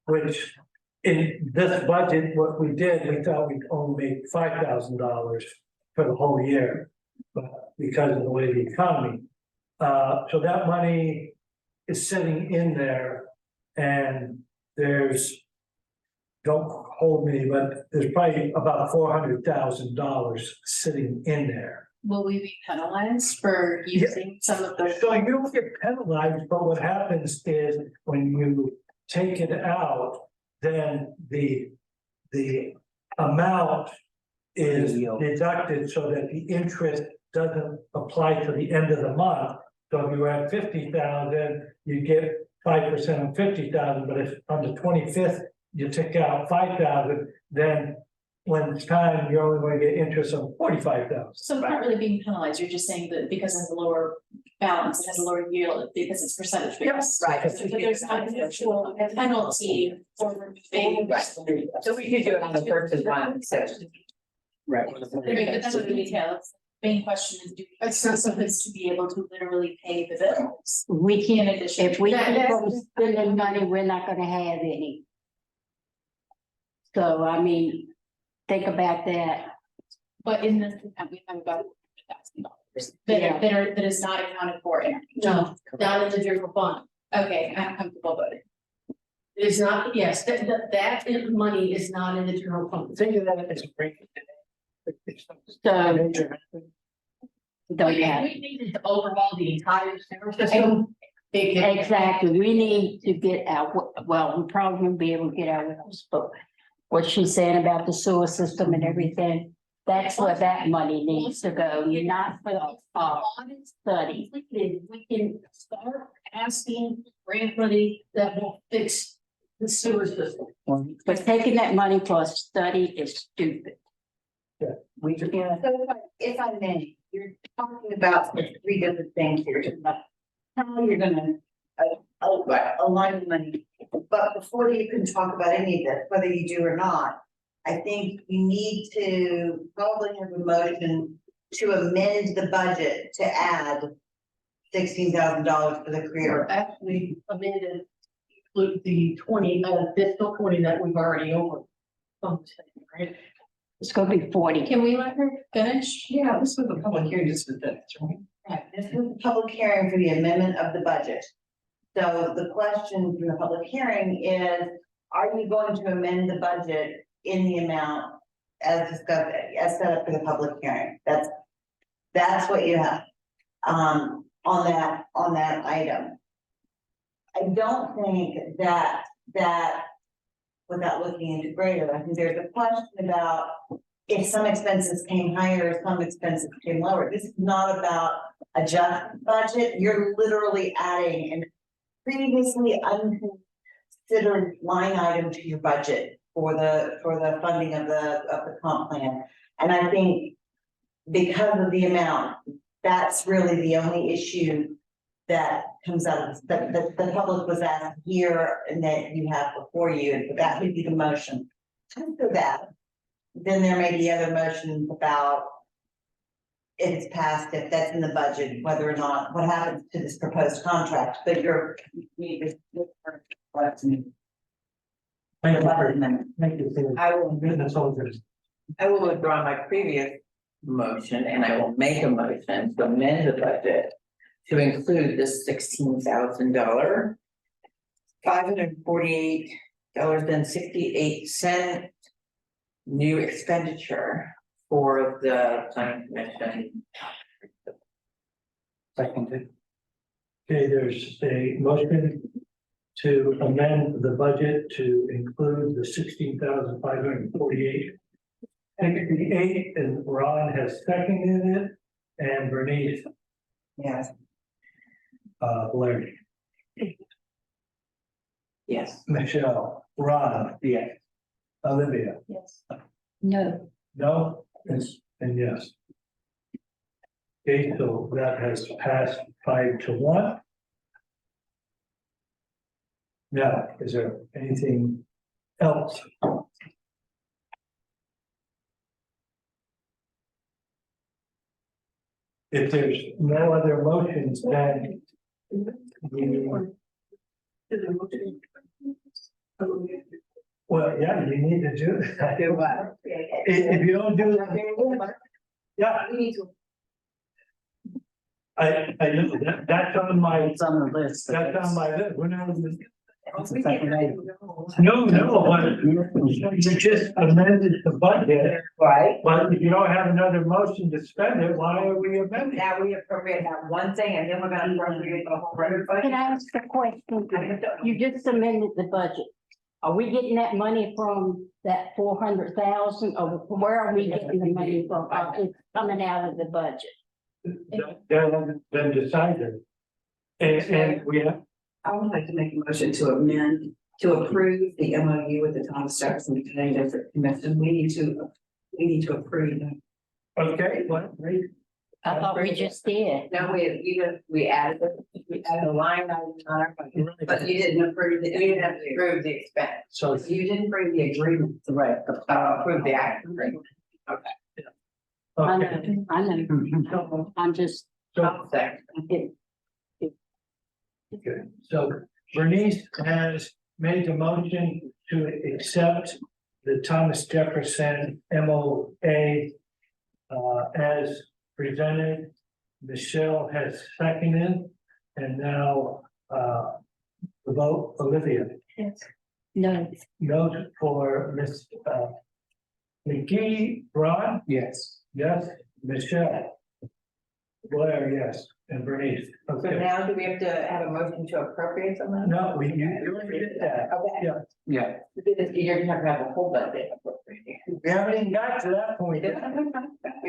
Which in this budget, what we did, we thought we'd only make $5,000 for the whole year. But because of the way the economy, so that money is sitting in there. And there's, don't hold me, but there's probably about $400,000 sitting in there. Will we be penalized for using some of those? So you don't get penalized, but what happens is when you take it out, then the amount is deducted so that the interest doesn't apply to the end of the month. So if you were at 50,000, you get 5% of 50,000, but if on the 25th, you take out 5,000, then when it's time, you're only going to get interest of 45,000. So it's not really being penalized, you're just saying that because it has a lower balance, it has a lower yield because it's percentage based. Right. So there's not an actual penalty for paying. So we could do it on the first of the month, so. Right. But that's what the details. Main question is, do we have something to be able to literally pay the bills? We can't, In addition if we to that. keep on spending money, we're not gonna have any. So, I mean, think about that. But in this, account, we have about $1,000 Yeah. that is not accounted for in. No, not in the general fund. Okay, I'm comfortable voting. It's not, yes, that money is not in the general fund. Think of that as a break. So, don't We have. needed to overhaul the entire sewer system. Exactly, we need to get our, well, we probably won't be able to get our wells, but what she's saying about the sewer system and everything, that's where that money needs to go, not for study. We can start asking grant money that will fix the sewer system. But taking that money for a study is stupid. We Yeah. So if I may, you're talking about three different things here. Just about how you're gonna align the money. But before you can talk about any of this, whether you do or not, I think you need to probably have a motion to amend the budget to add $16,000 for the career. Actually amended, include the fiscal 20 that we've already over. Right? It's gonna be 40. Can we let her finish? Yeah, this was a public hearing just for this, right? Right, this is the public hearing for the amendment of the budget. So the question from the public hearing is, are you going to amend the budget in the amount as discussed, as set up for the public hearing? That's what you have, on that item. I don't think that, without looking into greater, I think there's a question about if some expenses came higher, some expenses came lower. This is not about adjusting budget. You're literally adding an previously unconsidered line item to your budget for the funding of the comp plan. And I think because of the amount, that's really the only issue that comes out of that the public was asked here and that you have before you, and that would be the motion. After that, then there may be other motions about if it's passed, if that's in the budget, whether or not, what happens to this proposed contract, but you're. I will withdraw my previous motion and I will make a motion to amend the budget to include this $16,000. $548.68 new expenditure for the planning commission. Seconded. Okay, there's a motion to amend the budget to include the 16,548. And Ron has seconded it, and Bernice. Yes. Blair. Yes. Michelle, Ron. Yes. Olivia. Yes. No, No, and yes. Okay, so that has passed 5-1. Now, is there anything else? If there's no other motions, then well, yeah, you need to do that. If you don't do that, yeah. I know that's on my. It's on the list. That's on my list. When I was. No, but you just amended the budget. Right. But if you don't have another motion to spend it, why are we amending? Now we appropriate that one thing and then we're gonna appropriate the whole budget. can I ask a question? You just amended the budget. Are we getting that money from that 400,000, or where are we getting the money from? It's coming out of the budget. That hasn't been decided. And we have, I would like to make a motion to amend, to approve the MOU with the Thomas Jefferson County District Commission. We need to approve that. okay, what, read? I thought we just did. No, we added a line item on our budget, but you didn't approve you didn't have to approve the expense. So You didn't approve the agreement. Right. Approve the act agreement. Okay. I okay. know, I'm just. Second. Okay, so Bernice has made the motion to accept the Thomas Jefferson MOA as presented. Michelle has seconded, and now the vote, Olivia. No, Note for Ms. McGee, Ron? Yes. Yes, Michelle. Blair, yes, and Bernice. So Okay. now do we have to have a motion to appropriate something? No, you already did that. Okay. Yeah. Yeah. You're gonna have to have a whole budget appropriated. We haven't even got to that point. You're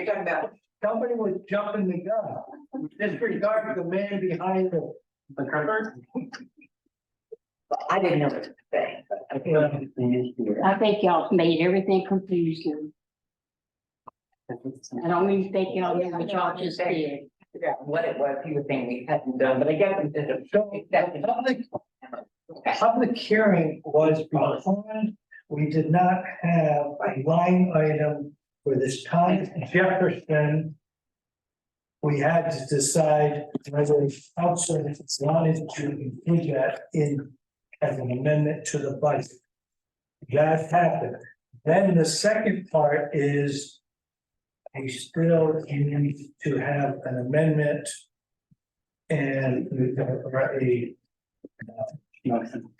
talking about. Somebody was jumping the gun. Disregard the man behind the curtain. I didn't know what to say. I think y'all made everything confusing. I don't even think y'all knew what y'all just did. figure out what it was he was saying we hadn't done, but I guess it's just a. So the public hearing was behind, we did not have a line item for this Thomas Jefferson. We had to decide whether the council wanted to include that in as an amendment to the budget. That happened. Then the second part is we still need to have an amendment and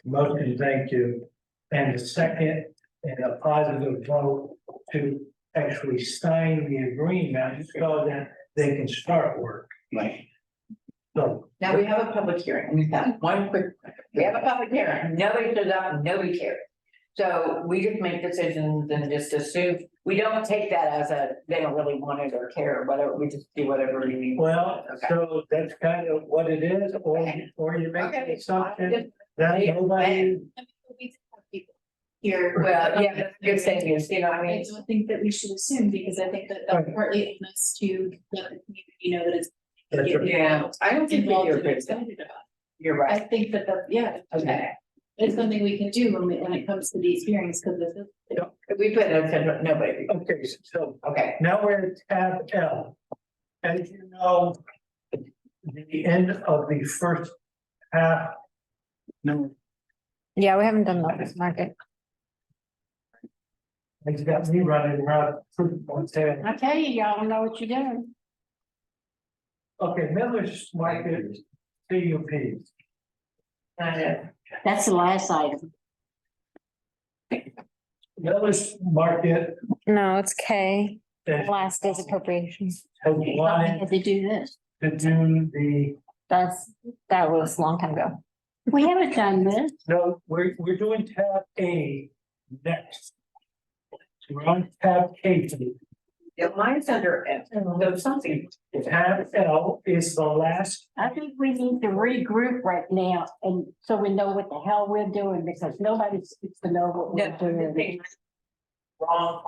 motion, thank you. And a second and a positive vote to actually sign the agreement so that they can start work. Right. So. Now, we have a public hearing, we've got one quick, we have a public hearing, nobody shows up, nobody cares. So we just make decisions and just assume, we don't take that as a, they don't really want it or care or whatever, we just do whatever we need. Well, Okay. so that's kind of what it is, or you make Okay. an assumption that nobody. Here. Well, yeah, that's a good thing is, you know, I I mean, don't think that we should assume, because I think that that's partly on us to let the community know that it's. That's right. yeah, I don't think we Involved do a and good excited job. about. You're I right. think that yeah, Okay. it's something we can do when it comes to these hearings, because this is. We put no, nobody, Okay, so okay. now we're at tab L. As you know, the end of the first half. No, Yeah, we haven't done Miller's Market. it's got me running around. I tell you, y'all know what you're doing. Okay, Miller's Market, CUP. That's the last item. Miller's Market No, it's K, has last is appropriations. wanted To do this. to do the, That was a long time ago. We haven't done this. no, we're doing tab A next. So we're on tab A. Yeah, mine's under F, so something. Tab L is the last, I think we need to regroup right now, and so we know what the hell we're doing, because nobody seems to know what No, we're I'm just doing. saying, wrong,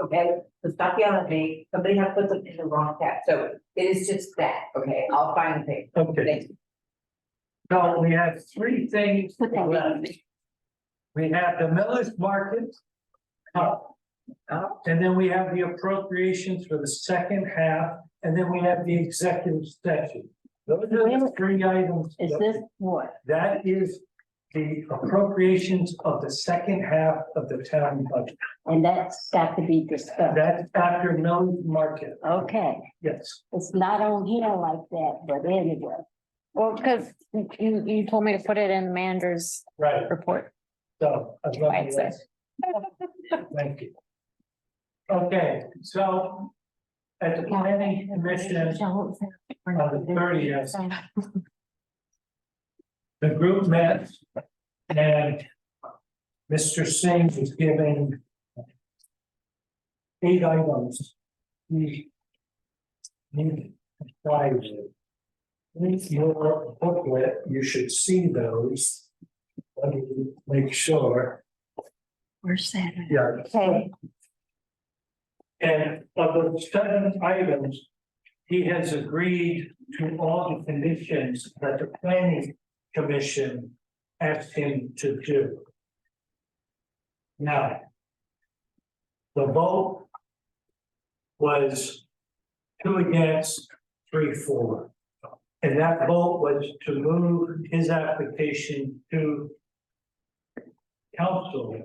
okay, so stop yelling at me, somebody has put them in the wrong tab, so it is just that, okay, I'll find the thing. okay, Thank you. so we have three things Put that left. in. We have the Miller's Market. And then we have the appropriations for the second half, and then we have the executive session. Those are the three items. Is this what? That is the appropriations of the second half of the town budget. And that's got to be discussed. That's after Miller's Market, Okay, yes. it's not on here like that, but anyway. Well, because you told me to put it in the manager's Right, report. so. I'd love Right, to- Thank you. Okay, so at the planning commission on the 30th, the group met and Mr. Singh was given 8 items. He needed to comply with. In your booklet, you should see those. Let me make sure. Where's that? Yeah. Okay. And of those 7 items, he has agreed to all the conditions that the planning commission asked him to do. Now, the vote was 2 against, 3 for. And that vote was to move his application to council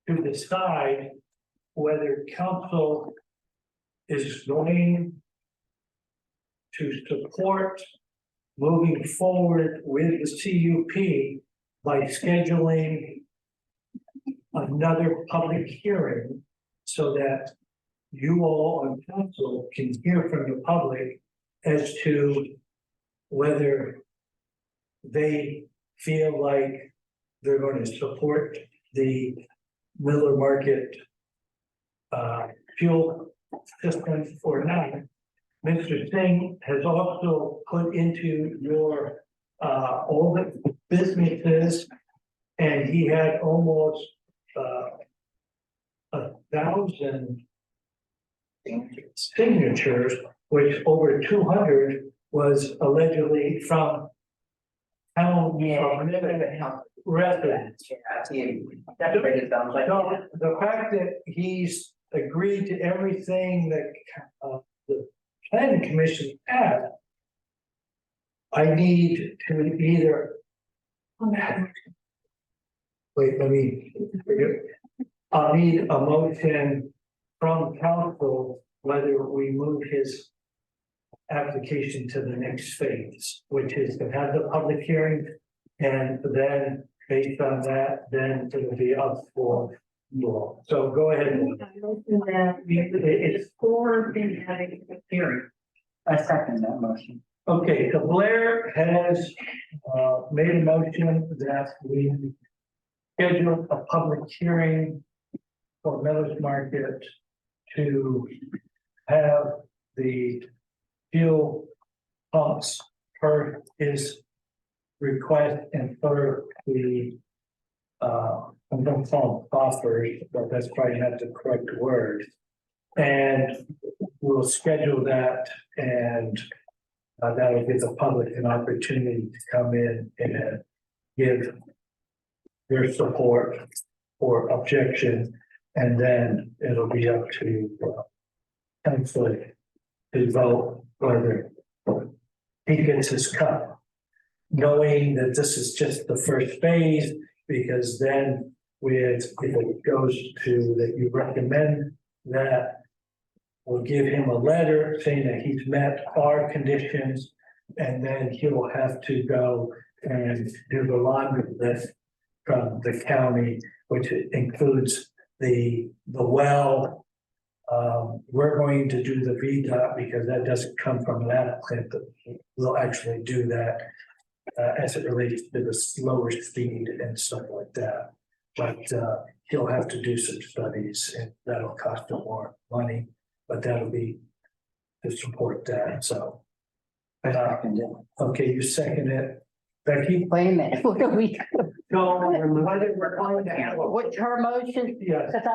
to decide whether council is going to support moving forward with the CUP by scheduling another public hearing so that you all on council can hear from the public as to whether they feel like they're going to support the Miller Market fuel system or not. Mr. Singh has also put into your all the businesses, and he had almost 1,000 signatures which over 200 was allegedly from town residents. That's what it sounds like. So the fact that he's agreed to everything that the planning commission asked, I need to either. Wait, I'll need a motion from council whether we move his application to the next phase, which is to have the public hearing. And then based on that, then it'll be up for law. So go ahead. It's for the having a hearing. I second that motion. Okay, so Blair has made a motion that we schedule a public hearing for Miller's Market to have the fuel pumps per his request and for the I'm gonna call them offers, but that's probably not the correct word. And we'll schedule that, and that'll give the public an opportunity to come in and give their support or objection, and then it'll be up to council to vote whether he gets his cut. Knowing that this is just the first phase, because then if it goes to that you recommend that, we'll give him a letter saying that he's met our conditions, and then he'll have to go and do the laundry list from the county, which includes the well. We're going to do the VDOT because that doesn't come from an applicant, but we'll actually do that as it relates to the slower speed and stuff like that. But he'll have to do some studies, and that'll cost him more money, but that'll be to support that, so. Okay, you second it. Becky? Wait a minute, what are we? No, What's her motion? yes, Cause I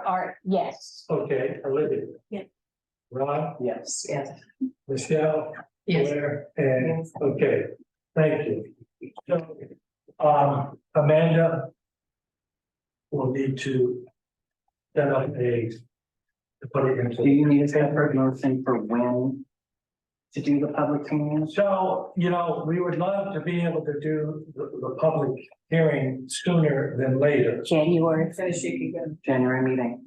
thought, yes. okay, Olivia. Yeah. Ron, Yes. Yes. Michelle, Yes. Blair, and, okay, thank you. So, Amanda will need to set up to put it into. Do you need a separate motion for when to do the public hearing? So, we would love to be able to do the public hearing sooner than later. January. Finish it again. January meeting.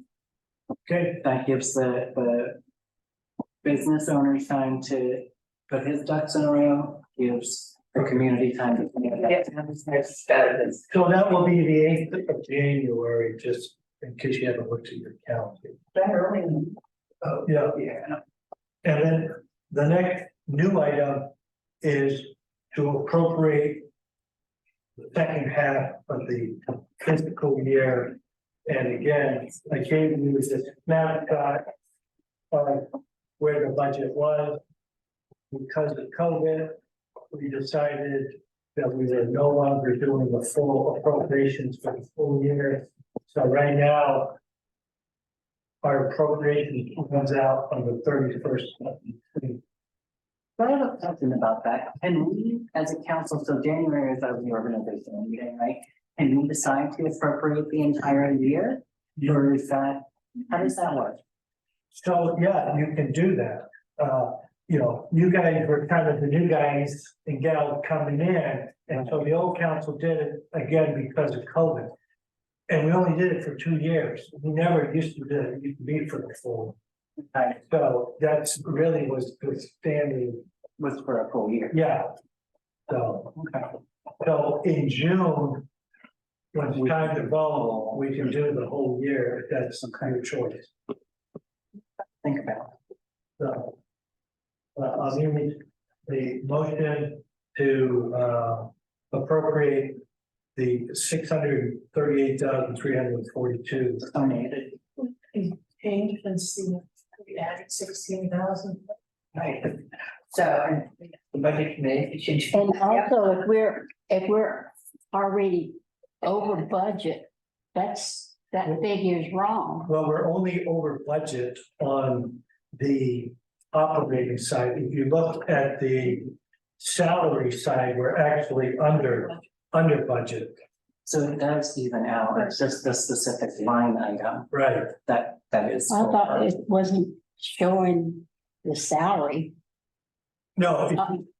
Okay, That gives the business owner time to put his ducks in a row, gives the community time to. so that will be the 8th of January, just in case you haven't looked at your calendar. Yeah. And then the next new item is to appropriate the second half of the fiscal year. And again, I gave you this snapshot of where the budget was. Because of COVID, we decided that we were no longer doing the full appropriations for the full year. So right now, our appropriation comes out on the 31st. But I have a question about that. Can we, as a council, so January is our reorganizational meeting, right? Can we decide to appropriate the entire year? Or is that, how does that work? So, yeah, you can do that. You guys were kind of the new guys and gals coming in, and so the old council did it again because of COVID. And we only did it for 2 years. We never used to do it, it used to be for the full. So that's really was the standing. Was for a full year. Yeah. So in June, when it's time to vote, we can do the whole year, if that's some kind of choice. Think about. So. I'll need the motion to appropriate the $638,342. Donated. Change and see, we added 16,000. So the budget committee should. And also, if we're already over budget, that figure's wrong. Well, we're only over budget on the operating side. If you look at the salary side, we're actually under budget. So it does even out, it's just the specific line item Right. that is. I thought it wasn't showing the salary. No,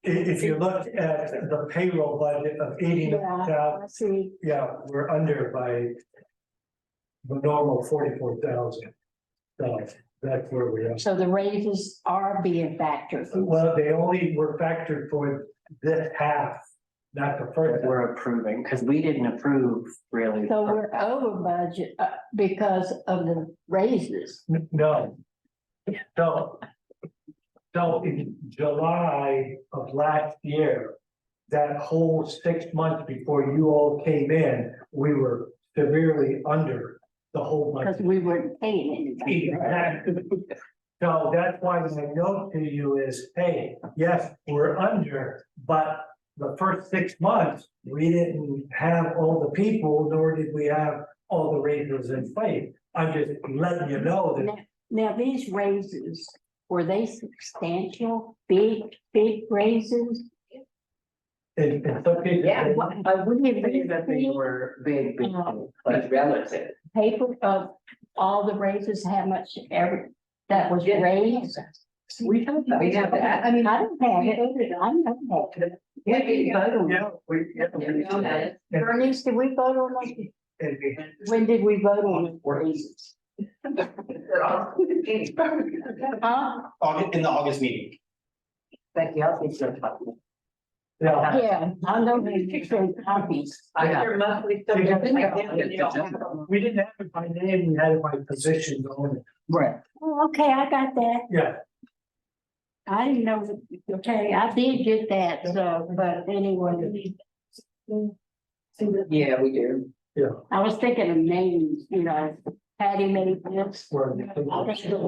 if you look at the payroll budget of 89,000, I see. yeah, we're under by the normal 44,000. So that's where we are. So the raises are being factored. Well, they only were factored for this half, not the That first. half. we're approving, because we didn't approve really. So we're over budget because of the raises. No. So in July of last year, that whole 6 months before you all came in, we were severely under the whole Because budget. we weren't paying anything. Exactly. So that's why my note to you is, hey, yes, we're under, but the first 6 months, we didn't have all the people, nor did we have all the raises in place. I'm just letting you know that Now, these raises, were they substantial, big raises? in some cases. Yeah, I wouldn't say that they were big, but relative. Paper of all the raises, how much that was raised? We have that. I mean, I don't have it, I don't have it. Yeah, we vote on it. Yeah, we. Bernice, did we vote on it? When did we vote on the raises? Huh? In the August meeting. Thank you, I'll be sure. Yeah. Yeah, I know they said copies. I got your monthly. We didn't have it by name, we had it by position only. Right. Oh, okay, I got that. Yeah, I didn't know, okay, I did get that, so, but anyway. Yeah, we do. I was thinking of names, Patty made this.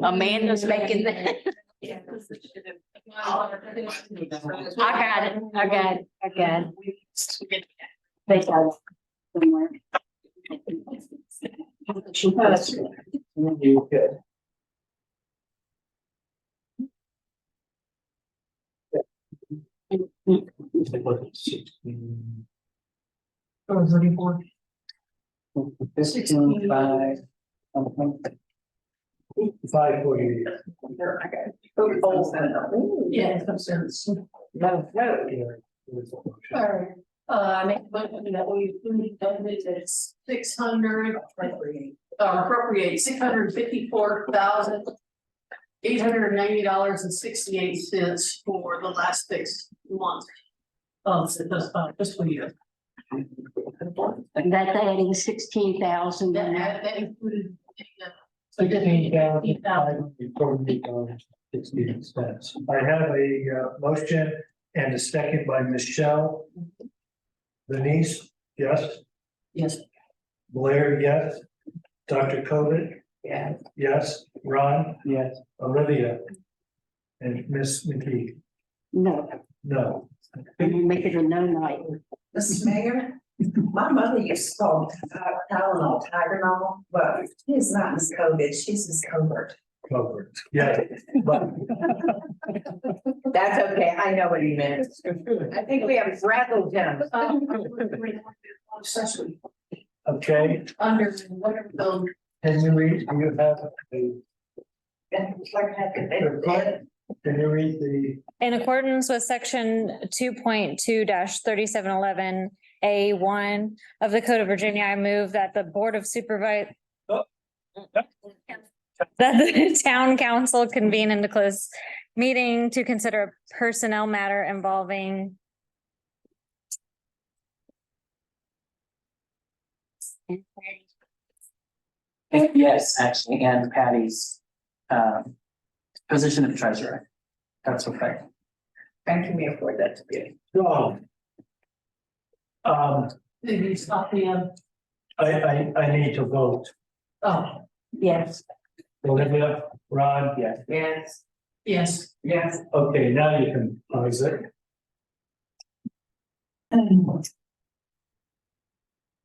Amanda's making that. I got it. They got it somewhere. you could. What was looking for? 16 by. 548. Yeah, some sense. No. Alright, I make a motion that we budget 600. Appropriate $654,890.68 for the last 6 months. Of the fiscal year. That's adding 16,000. That included. 16,548.68. I have a motion and a second by Michelle. Denise, yes. Yes. Blair, yes. Dr. Kovic, Yeah. yes. Ron, Yes. Olivia. And Miss McKee, No, no. make it a no night. Mrs. Mayor, my mother used to call Tylenol, Tylenol, but she's not Miss COVID, she's Miss Covert. Covered, yeah, but That's okay, I know what he meant. I think we have rattled him. Accessory, okay, under whatever the. can you read, do you have can you read the, In accordance with section 2.2-3711 A1 of the Code of Virginia, I move that the Board of Supervisors that the town council convene into closed meeting to consider a personnel matter involving Yes, actually, and Patty's position of treasurer. That's okay. And can we afford that to be? no. Did you stop the, I need to vote. oh, Yes, Olivia, Ron, Yes. Yes. yes. Yes. okay, now you can close it.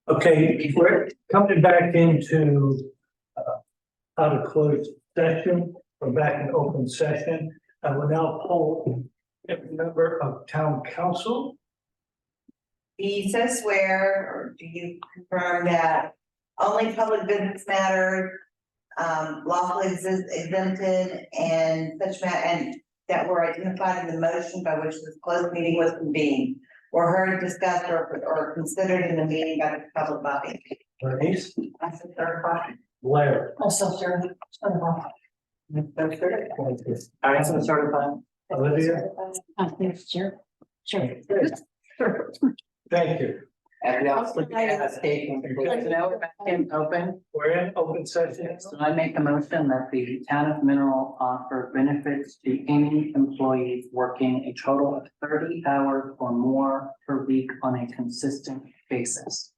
Okay, we're coming back into out of closed session, we're back in open session. I will now poll every member of town council. Do you so swear, or do you confirm that only public business matters, lawfully exempted and and that were identified in the motion by which this closed meeting was convened, were heard, discussed, or considered in the meeting by the public body? Bernice, That's the third part. Blair. Also, sir. I am certified. Olivia, I think, sure. thank you. Every else looking at us taking, now we're back in open. We're in open session. So I make a motion that the town of Mineral offer benefits to any employees working a total of 30 hours or more per week on a consistent basis.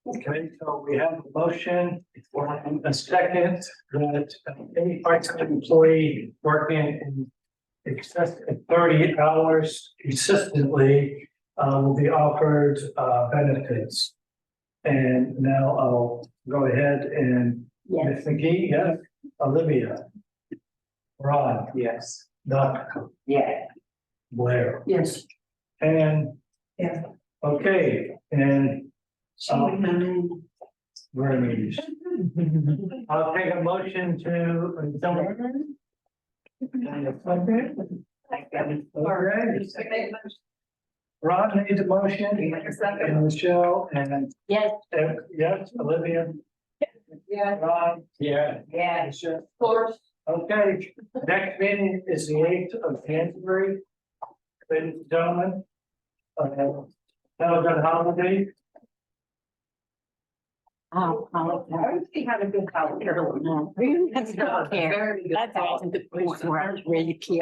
Okay, so we have a motion, a second, that any part-time employee working in excess of 30 hours consistently will be offered benefits. And now I'll go ahead and Ms. McGee, yes, Olivia. Ron, Yes. Doc, Yeah. Blair, Yes. and. Yeah. Okay, and. Bernice. I'll take a motion to. Okay. Ron made the motion, and Michelle, and Yes, yes, Olivia. Yeah. Ron, yeah. Yeah. Michelle. Of course. Okay, next meeting is the 8th of January. Ladies and gentlemen. Have a good holiday. we had a good holiday. That's not fair. That's all the point where I was ready to kill.